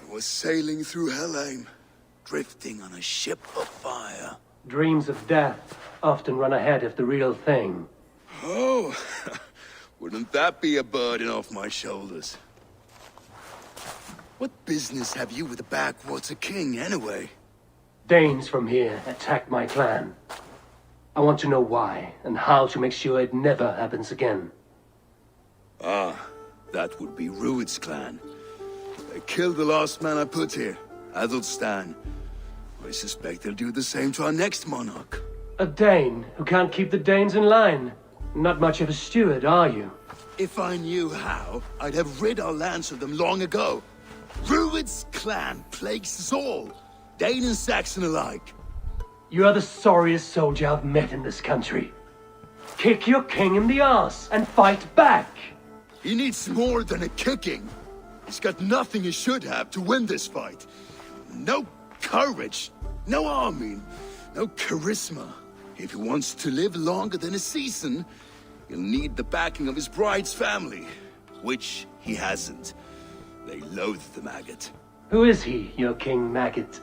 I was sailing through Helheim, drifting on a ship of fire. Dreams of death often run ahead of the real thing. Oh, wouldn't that be a burden off my shoulders? What business have you with the Backwater King, anyway? Danes from here attacked my clan. I want to know why, and how to make sure it never happens again. Ah, that would be Rued's clan. They killed the last man I put here, Adelstan. I suspect they'll do the same to our next monarch. A Dane who can't keep the Danes in line. Not much of a steward, are you? If I knew how, I'd have rid our lands of them long ago. Rued's clan plagues us all, Dane and Saxon alike. You are the sorriest soldier I've met in this country. Kick your king in the arse and fight back! He needs more than a kicking. He's got nothing he should have to win this fight. No courage, no army, no charisma. If he wants to live longer than a season, he'll need the backing of his bride's family, which he hasn't. They loathe the maggot. Who is he, your King Maggot?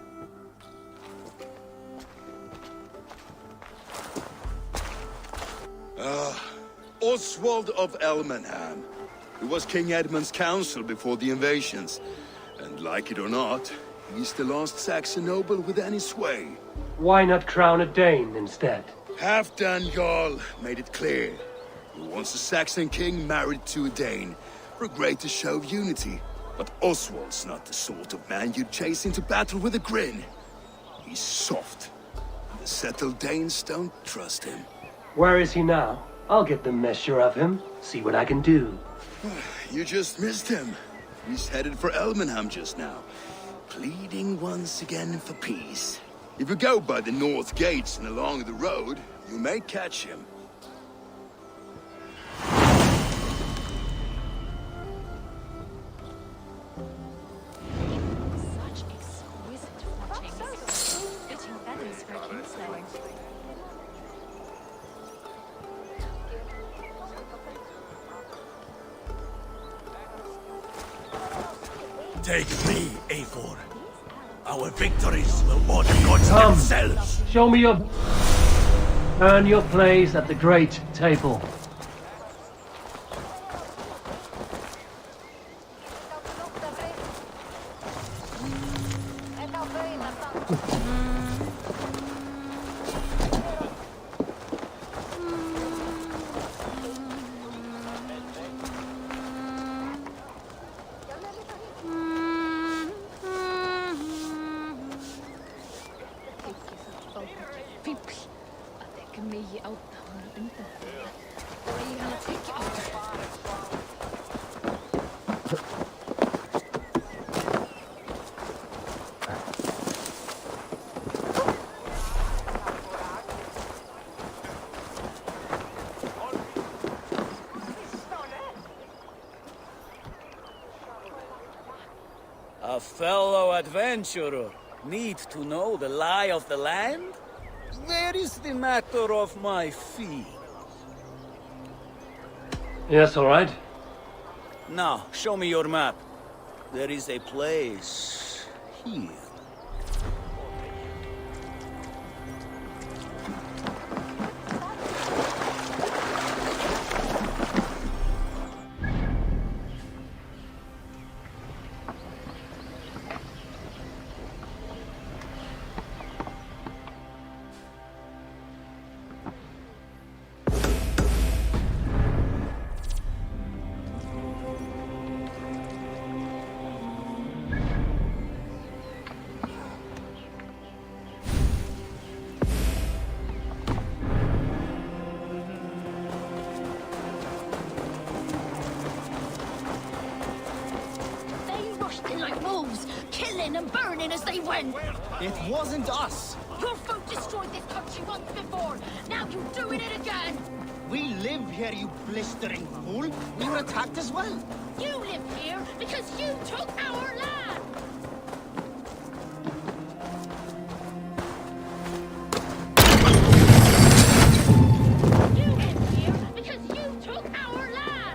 Oswald of Elmenham. He was King Edmund's counsel before the invasions. And like it or not, he's the last Saxon noble with any sway. Why not crown a Dane instead? Halfdan Jarl made it clear. He wants a Saxon king married to a Dane, for a greater show of unity. But Oswald's not the sort of man you'd chase into battle with a grin. He's soft. The settled Danes don't trust him. Where is he now? I'll get the measure of him, see what I can do. You just missed him. He's headed for Elmenham just now, pleading once again for peace. If you go by the north gates and along the road, you may catch him. Such exquisite fletchings. Fitting feathers for a kinslaying. Take me, Eivor. Our victories will order gods Come, themselves. show me your... Earn your place at the great table. A fellow adventurer need to know the lie of the land? Where is the matter of my fee? Yes, all right. Now, show me your map. There is a place here. And burning as they went. It wasn't us. Your folk destroyed this country once before. Now you're doing it again. We live here, you blistering fool. We were attacked as well. You live here because you took our land. You live here because you took our land.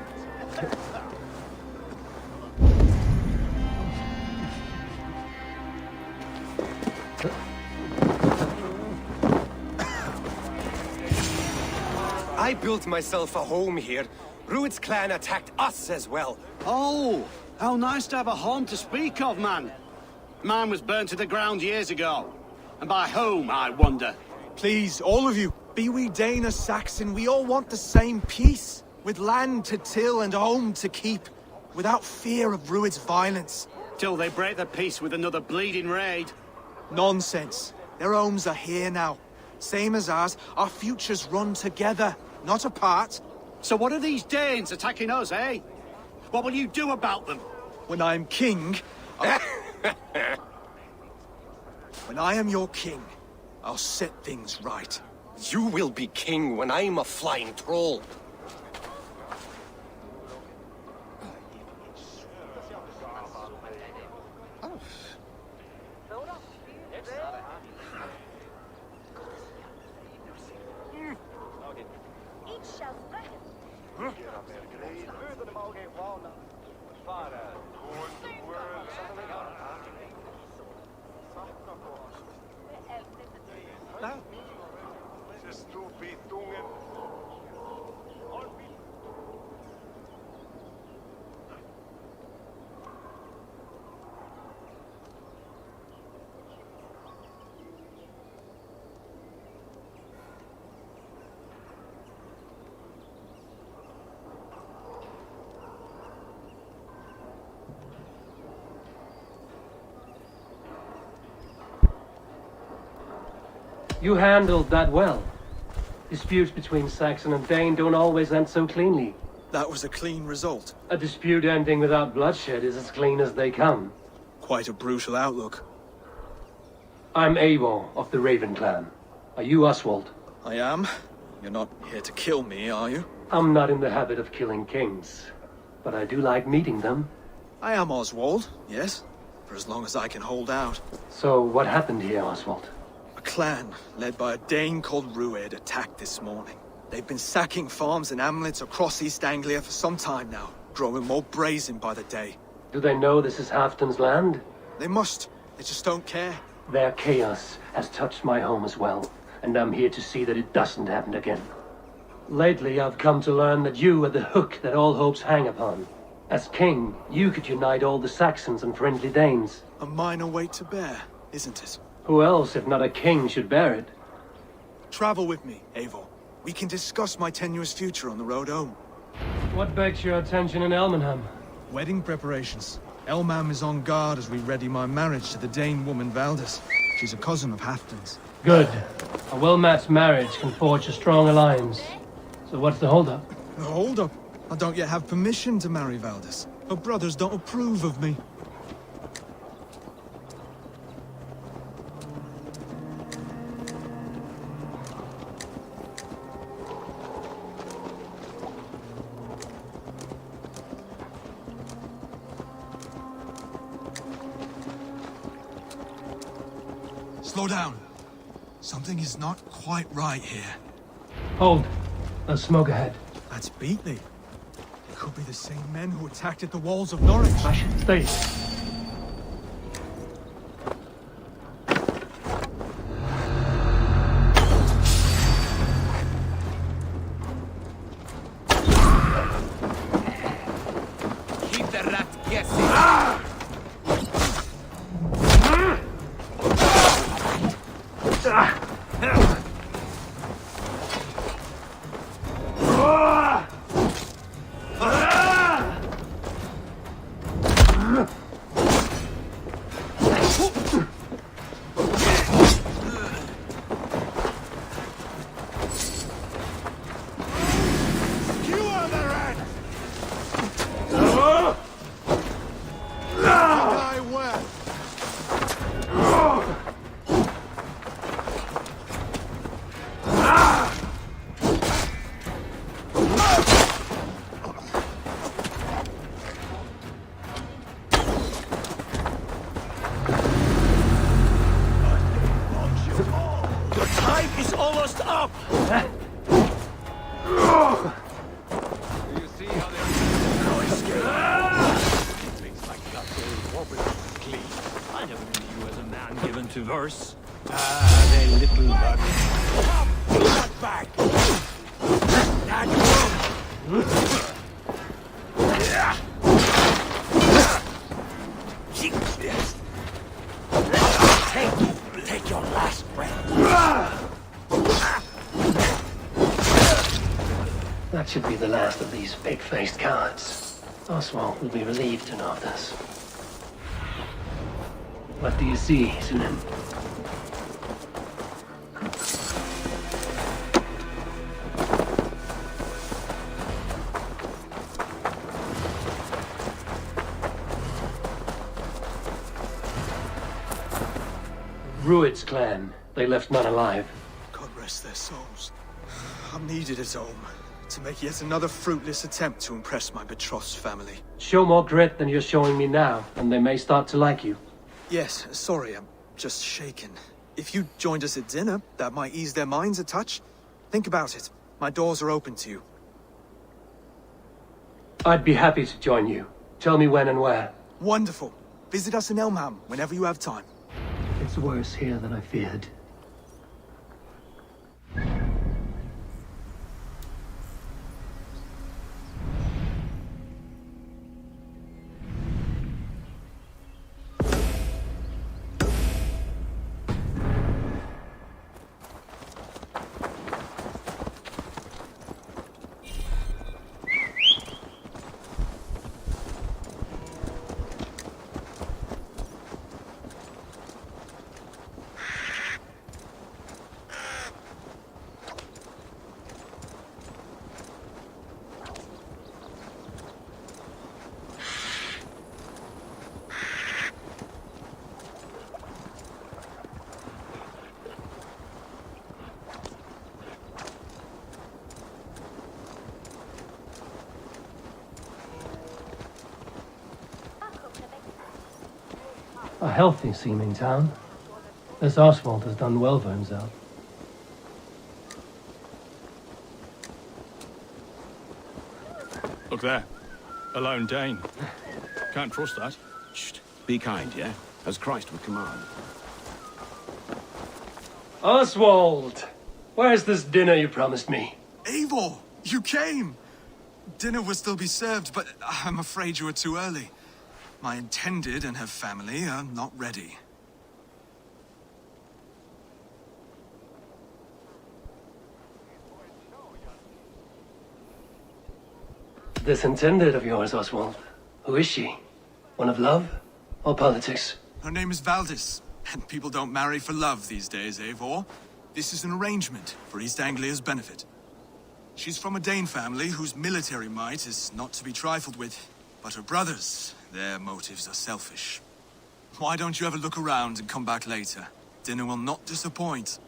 I built myself a home here. Rued's clan attacked us as well. Oh, how nice to have a home to speak of, man. Mine was burnt to the ground years ago. And by whom, I wonder? Please, all of you, be we Dane or Saxon, we all want the same peace. With land to till and home to keep. Without fear of Rued's violence. Till they break the peace with another bleeding raid. Nonsense. Their homes are here now. Same as ours, our futures run together, not apart. So what are these Danes attacking us, eh? What will you do about them? When I am king... When I am your king, I'll set things right. You will be king when I'm a flying troll. You handled that well. Disputes between Saxon and Dane don't always end so cleanly. That was a clean result. A dispute ending without bloodshed is as clean as they come. Quite a brutal outlook. I'm Eivor of the Raven clan. Are you Oswald? I am. You're not here to kill me, are you? I'm not in the habit of killing kings, but I do like meeting them. I am Oswald, yes. For as long as I can hold out. So what happened here, Oswald? A clan, led by a Dane called Rued, attacked this morning. They've been sacking farms and hamlets across East Anglia for some time now, growing more brazen by the day. Do they know this is Halfton's land? They must. They just don't care. Their chaos has touched my home as well, and I'm here to see that it doesn't happen again. Lately, I've come to learn that you are the hook that all hopes hang upon. As king, you could unite all the Saxons and friendly Danes. A minor weight to bear, isn't it? Who else, if not a king, should bear it? Travel with me, Eivor. We can discuss my tenuous future on the road home. What begs your attention in Elmenham? Wedding preparations. Elmam is on guard as we ready my marriage to the Dane woman Valdis. She's a cousin of Halfton's. Good. A well-matched marriage can forge a strong alliance. So what's the holdup? The holdup? I don't yet have permission to marry Valdis. Her brothers don't approve of me. Slow down. Something is not quite right here. Hold. There's smoke ahead. That's Beatley. It could be the same men who attacked at the walls of Norwich. Stay. Keep the rat guessing. Verse. They little bug. Come back. Take your last breath. That should be the last of these pig-faced cowards. Oswald will be relieved to know of this. What do you see, Sunan? Rued's clan. They left none alive. God rest their souls. I'm needed at home to make yet another fruitless attempt to impress my betrothed family. Show more grit than you're showing me now, and they may start to like you. Yes, sorry, I'm just shaken. If you joined us at dinner, that might ease their minds a touch. Think about it. My doors are open to you. I'd be happy to join you. Tell me when and where. Wonderful. Visit us in Elmham whenever you have time. It's worse here than I feared. A healthy-seeming town. This Oswald has done well for himself. Look there. A lone Dane. Can't trust that. Shh. Be kind, yeah? As Christ would command. Oswald! Where's this dinner you promised me? Eivor! You came! Dinner will still be served, but I'm afraid you are too early. My intended and her family are not ready. This intended of yours, Oswald. Who is she? One of love or politics? Her name is Valdis, and people don't marry for love these days, Eivor. This is an arrangement for East Anglia's benefit. She's from a Dane family whose military might is not to be trifled with. But her brothers, their motives are selfish. Why don't you have a look around and come back later? Dinner will not disappoint.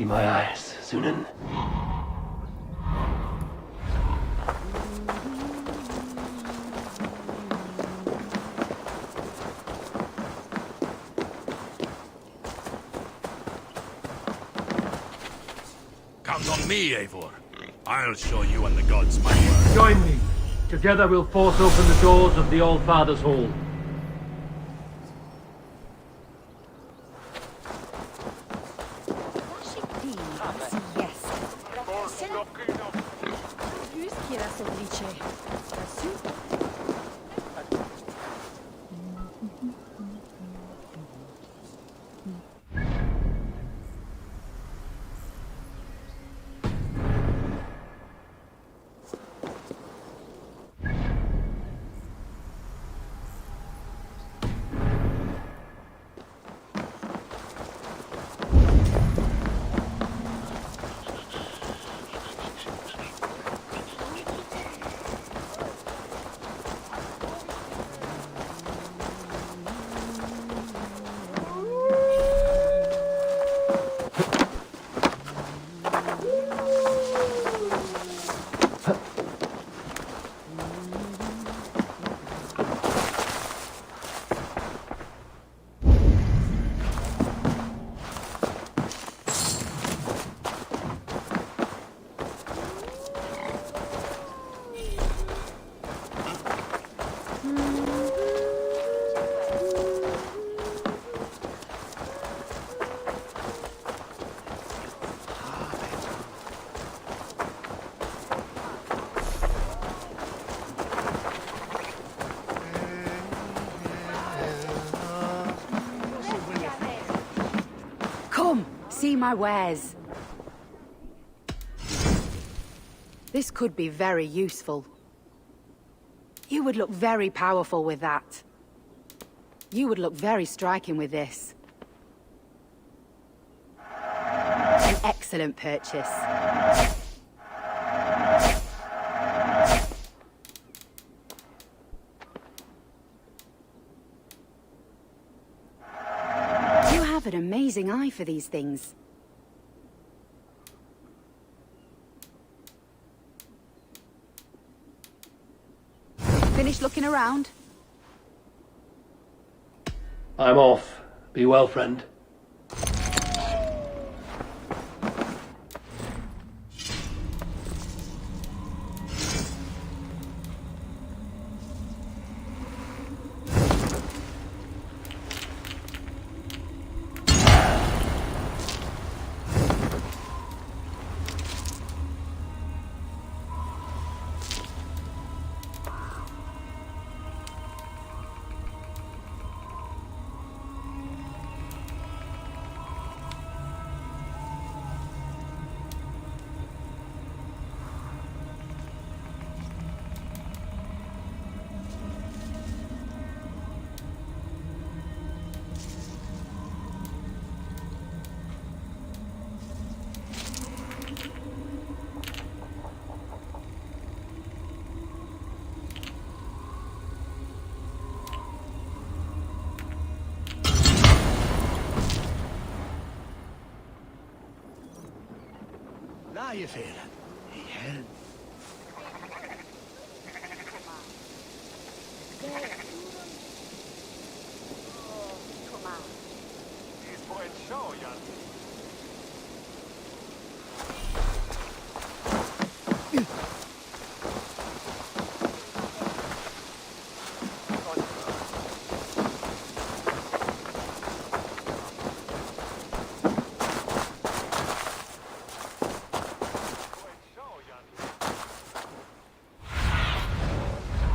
Be my eyes, Zunin. Count on me, Eivor. I'll show you and the gods my work. Join me. Together we'll force open the doors of the All-Father's Hall. See my wares. This could be very useful. You would look very powerful with that. You would look very striking with this. An excellent purchase. You have an amazing eye for these things. Finished looking around? I'm off. Be well, friend. Je veel. Help.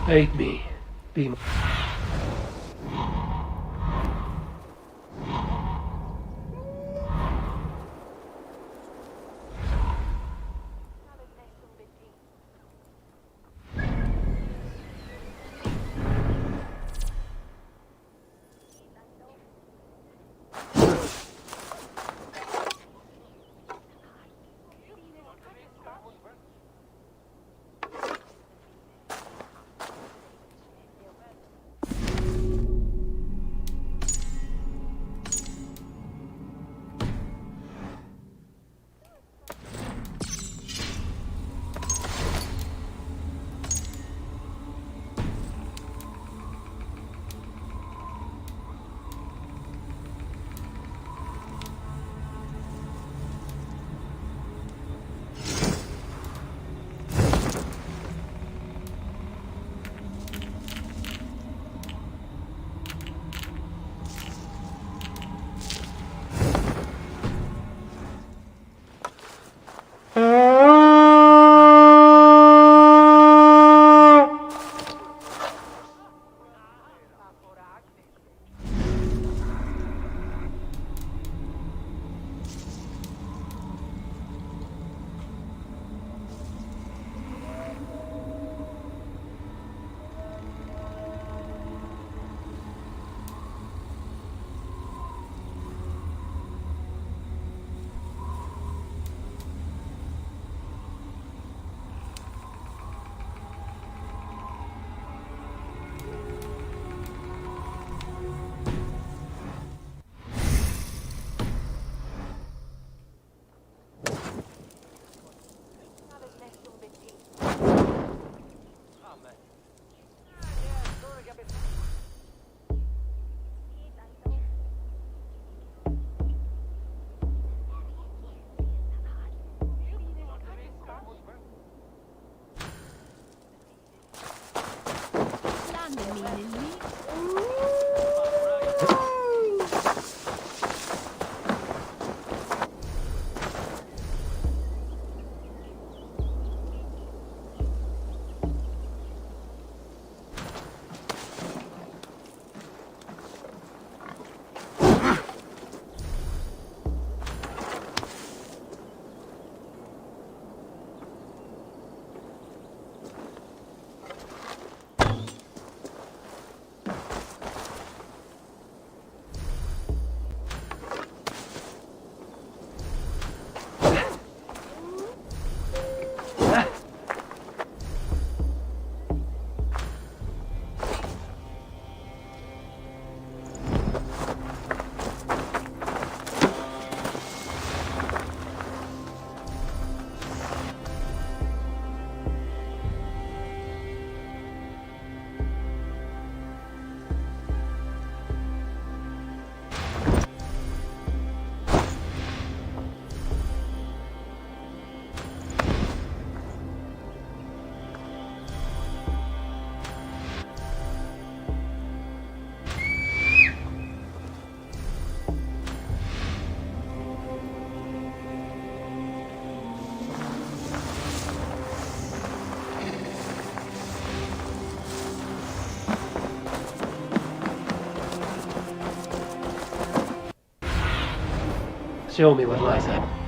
Aid me. Be my... Show me what lies ahead.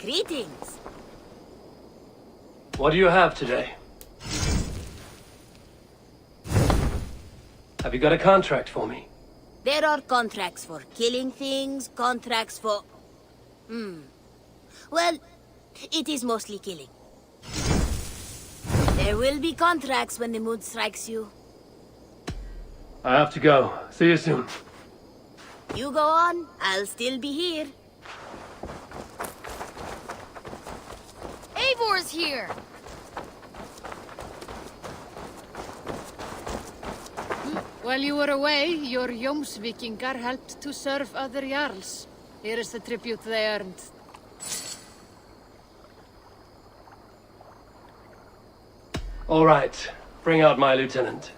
Greetings. What do you have today? Have you got a contract for me? There are contracts for killing things, contracts for... Well, it is mostly killing. There will be contracts when the mood strikes you. I have to go. See you soon. You go on, I'll still be here. Eivor's here! While you were away, your Jómsvíkingar helped to serve other Jarls. Here is the tribute they earned. All right. Bring out my lieutenant.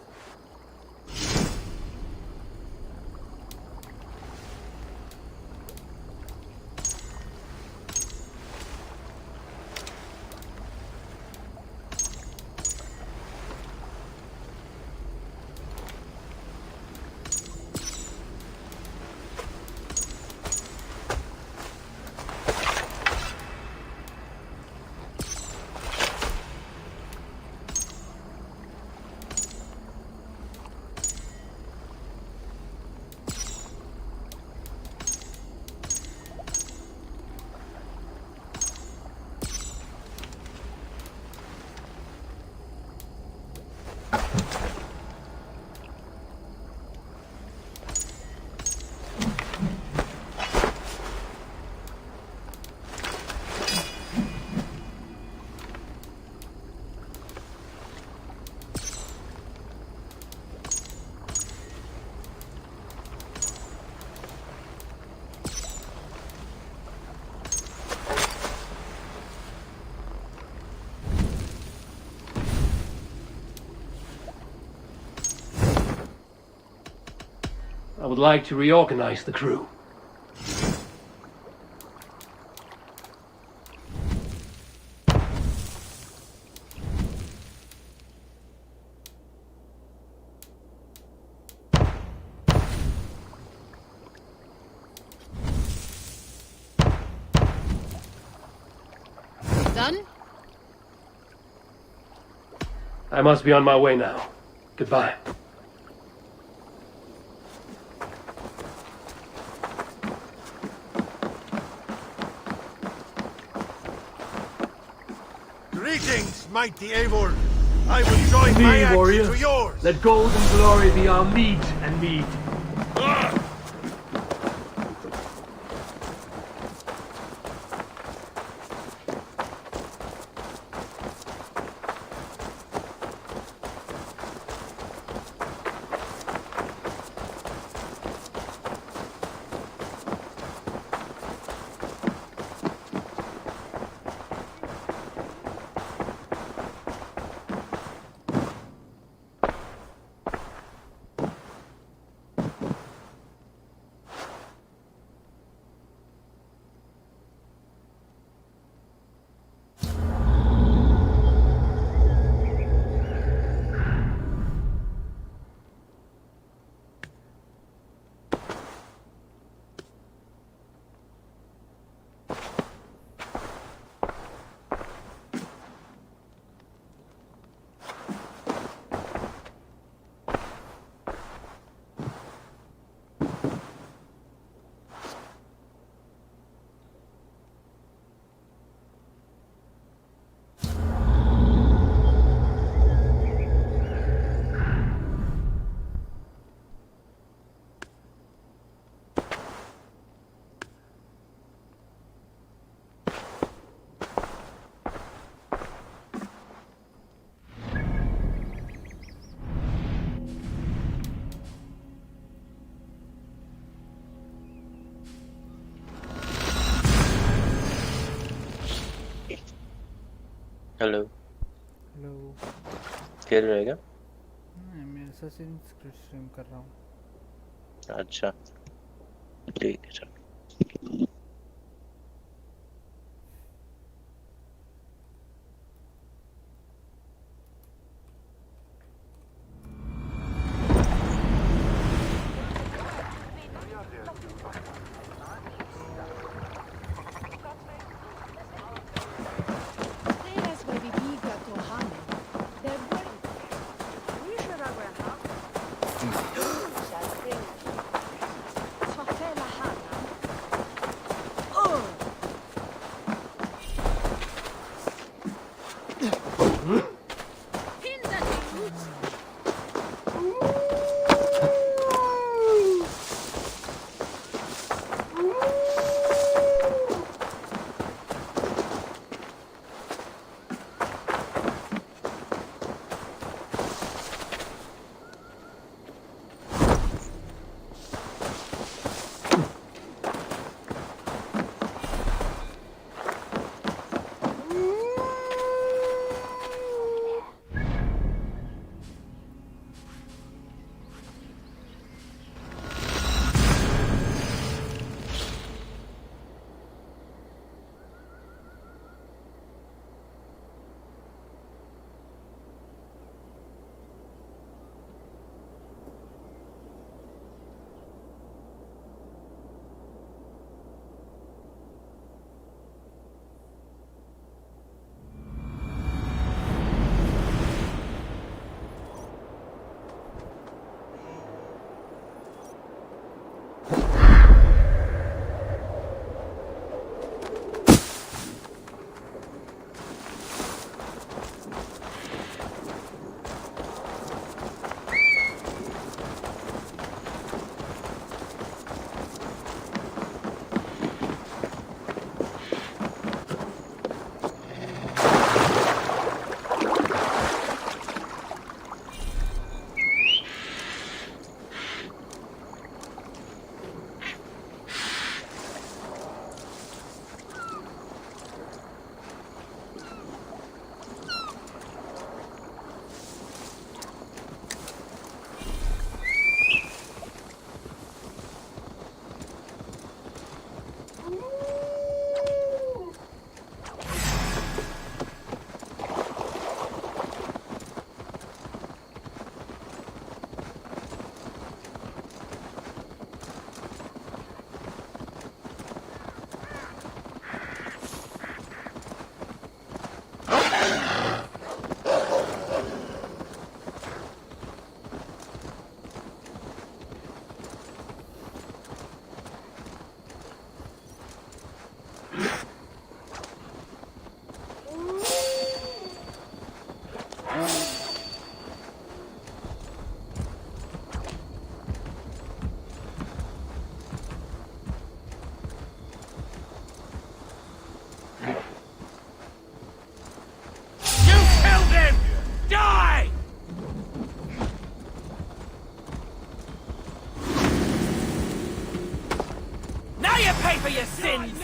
I would like to reorganize the crew. Done? I must be on my way now. Goodbye. Greetings, mighty Eivor. I will join my axe warrior. to yours. Let gold and glory be our meat and mead. Hello hello. खेल रहेगा? मैं Assassin's creed stream कर रहा हूँ। अच्छा ठीक है चल। For your sins!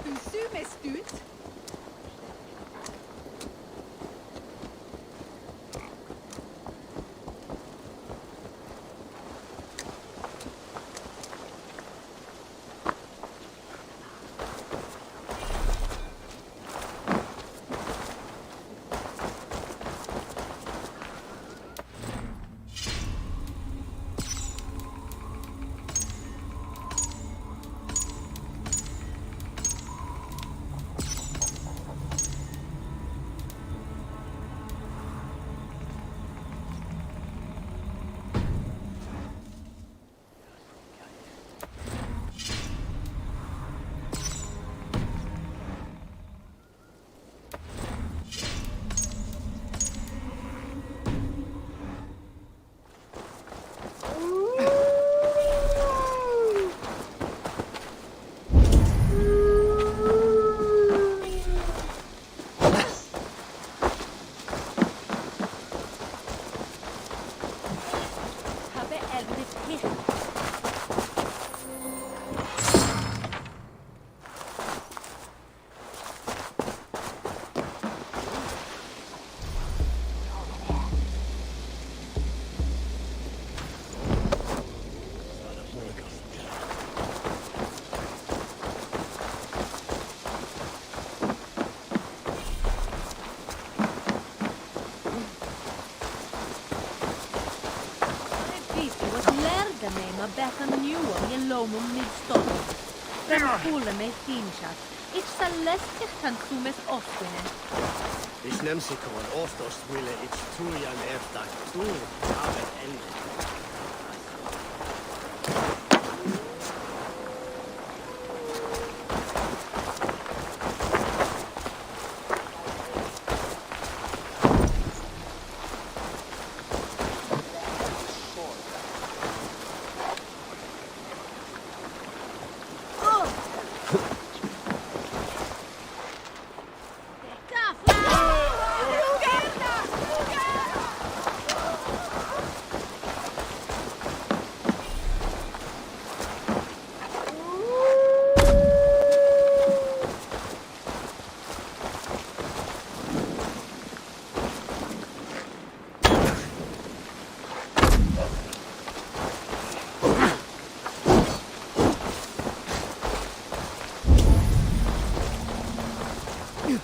du sumestut? Beckham new on Lomum mid-stop. Then Pula me Finchas. It's a less Kansumes Oswine. This Nemsikon Ostos Wille, it's Tujan Efta, Tu, Avet Ende.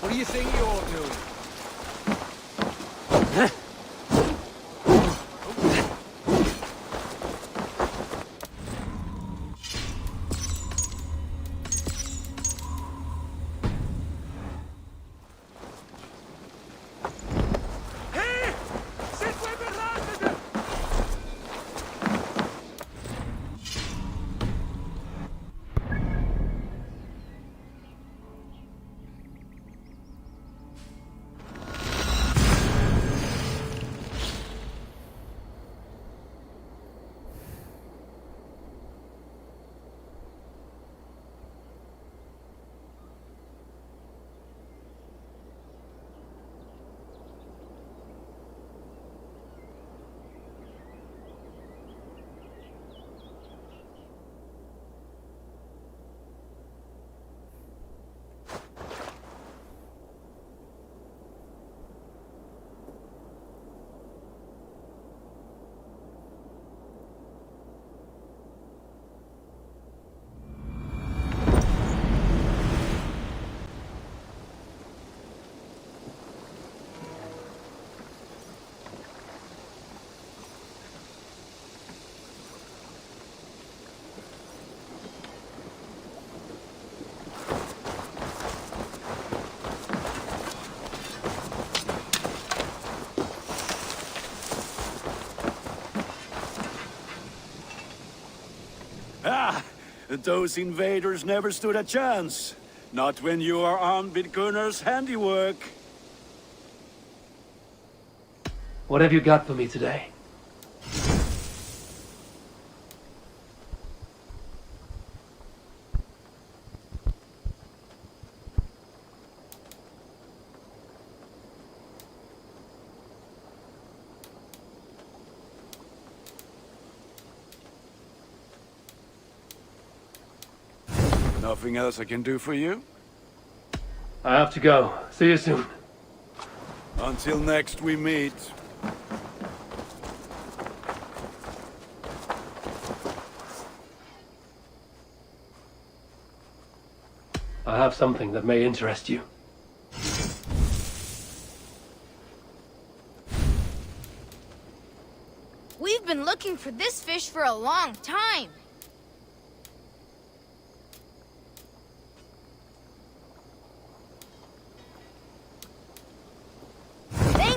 What do you think you're doing? Those invaders never stood a chance. Not when you are armed with Gunnar's handiwork. What have you got for me today? Nothing else I can do for you? I have to go. See you soon. Until next we meet. I have something that may interest you. We've been looking for this fish for a long time.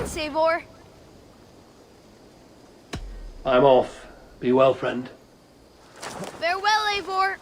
Thanks, Eivor. I'm off. Be well, friend. Farewell, Eivor.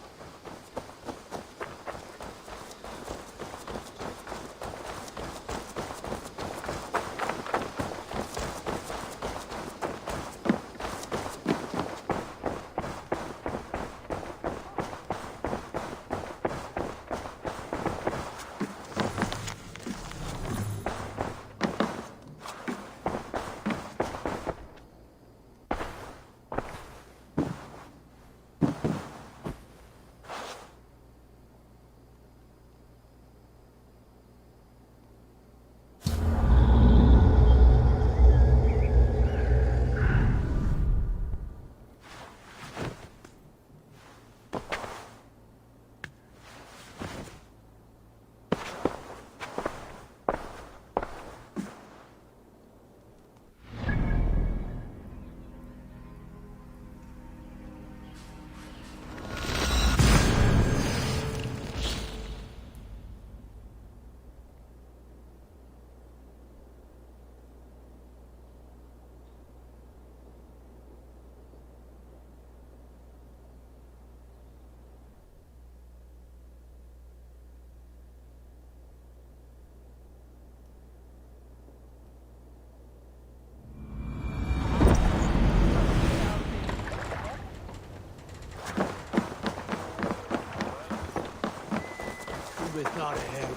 Not ahead,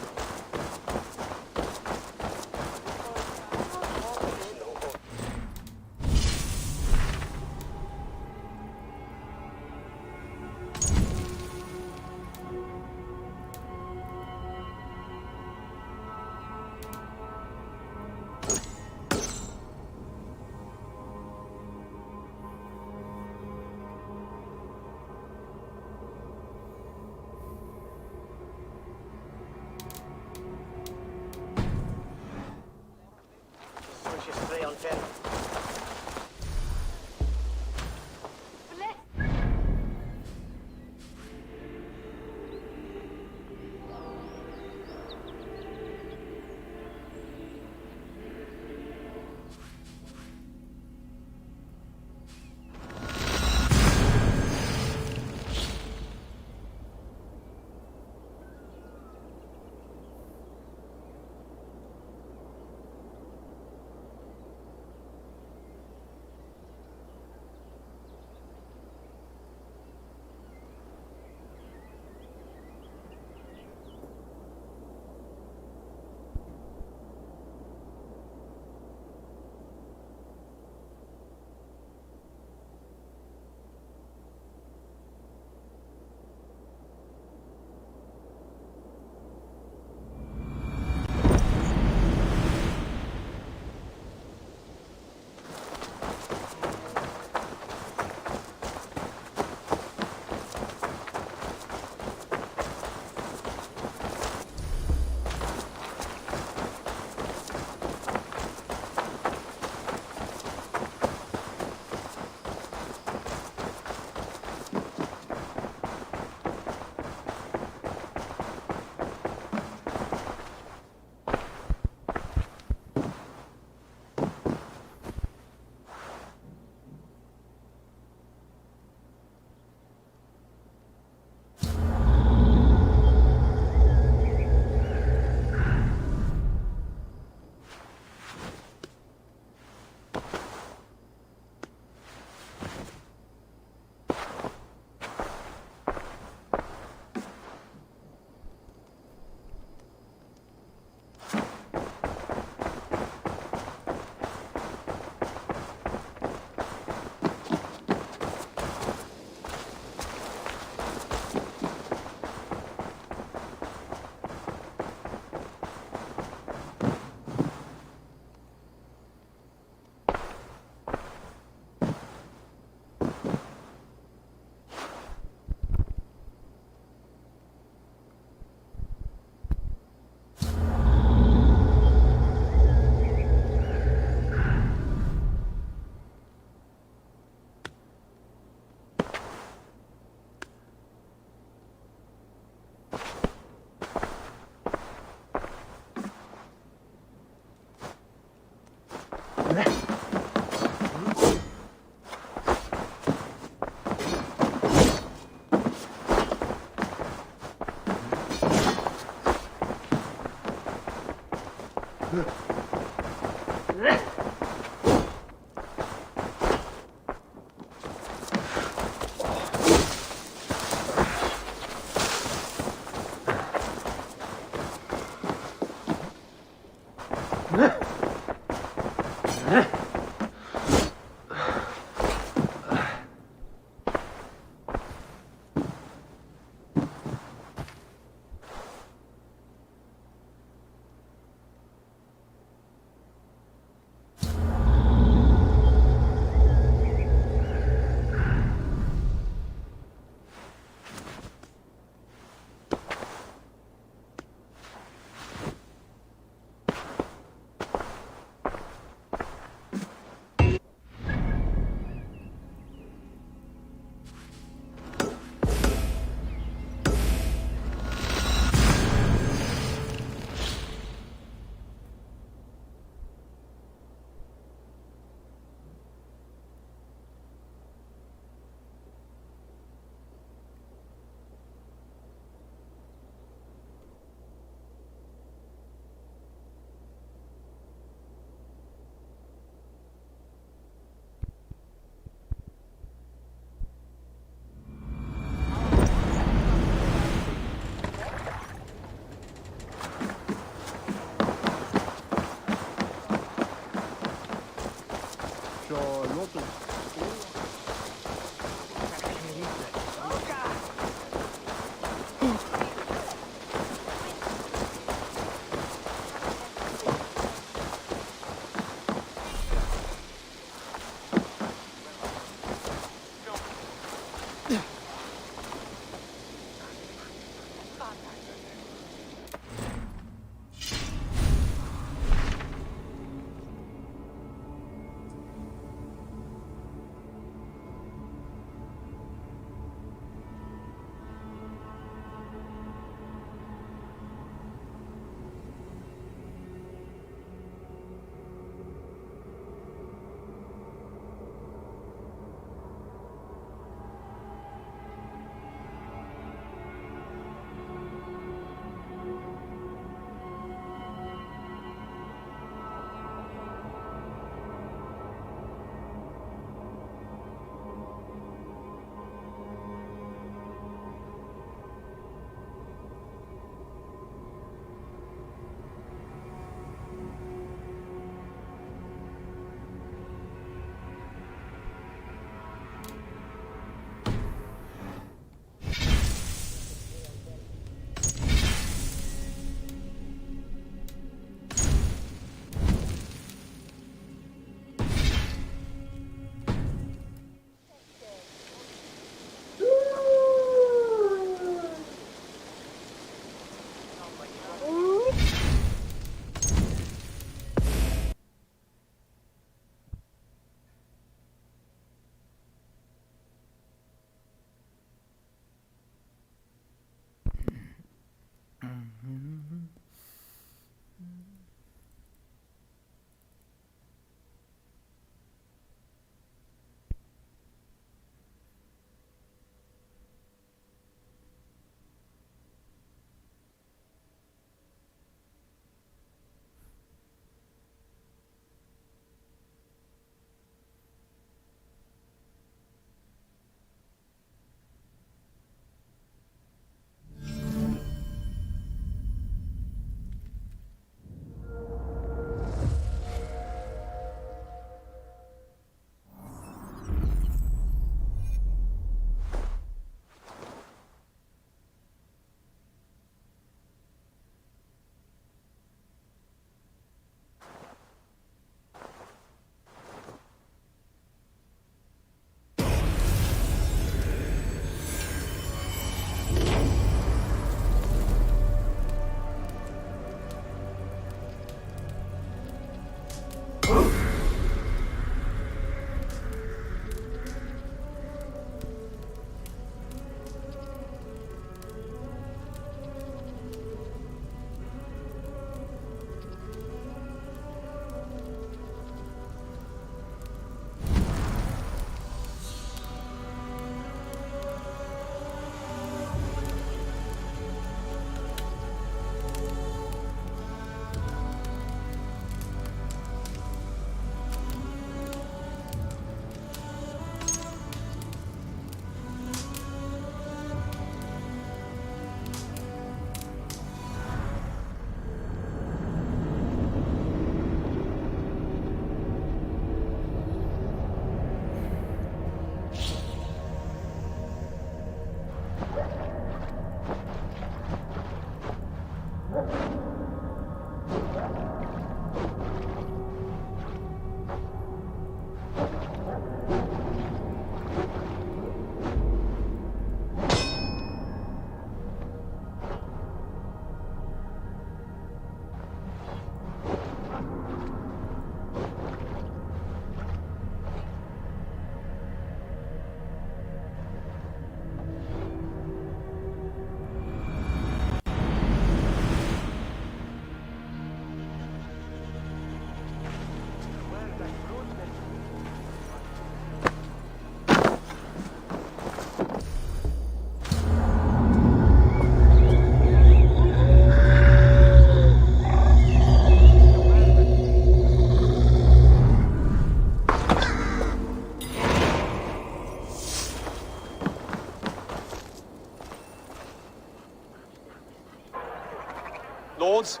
Lords,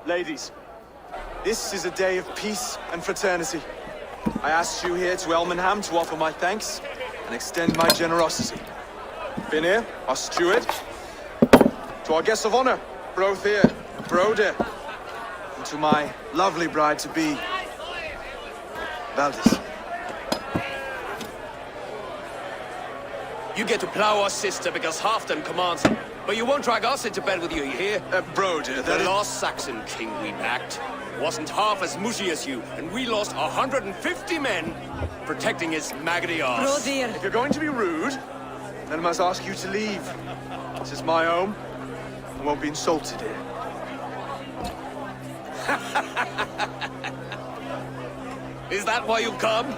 ladies, this is a day of peace and fraternity. I asked you here to Elmenham to offer my thanks and extend my generosity. Finir, our steward, to our guests of honor, Brothir and Broder, and to my lovely bride-to-be, Valdis. You get to plow our sister because Halfdan commands it. But you won't drag us into bed with you hear? Broder, the lost Saxon king we backed wasn't half as mushy as you, and we lost 150 men protecting his maggoty arse. If you're going to be rude, then I must ask you to leave. This is my home. I won't be insulted here. Is that why you come?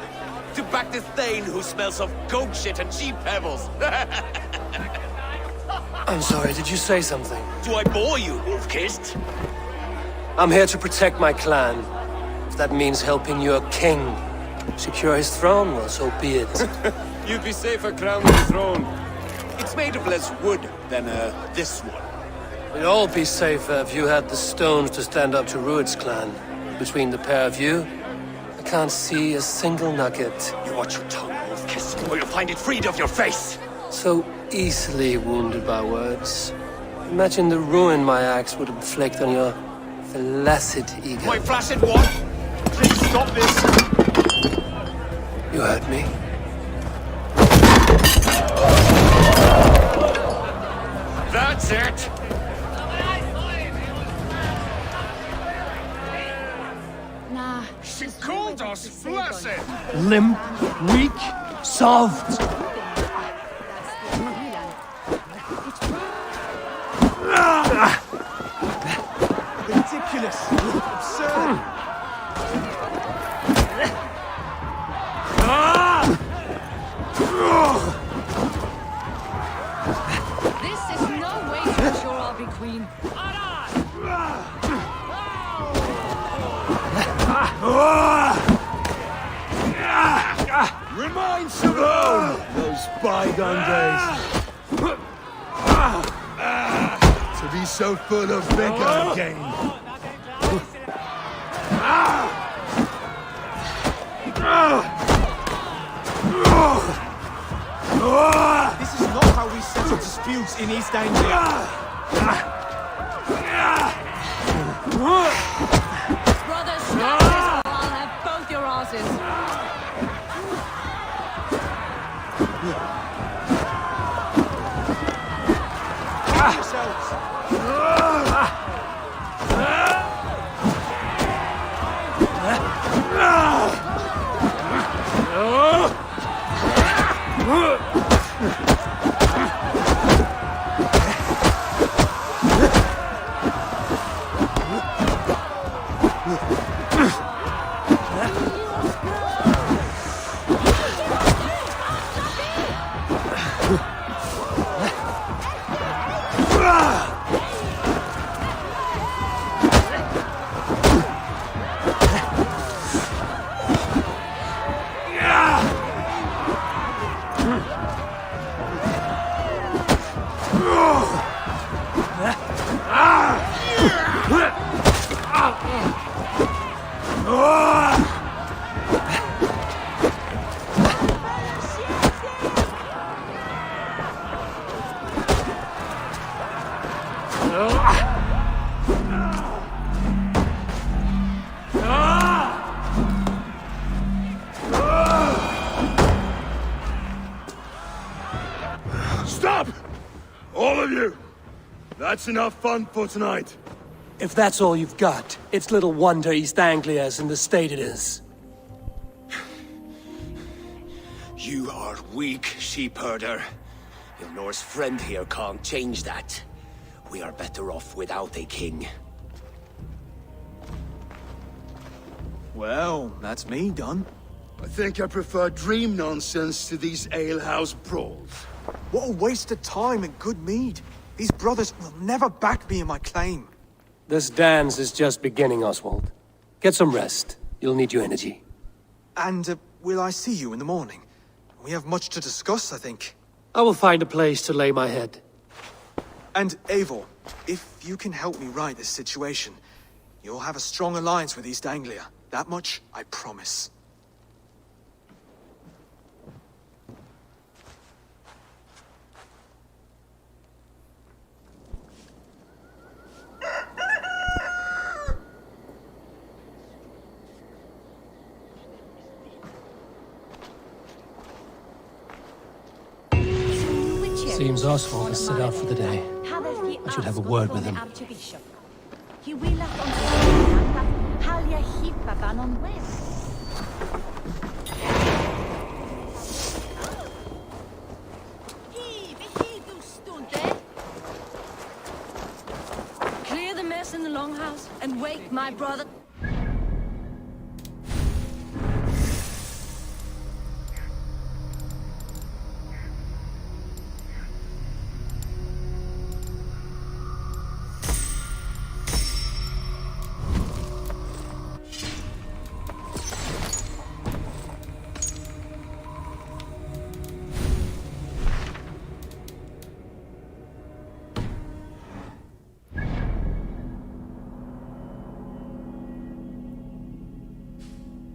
To back this Thane who smells of goat shit and cheap pebbles? I'm sorry, did you say something? Do I bore you, wolf-kissed? I'm here to protect my clan. If that means helping your king secure his throne, well, so be it. You'd be safer crowned the throne. It's made of less wood than, this one. We'd all be safer if you had the stones to stand up to Rued's clan. Between the pair of you, I can't see a single nugget. You watch your tongue, wolf-kissed, or you'll find it freed of your face. So easily wounded by words. Imagine the ruin my axe would inflict on your flaccid ego. My flaccid what? Please stop this! You heard me. That's it! Nah. She called us blessed! Limp, weak, soft. Ridiculous! Absurd! This is no way to ensure I'll be queen. Reminds you of those bygone days. To be so full of vigor again. This is not how we settle disputes in East Anglia. Brothers, stop this or I'll have both your asses. Stop! All of you! That's enough fun for tonight. If that's all you've got, it's little wonder East Anglia's in the state it is. You are weak, sheep herder. Your Norse friend here can't change that. We are better off without a king. Well, that's me done. I think I prefer dream nonsense to these alehouse brawls. What a waste of time and good mead. These brothers will never back me in my claim. This dance is just beginning, Oswald. Get some rest. You'll need your energy. And will I see you in the morning? We have much to discuss, I think. I will find a place to lay my head. And Eivor, if you can help me right this situation, you'll have a strong alliance with East Anglia. That much, I promise. Seems Oswald has set out for the day. I should have a word with him. Clear the mess in the longhouse and wake my brother.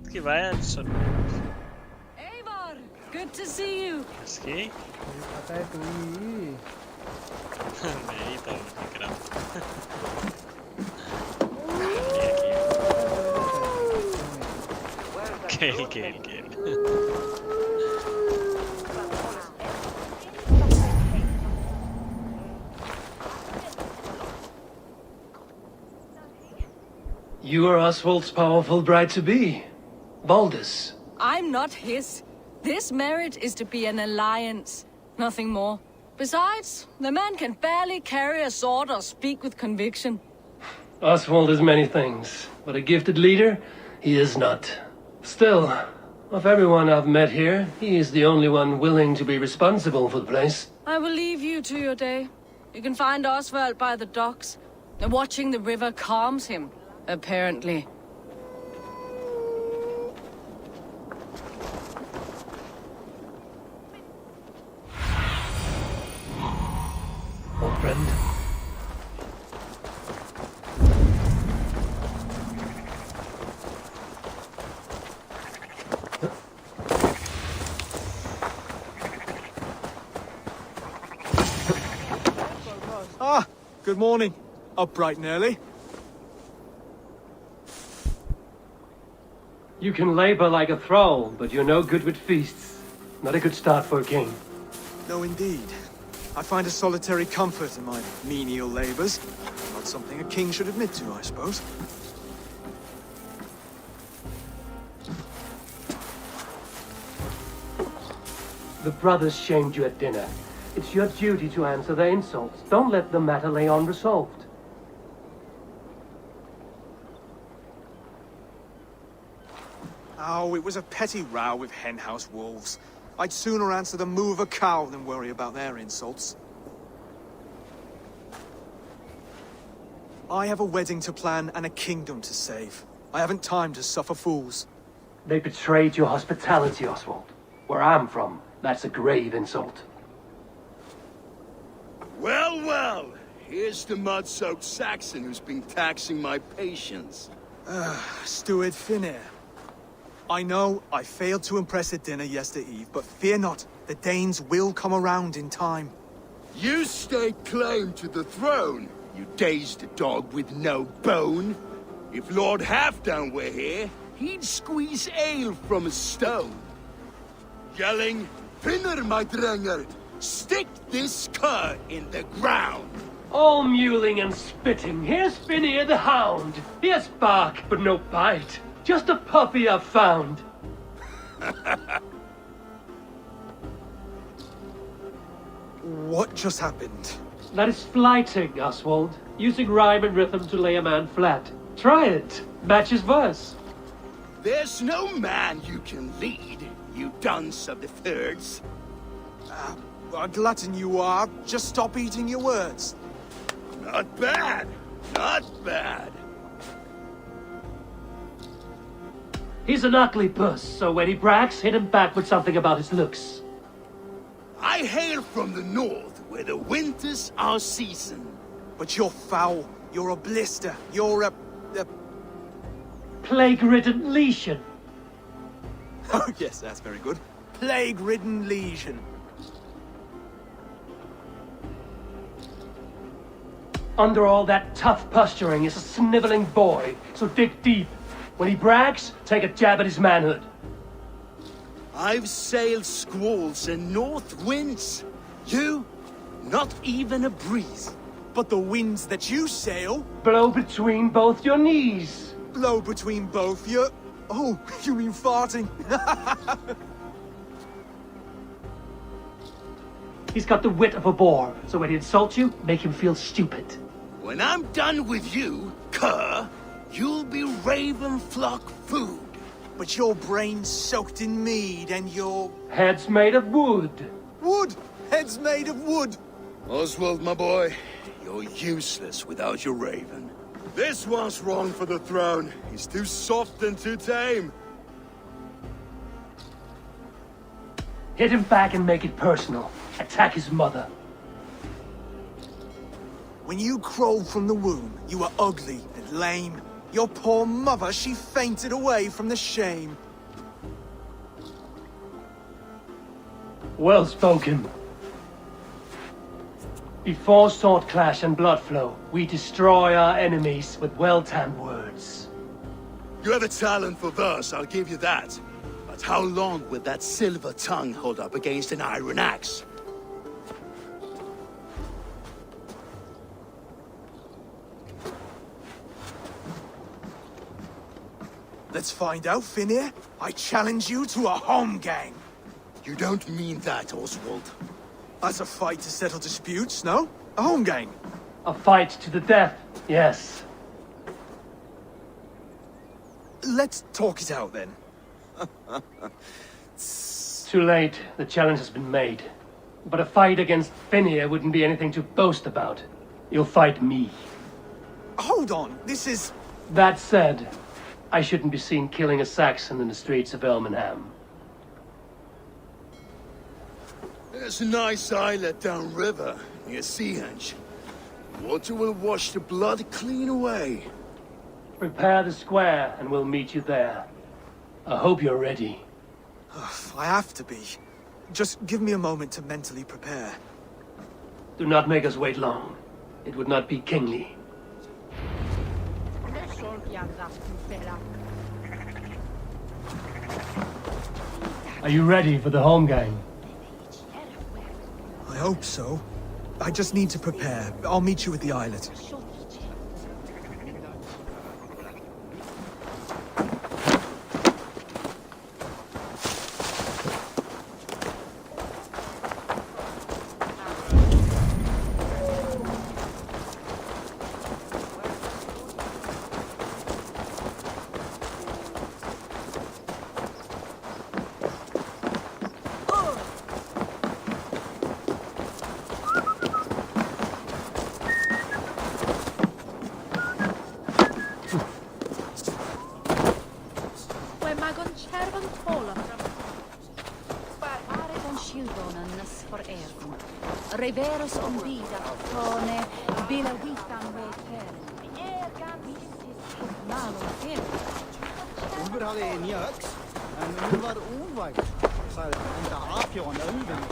Ska vara en sån. Eivor, good to see you. Ska? पता है तू ही. नहीं तो Vikram. Kill. You are Oswald's powerful bride-to-be. Baldus. I'm not his. This marriage is to be an alliance, nothing more. Besides, the man can barely carry a sword or speak with conviction. Oswald is many things, but a gifted leader, he is not. Still, of everyone I've met here, he is the only one willing to be responsible for the place. I will leave you to your day. You can find Oswald by the docks. Watching the river calms him, apparently. Old friend. Ah, good morning. Up bright and early. You can labor like a thrall, but you're no good with feasts. Not a good start for a king. No, indeed. I find a solitary comfort in my menial labors. Not something a king should admit to, I suppose. The brothers shamed you at dinner. It's your duty to answer their insults. Don't let the matter lay unresolved. Oh, it was a petty row with henhouse wolves. I'd sooner answer the moo of a cow than worry about their insults. I have a wedding to plan and a kingdom to save. I haven't time to suffer fools. They betrayed your hospitality, Oswald. Where I'm from, that's a grave insult. Well, here's the mud-soaked Saxon who's been taxing my patience. Steward Finnair. I know I failed to impress at dinner yestereve, but fear not, the Danes will come around in time. You stake claim to the throne, you dazed dog with no bone. If Lord Halfdown were here, he'd squeeze ale from a stone. Yelling, Finner, my drengard, stick this cur in the ground. All mewling and spitting. Here's Finnear the Hound. He has bark, but no bite. Just a puppy I've found. What just happened? That is flighting, Oswald. Using rhyme and rhythm to lay a man flat. Try it. Match his verse. There's no man you can lead, you dunce of the thirds. A glutton you are. Just stop eating your words. Not bad. Not bad. He's an ugly puss, so when he brags, hit him back with something about his looks. I hail from the north, where the winters are season. But you're foul. You're a blister. You're a... Plague-ridden lesion. Oh, yes, that's very good. Plague-ridden lesion. Under all that tough posturing is a sniveling boy, so dig deep. When he brags, take a jab at his manhood. I've sailed squalls and north winds. You Not even a breeze. But the winds that you sail... Blow between both your knees. Blow between both your... Oh, you mean farting? He's got the wit of a boar, so when he insults you, make him feel stupid. When I'm done with you, cur, you'll be raven flock food. But your brain's soaked in mead and your... Head's made of wood. Wood! Head's made of wood! Oswald, my boy, you're useless without your raven. This one's wrong for the throne. He's too soft and too tame. Hit him back and make it personal. Attack his mother. When you crawled from the womb, you were ugly and lame. Your poor mother, she fainted away from the shame. Well spoken. Before sword clash and blood flow, we destroy our enemies with well-timed words. You have a talent for verse, I'll give you that. But how long will that silver tongue hold up against an iron axe? Let's find out, Finir. I challenge you to a home gang. You don't mean that, Oswald. As a fight to settle disputes, no? A home gang. A fight to the death, yes. Let's talk it out, then. Too late. The challenge has been made. But a fight against Finir wouldn't be anything to boast about. You'll fight me. Hold on, this is... That said, I shouldn't be seen killing a Saxon in the streets of Elmenham. There's a nice islet downriver, near Seahenge. Water will wash the blood clean away. Prepare the square, and we'll meet you there. I hope you're ready. I have to be. Just give me a moment to mentally prepare. Do not make us wait long. It would not be kingly. Are you ready for the home gang? I hope so. I just need to prepare. I'll meet you at the islet. Reverus on vida, tone, bila vitam veter. Ulfur hafði nýja öx, en hún var úrvæg, sagði enda afhjóðan ölvin.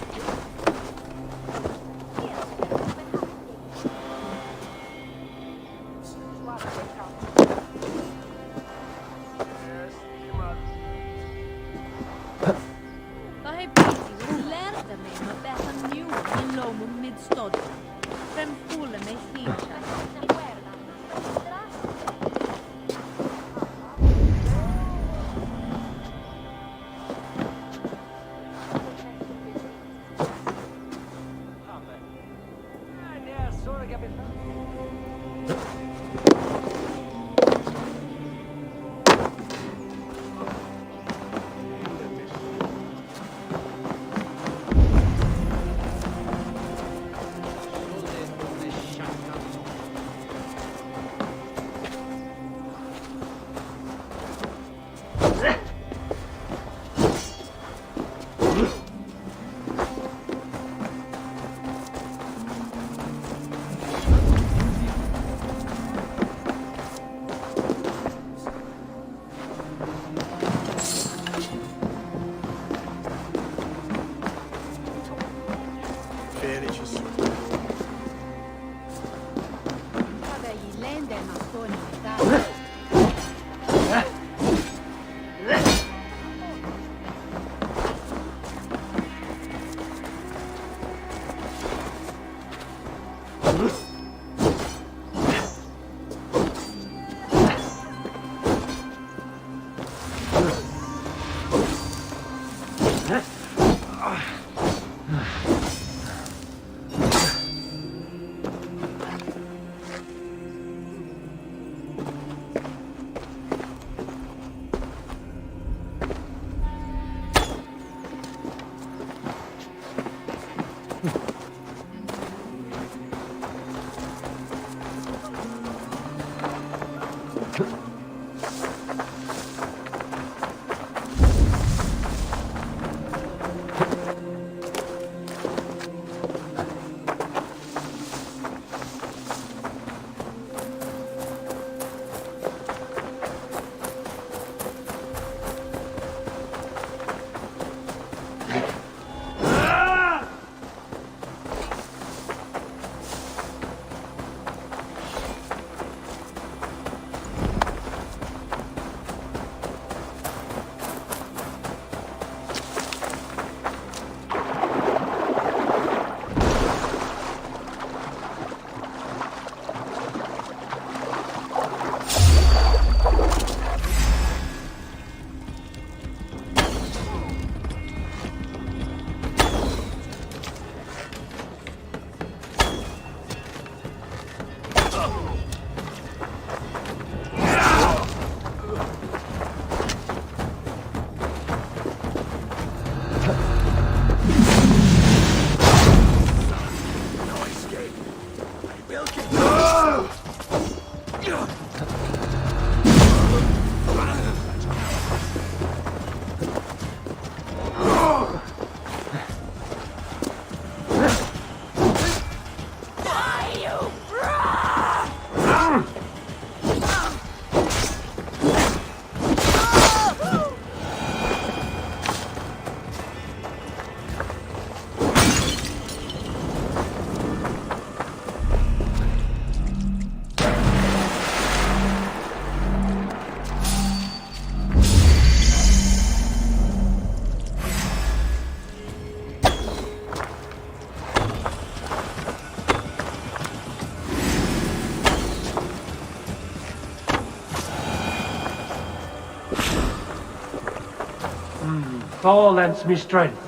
Thor lends me strength.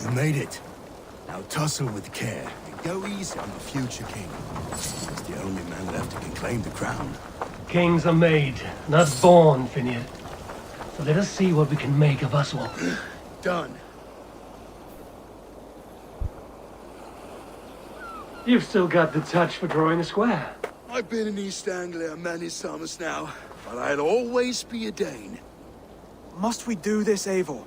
You made it. Now tussle with care and go easy on the future king. He's the only man left who can claim the crown. Kings are made, not born, Finian. So let us see what we can make of Oswald. Done. You've still got the touch for drawing a square. I've been in East Anglia many summers now, but I'll always be a Dane. Must we do this, Eivor?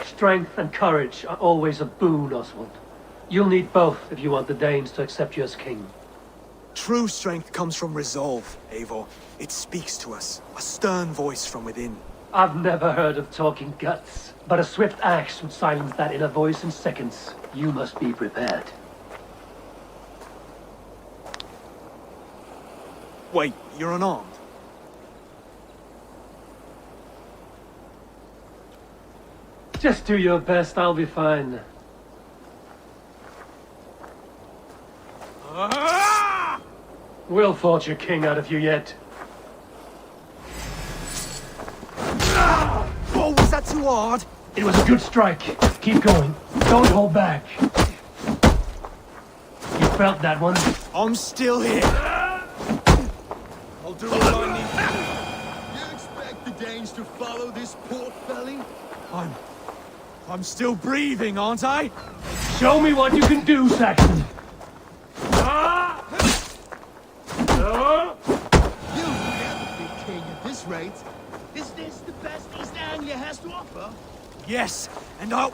Strength and courage are always a boon, Oswald. You'll need both if you want the Danes to accept you as king. True strength comes from resolve, Eivor. It speaks to us, a stern voice from within. I've never heard of talking guts, but a swift axe would silence that inner voice in seconds. You must be prepared. Wait, you're unarmed? Just do your best, I'll be fine. We'll forge a king out of you yet. Oh, was that too hard? It was a good strike. Keep going. Don't hold back. You felt that one? I'm still here. I'll do what I need to do. You expect the Danes to follow this poor felly? I'm still breathing, aren't I? Show me what you can do, Saxon. You'll never be king at this rate. Is this the best East Anglia has to offer? Yes, and I'll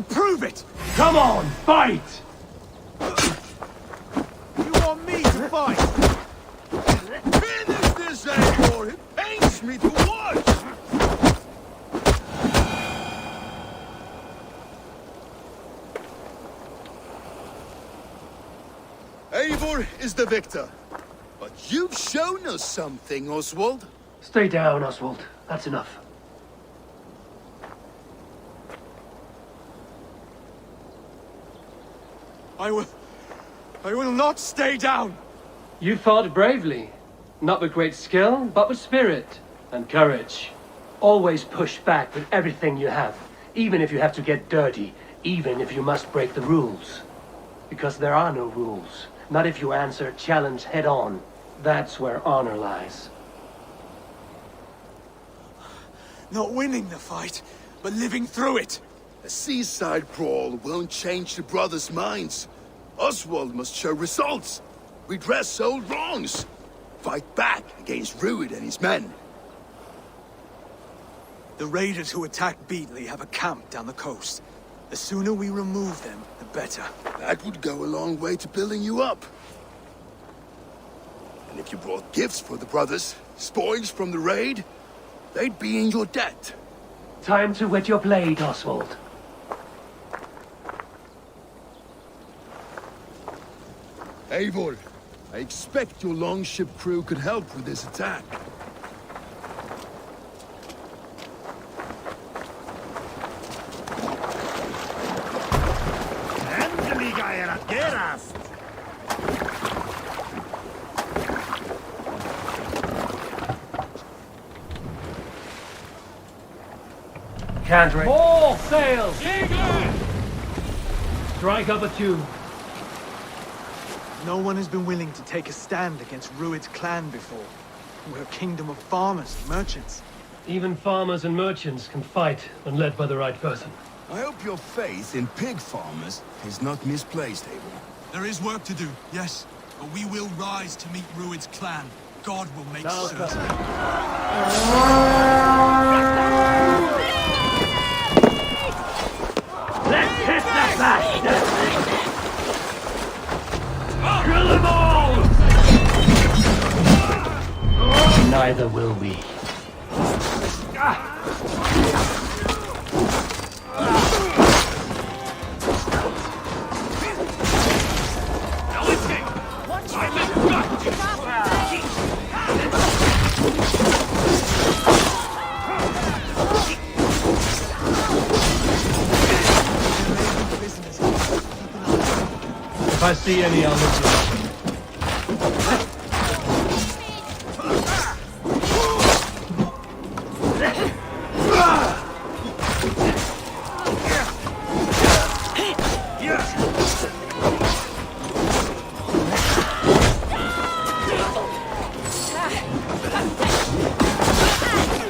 prove it! Come on, fight! You want me to fight? Finish this, Eivor! It pains me to watch! Eivor is the victor. But you've shown us something, Oswald. Stay down, Oswald. That's enough. I will not stay down! You fought bravely. Not with great skill, but with spirit and courage. Always push back with everything you have. Even if you have to get dirty. Even if you must break the rules. Because there are no rules. Not if you answer a challenge head on. That's where honor lies. Not winning the fight, but living through it. A seaside brawl won't change the brothers' minds. Oswald must show results. Redress old wrongs. Fight back against Rued and his men. The raiders who attacked Beatley have a camp down the coast. The sooner we remove them, the better. That would go a long way to building you up. And if you brought gifts for the brothers, spoils from the raid, they'd be in your debt. Time to wet your blade, Oswald. Eivor, I expect your longship crew could help with this attack. Can't wait. All sails! Strike up a tune. No one has been willing to take a stand against Rued's clan before. We're a kingdom of farmers and merchants. Even farmers and merchants can fight when led by the right person. I hope your faith in pig farmers is not misplaced, Abel. There is work to do, yes. But we will rise to meet Rued's clan. God will make certain. Let's hit the bastard! Kill them all! Neither will we. If I see any, I'll let you know.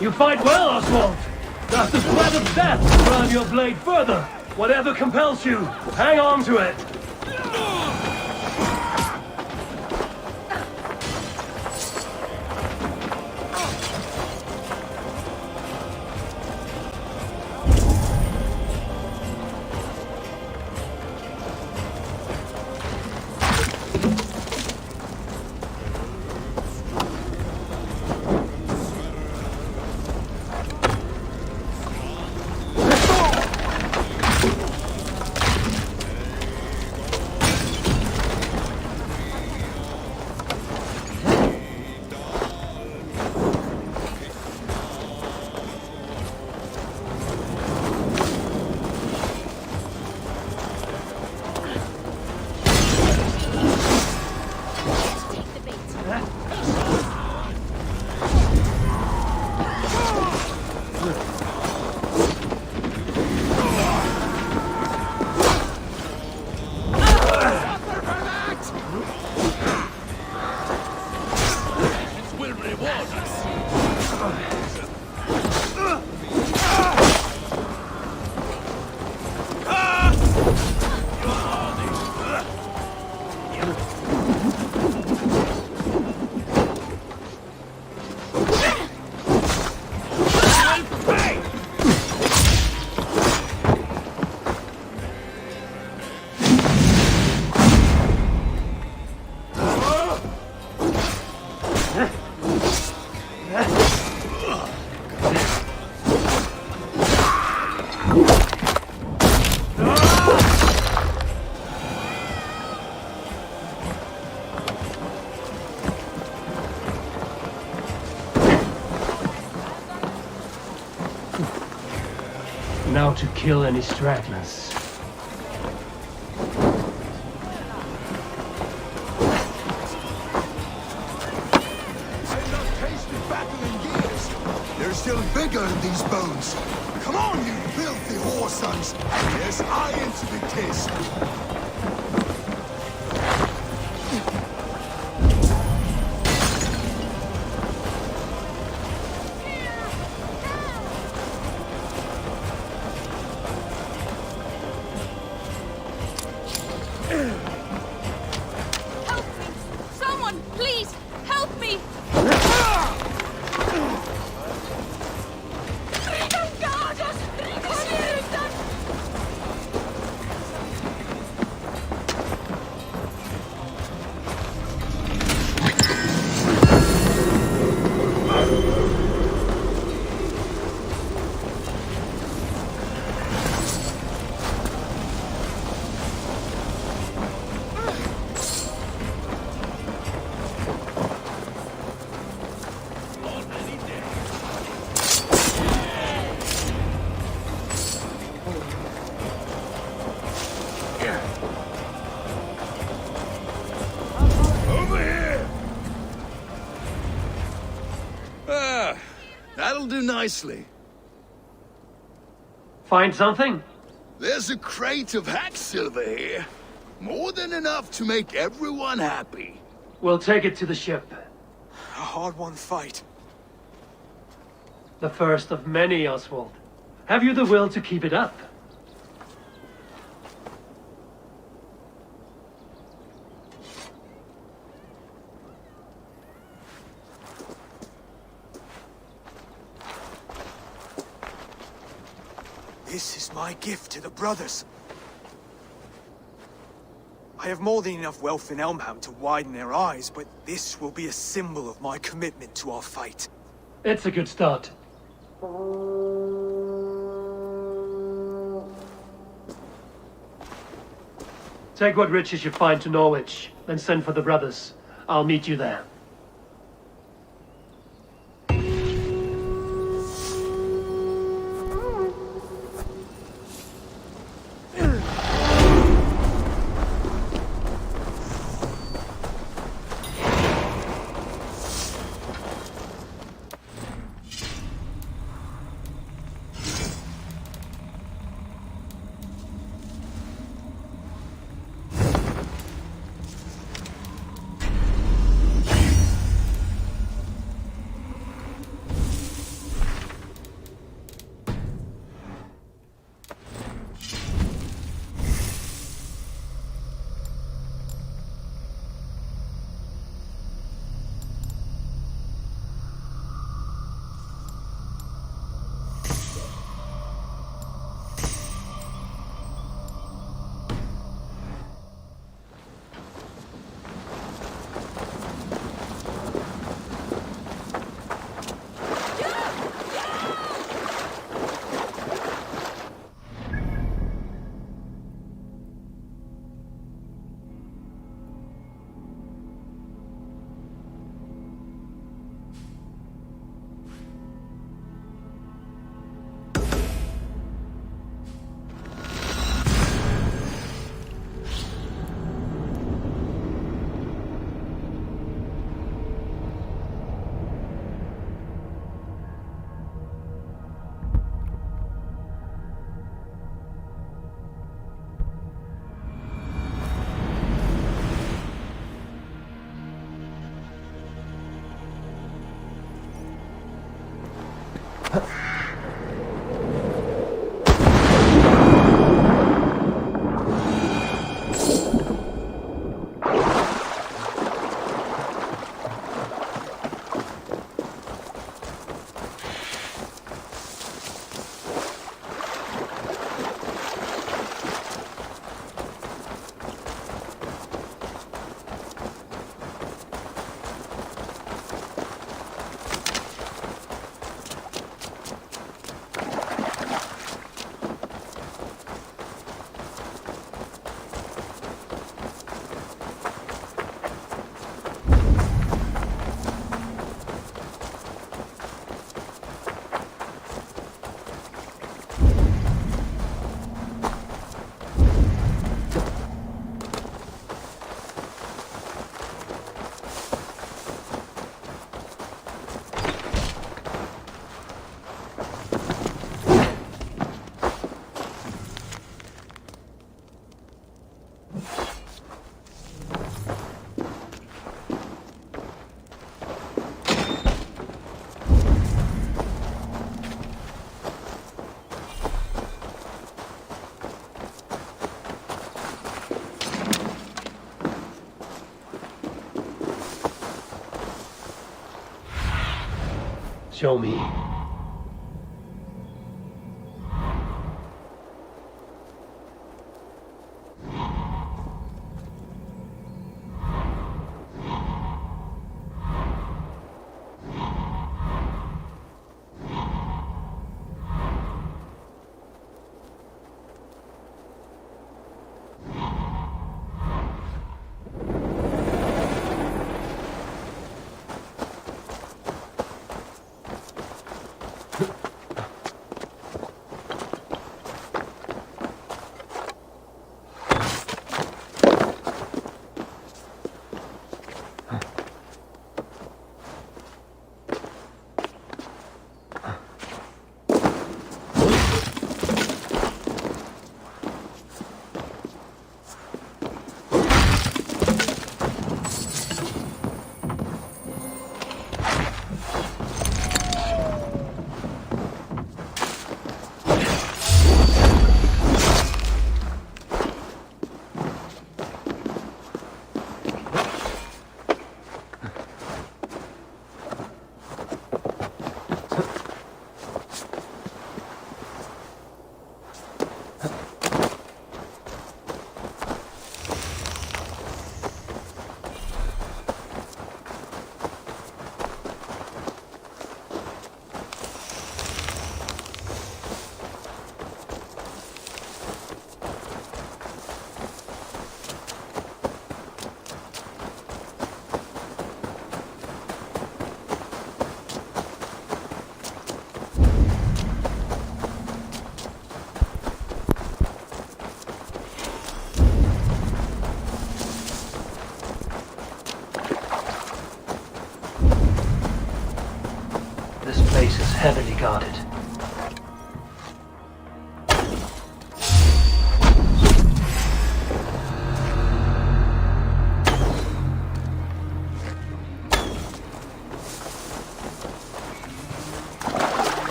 You fight well, Oswald. Does the threat of death drive your blade further? Whatever compels you, hang on to it. Now to kill any stragglers. They're still bigger than these bones. Come on, you filthy whore sons. There's iron to be kissed. Someone, please, help me! That'll do nicely. Find something? There's a crate of hack silver here. More than enough to make everyone happy. We'll take it to the ship. A hard-won fight. The first of many, Oswald. Have you the will to keep it up? This is my gift to the brothers. I have more than enough wealth in Elmham to widen their eyes, but this will be a symbol of my commitment to our fight. It's a good start. Take what riches you find to Norwich, then send for the brothers. I'll meet you there. Show me.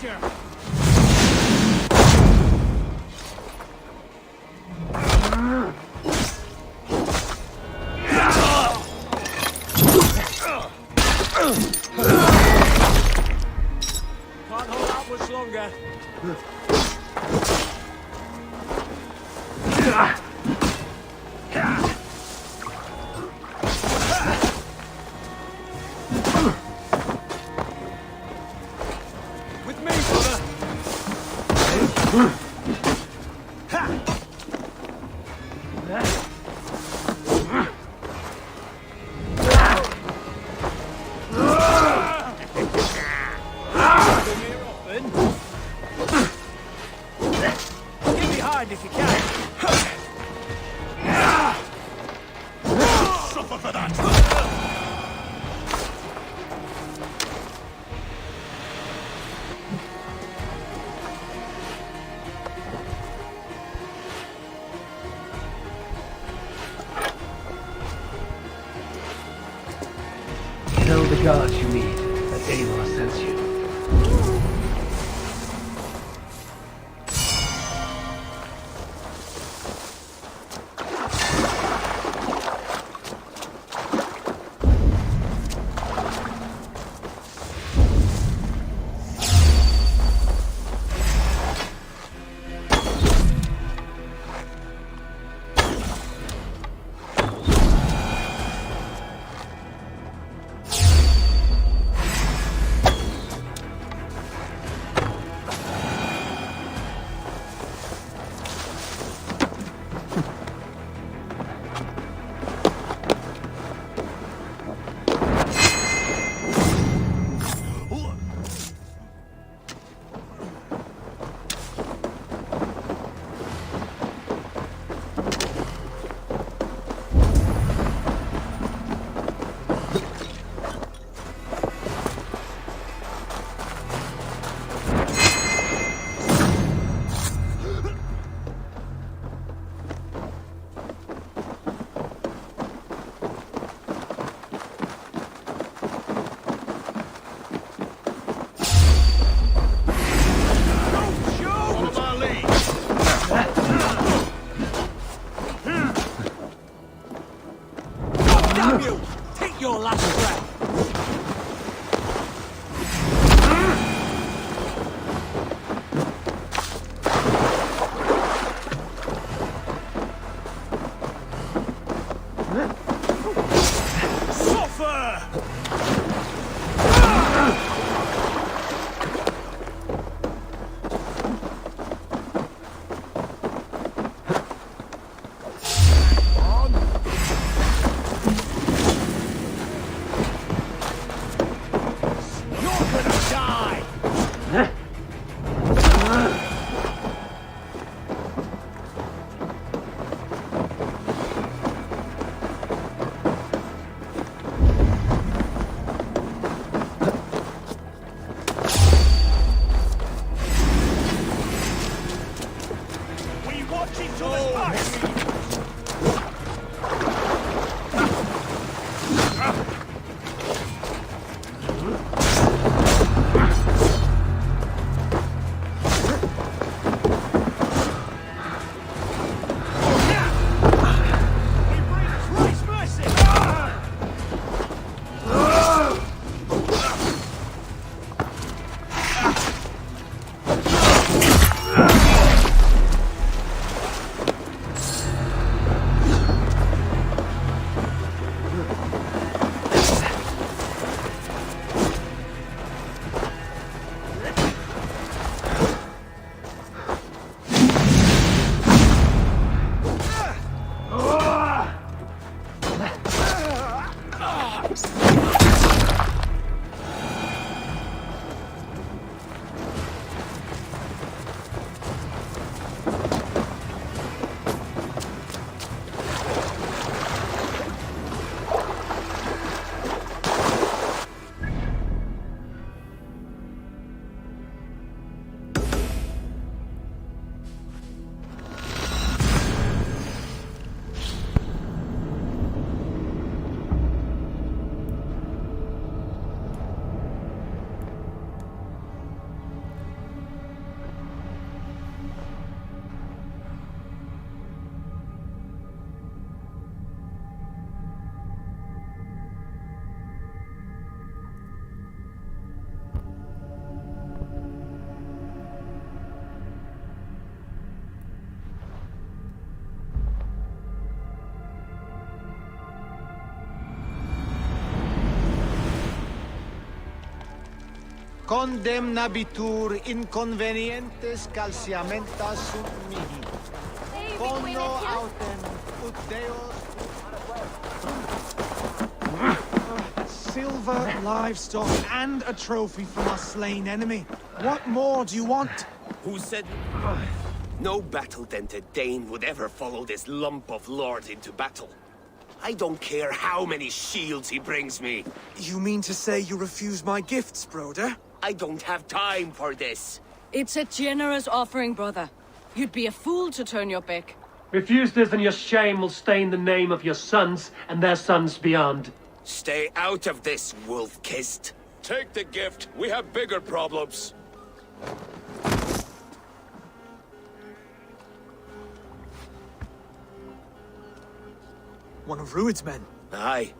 you! Can't hold out much longer. With me, brother. Get behind if you can. Suffer for that! Tell the guards you meet that Aorus sends you. Damn you! Take your last breath! Condemnabitur inconvenientes calciamentas sunt mihi. Bono autem ut Deus. Silver, livestock, and a trophy from our slain enemy. What more do you want? Who said... No battle-dented Dane would ever follow this lump of lord into battle. I don't care how many shields he brings me. You mean to say you refuse my gifts, broder? I don't have time for this. It's a generous offering, brother. You'd be a fool to turn your back. Refuse this and your shame will stain the name of your sons and their sons beyond. Stay out of this, wolf-kissed. Take the gift. We have bigger problems. One of Rued's men. Aye.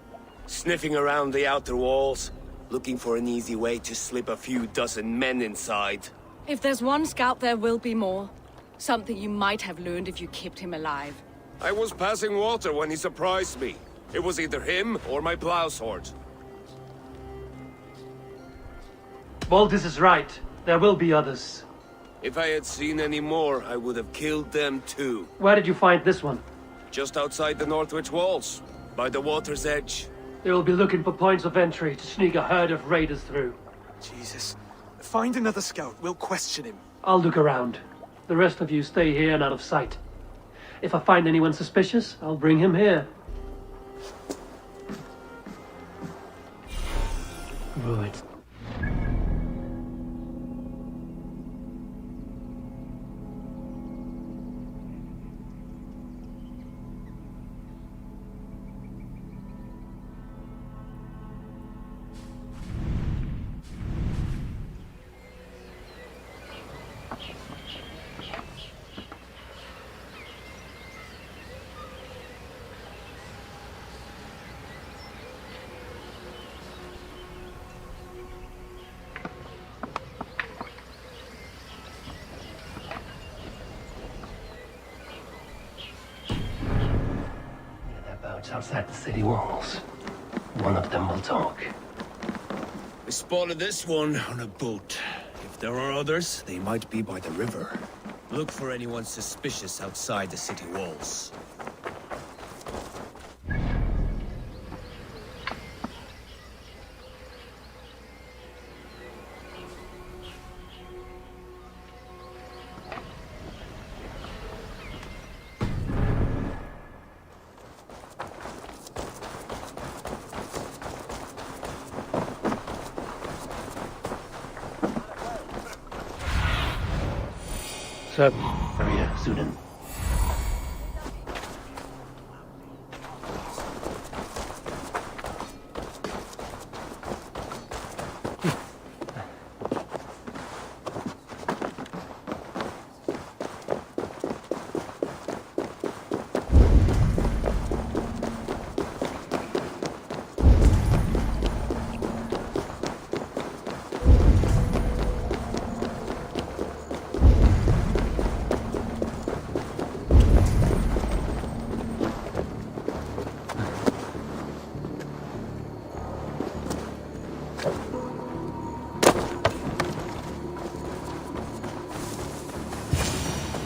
Sniffing around the outer walls, looking for an easy way to slip a few dozen men inside. If there's one scout, there will be more. Something you might have learned if you kept him alive. I was passing water when he surprised me. It was either him or my plow sword. Baldus is right. There will be others. If I had seen any more, I would have killed them too. Where did you find this one? Just outside the Northwich walls, by the water's edge. They will be looking for points of entry to sneak a herd of raiders through. Jesus. Find another scout. We'll question him. I'll look around. The rest of you stay here and out of sight. If I find anyone suspicious, I'll bring him here. Rued. Outside the city walls. One of them will talk. We spotted this one on a boat. If there are others, they might be by the river. Look for anyone suspicious outside the city walls. Sir, area, Sudan.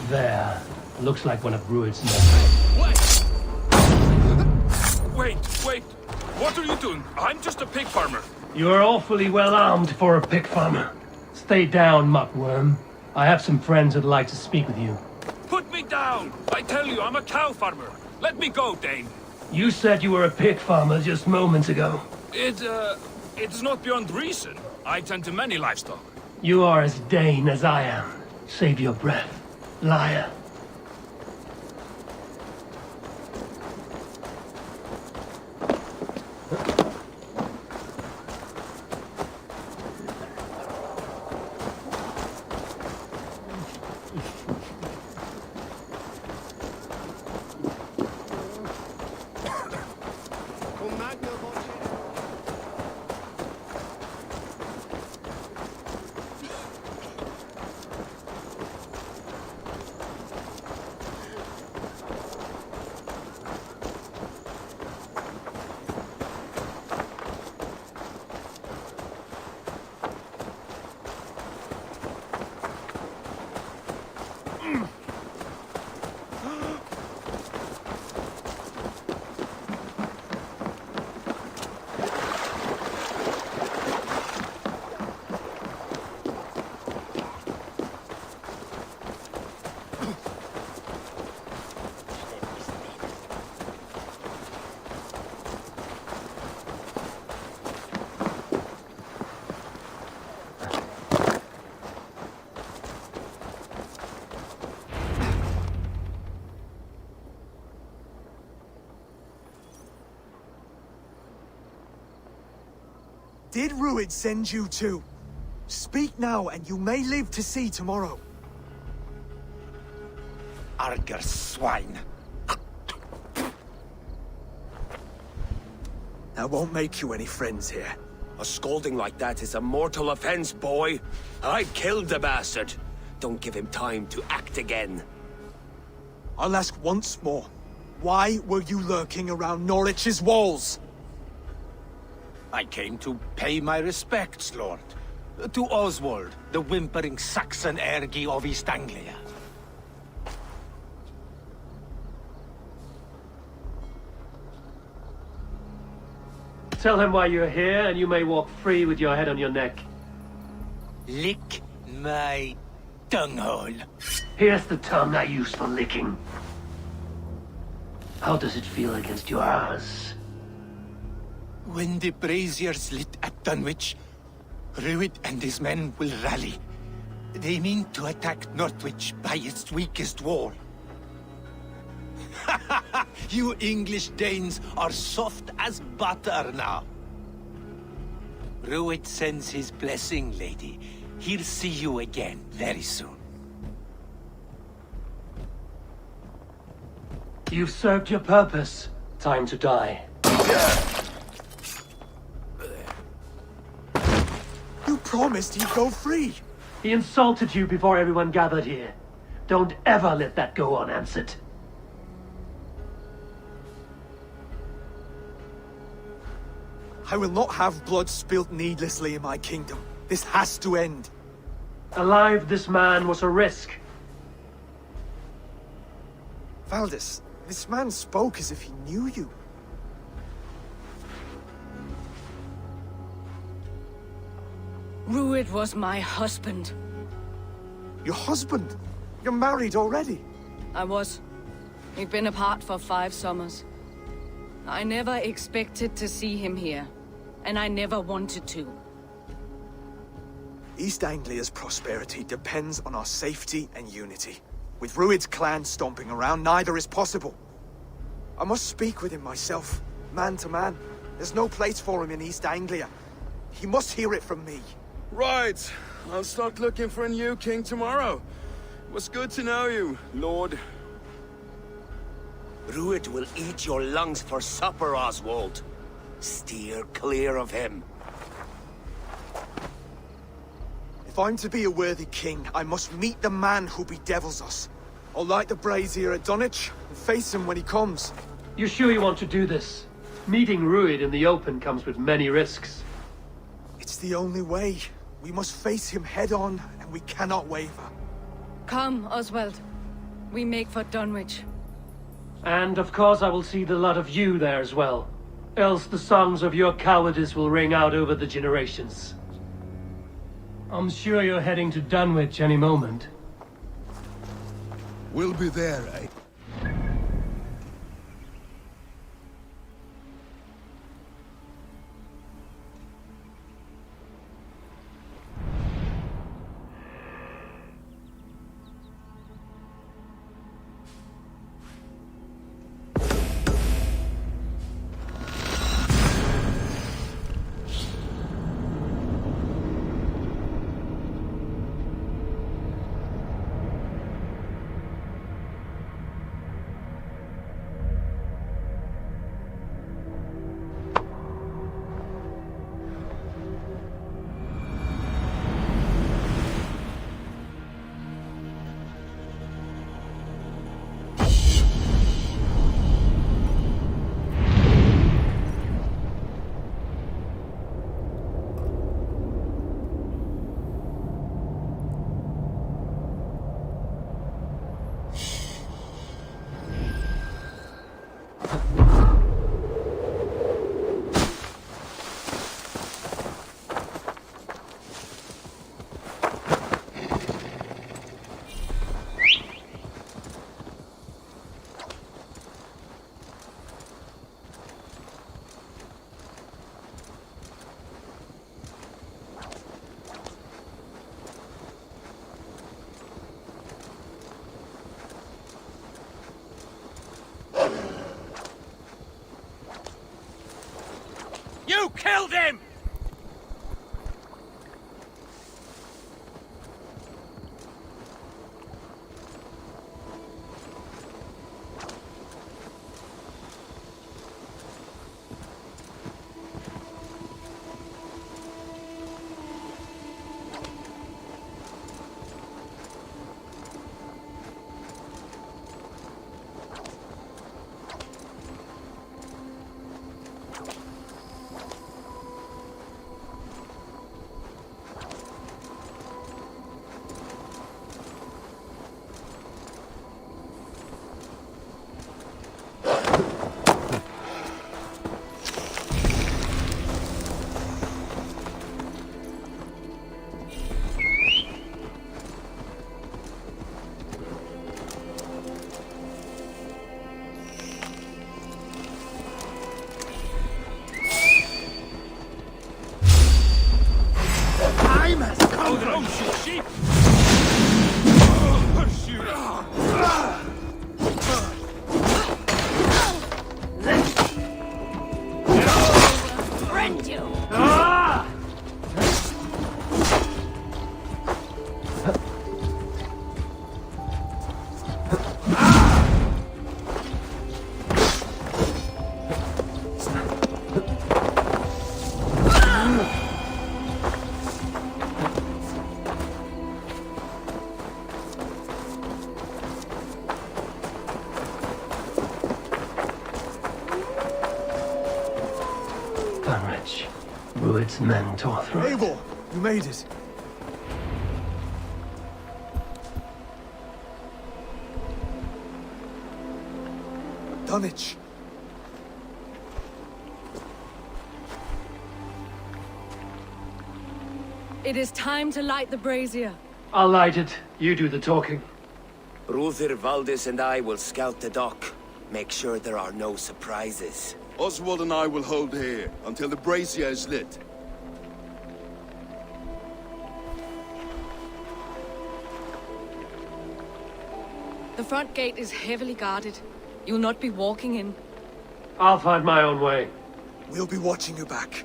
There. Looks like one of Rued's men. Wait! What are you doing? I'm just a pig farmer. You are awfully well armed for a pig farmer. Stay down, muckworm. I have some friends who'd like to speak with you. Put me down! I tell you, I'm a cow farmer. Let me go, Dane. You said you were a pig farmer just moments ago. It's not beyond reason. I tend to many livestock. You are as Dane as I am. Save your breath. Liar. did Ruid send you to? Speak now, and you may live to see tomorrow. Arger swine. That won't make you any friends here. A scolding like that is a mortal offense, boy. I killed the bastard. Don't give him time to act again. I'll ask once more. Why were you lurking around Norwich's walls? I came to pay my respects, Lord. To Oswald, the whimpering Saxon ergi of East Anglia. Tell him why you're here, and you may walk free with your head on your neck. Lick my tongue-hole. Here's the tongue I use for licking. How does it feel against yours? When the braziers lit at Dunwich, Ruid and his men will rally. They mean to attack Northwich by its weakest wall. You English Danes are soft as butter now. Ruid sends his blessing, lady. He'll see you again very soon. You've served your purpose. Time to die. You promised he'd go free. He insulted you before everyone gathered here. Don't ever let that go unanswered. I will not have blood spilt needlessly in my kingdom. This has to end. Alive, this man was a risk. Valdis, this man spoke as if he knew you. Ruid was my husband. Your husband? You're married already? I was. We've been apart for 5 summers. I never expected to see him here, and I never wanted to. East Anglia's prosperity depends on our safety and unity. With Ruid's clan stomping around, neither is possible. I must speak with him myself, man to man. There's no place for him in East Anglia. He must hear it from me. Right. I'll start looking for a new king tomorrow. It was good to know you, Lord. Ruid will eat your lungs for supper, Oswald. Steer clear of him. If I'm to be a worthy king, I must meet the man who bedevils us. I'll light the brazier at Dunwich and face him when he comes. You sure you want to do this? Meeting Ruid in the open comes with many risks. It's the only way. We must face him head on, and we cannot waver. Come, Oswald. We make for Dunwich. And of course I will see the lot of you there as well. Else the songs of your cowardice will ring out over the generations. I'm sure you're heading to Dunwich any moment. We'll be there, eh? You killed him! Rued's men tore through it. Eivor, you made it. Dunwich. It is time to light the brazier. I'll light it. You do the talking. Ruther, Valdis and I will scout the dock. Make sure there are no surprises. Oswald and I will hold here until the brazier is lit. The front gate is heavily guarded. You'll not be walking in. I'll find my own way. We'll be watching you back.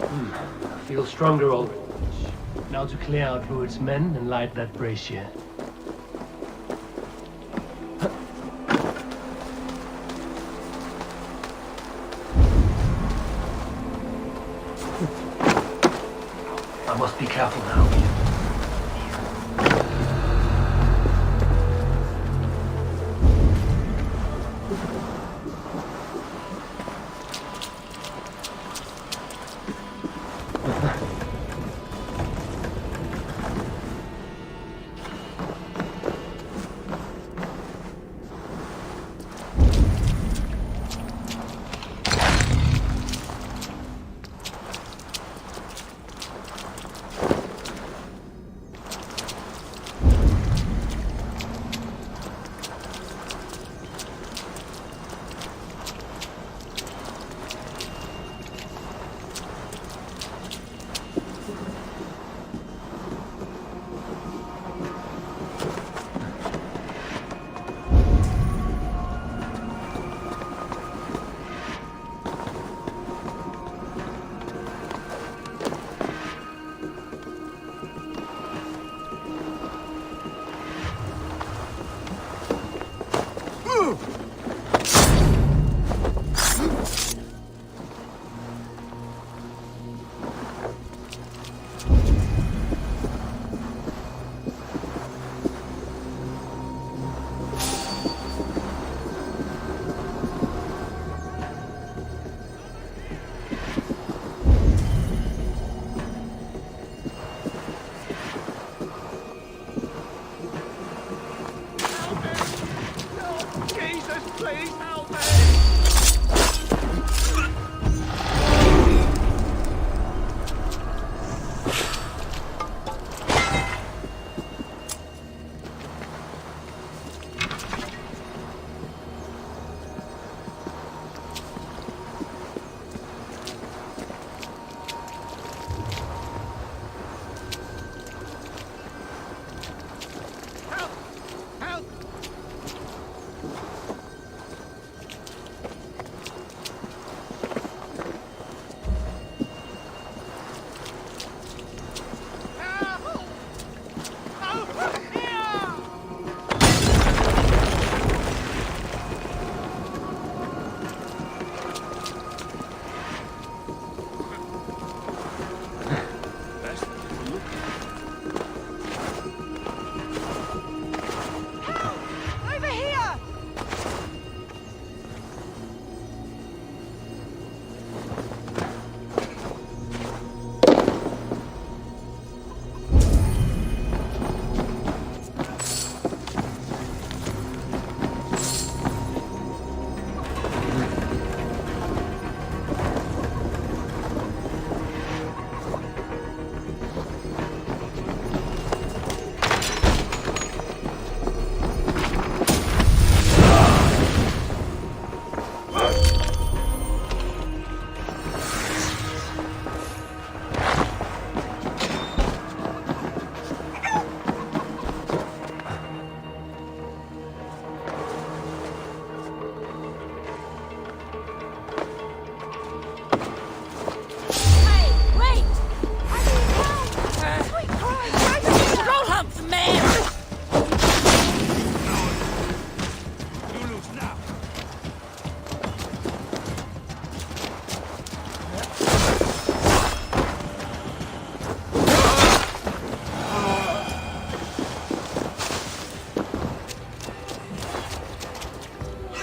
I feel stronger already. Now to clear out Rued's men and light that brazier. I must be careful now.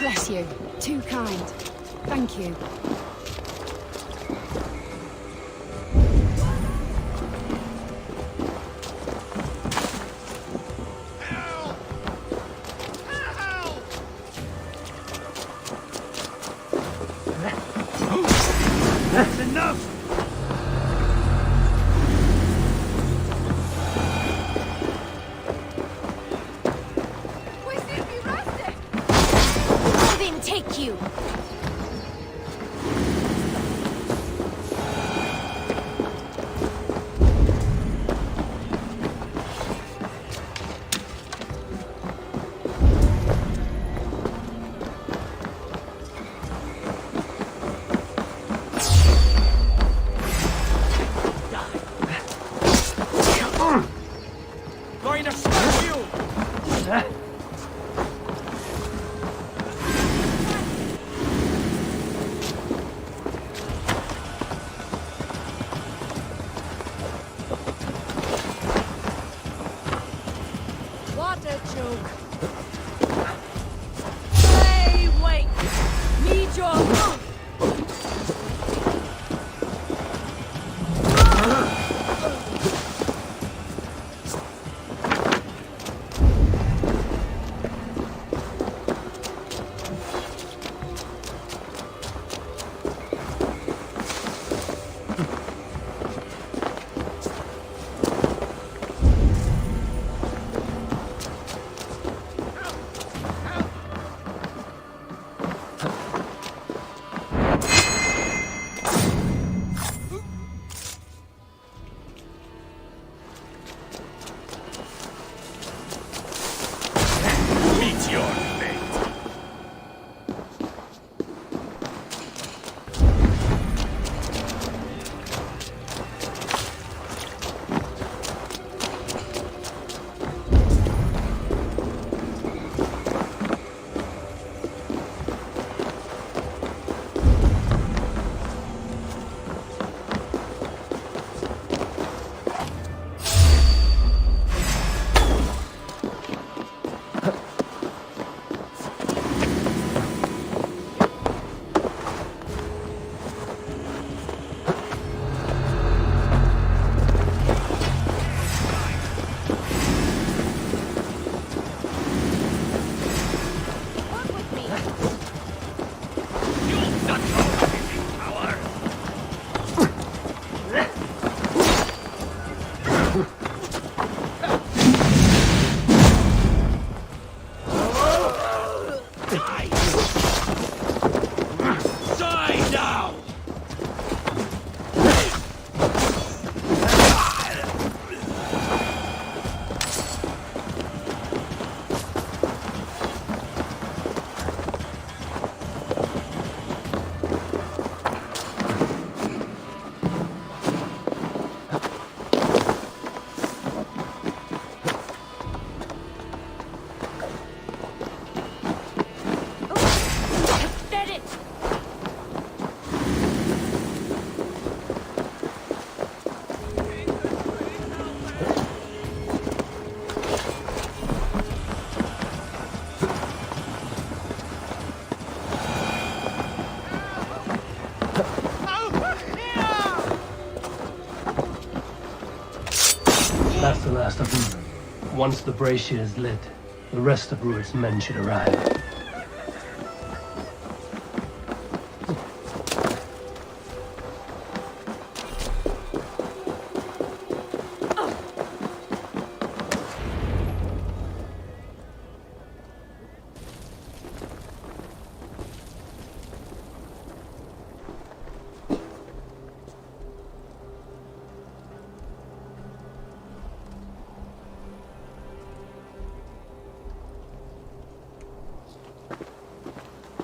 Bless you. Too kind. Thank you. That's enough! Odin, take you! Going to smash you! What a joke. Hey, wait! Need your... Meet your fate. Die now! Get it! That's the last of them. Once the brazier is lit, the rest of Rued's men should arrive.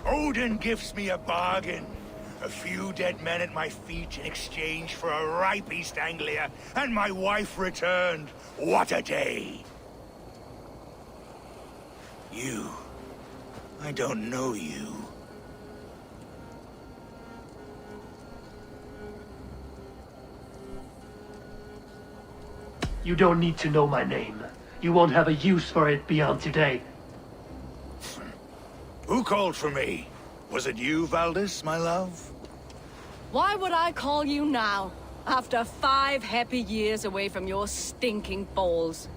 Odin gives me a bargain. A few dead men at my feet in exchange for a ripe East Anglia, and my wife returned. What a day! You. I don't know you. You don't need to know my name. You won't have a use for it beyond today. Who called for me? Was it you, Valdis, my love? Why would I call you now, after 5 happy years away from your stinking balls?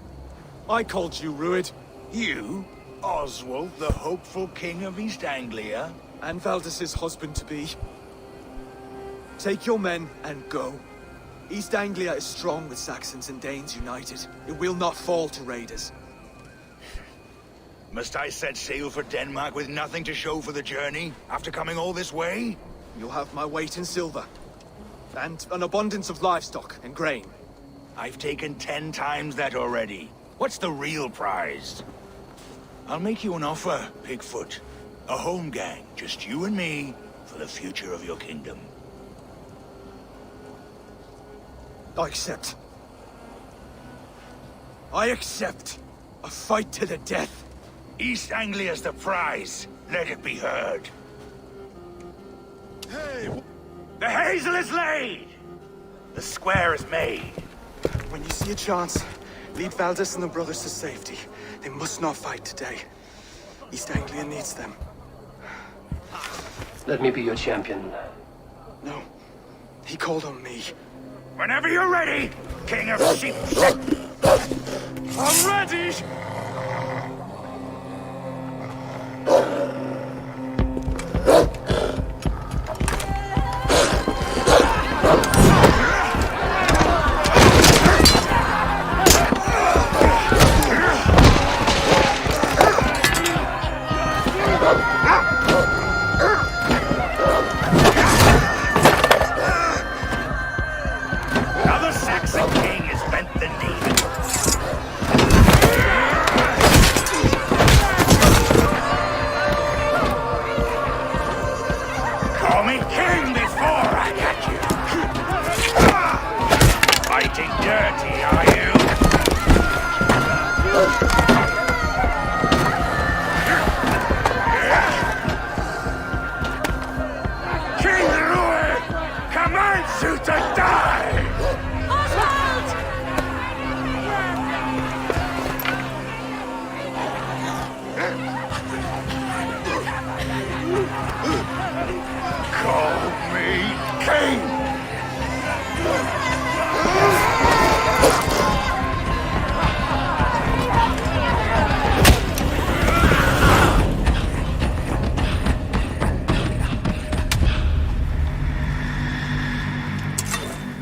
I called you, Ruid. You? Oswald, the hopeful king of East Anglia? And Valdis's husband-to-be. Take your men and go. East Anglia is strong with Saxons and Danes united. It will not fall to raiders. Must I set sail for Denmark with nothing to show for the journey, after coming all this way? You'll have my weight in silver. And an abundance of livestock and grain. I've taken 10 times that already. What's the real prize? I'll make you an offer, Pigfoot. A home gang, just you and me, for the future of your kingdom. I accept. I accept. A fight to the death. East Anglia's the prize. Let it be heard. Hey! The hazel is laid! The square is made. When you see a chance, lead Valdis and the brothers to safety. They must not fight today. East Anglia needs them. Let me be your champion. No. He called on me. Whenever you're ready, King of Sheep. I'm ready!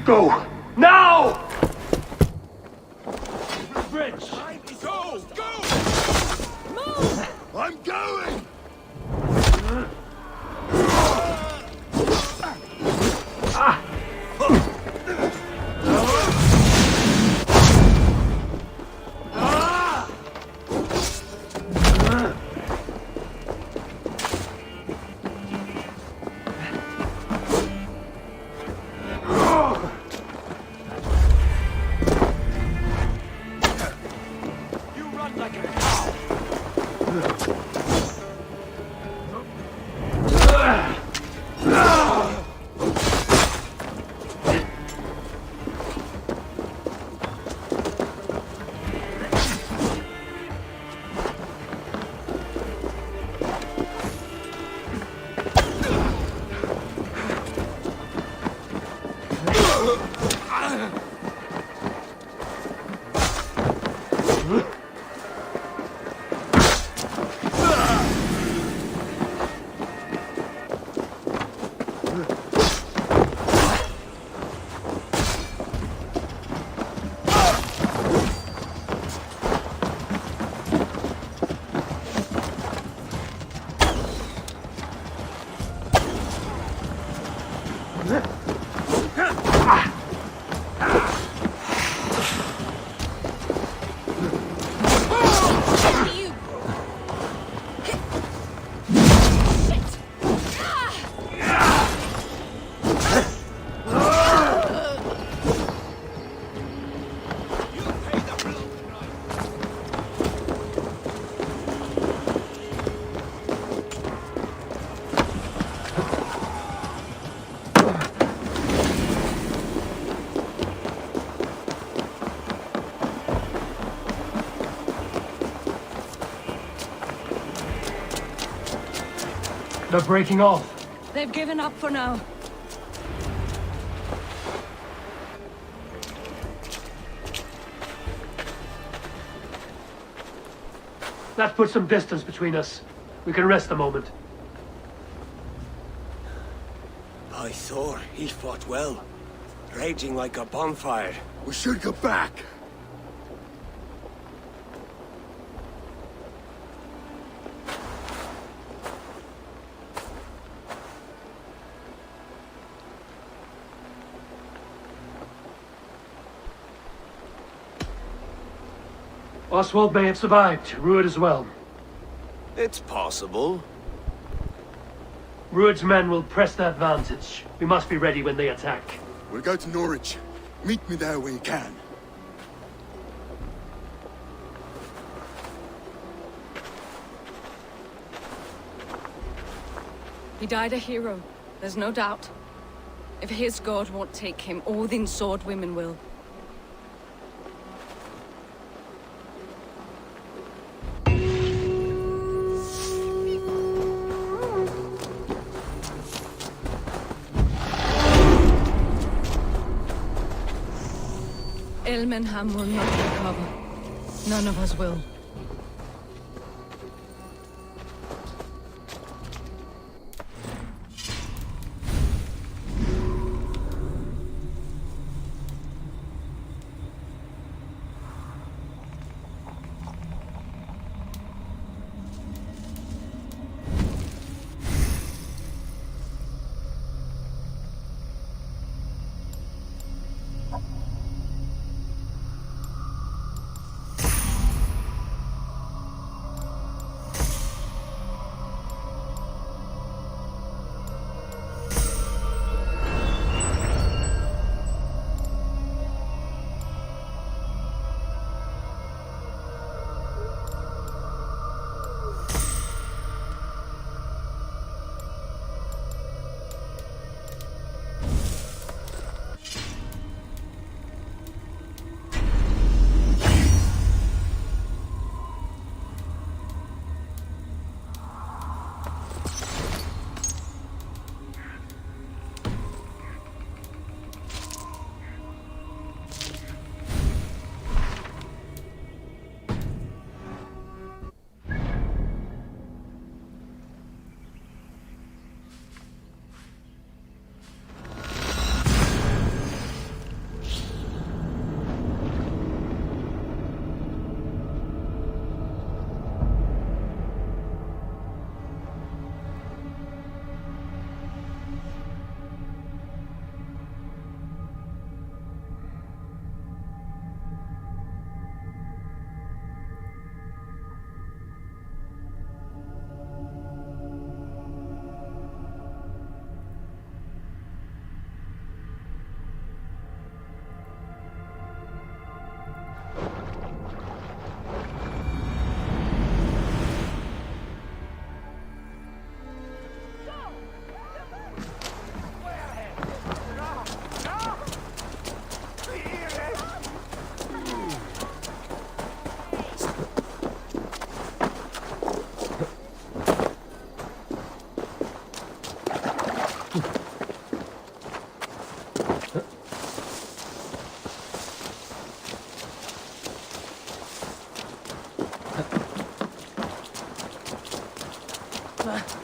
Go! Now! Bridge! Go! Go! Move! I'm going! They're breaking off. They've given up for now. That puts some distance between us. We can rest a moment. By Thor, he fought well. Raging like a bonfire. We should go back. Oswald may have survived. Ruud as well. It's possible. Ruud's men will press the advantage. We must be ready when they attack. We'll go to Norwich. Meet me there when you can. He died a hero, there's no doubt. If his god won't take him, Odin's sword women will. Ilmenham will not recover. None of us will.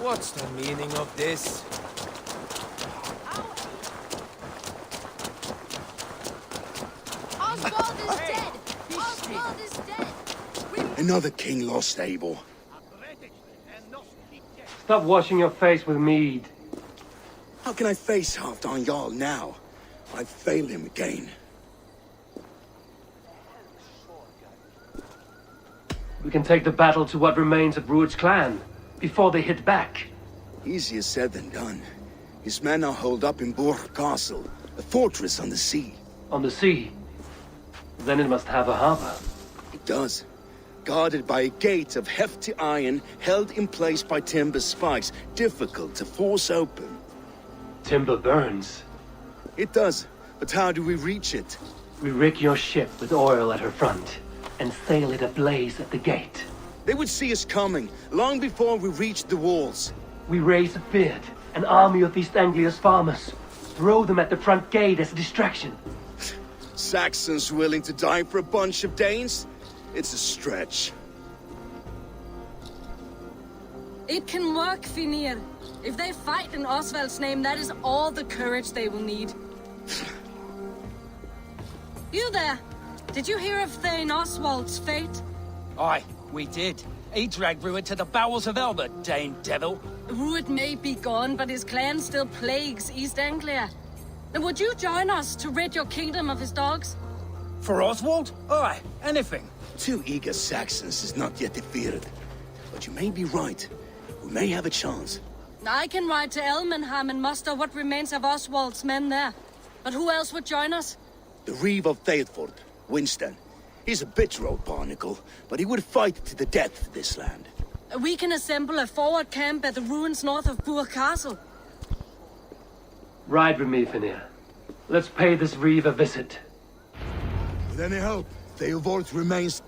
What's the meaning of this? Oswald is dead! Oswald is dead! Another king lost, Eivor. Stop washing your face with mead. How can I face Halfdan Jarl now? I failed him again. We can take the battle to what remains of Ruud's clan, before they hit back. Easier said than done. His men are holed up in Borg Castle, a fortress on the sea. On the sea? Then it must have a harbor. It does. Guarded by a gate of hefty iron, held in place by timber spikes, difficult to force open. Timber burns. It does, but how do we reach it? We rig your ship with oil at her front, and sail it ablaze at the gate. They would see us coming, long before we reached the walls. We raise a beard, an army of East Anglia's farmers. Throw them at the front gate as a distraction. Saxons willing to die for a bunch of Danes? It's a stretch. It can work, Finir. If they fight in Oswald's name, that is all the courage they will need. You there! Did you hear of Thane Oswald's fate? Aye, we did. He dragged Rued to the bowels of Elbert, Dane devil. Rued may be gone, but his clan still plagues East Anglia. Would you join us to rid your kingdom of his dogs? For Oswald? Aye, anything. 2 eager Saxons is not yet defeated. But you may be right. We may have a chance. I can ride to Elmenham and muster what remains of Oswald's men there. But who else would join us? The Reeve of Thetford, Winston. He's a bitter old barnacle, but he would fight to the death for this land. We can assemble a forward camp at the ruins north of Bure Castle. Ride with me, Finir. Let's pay this Reeve a visit. With any help, Theodort remains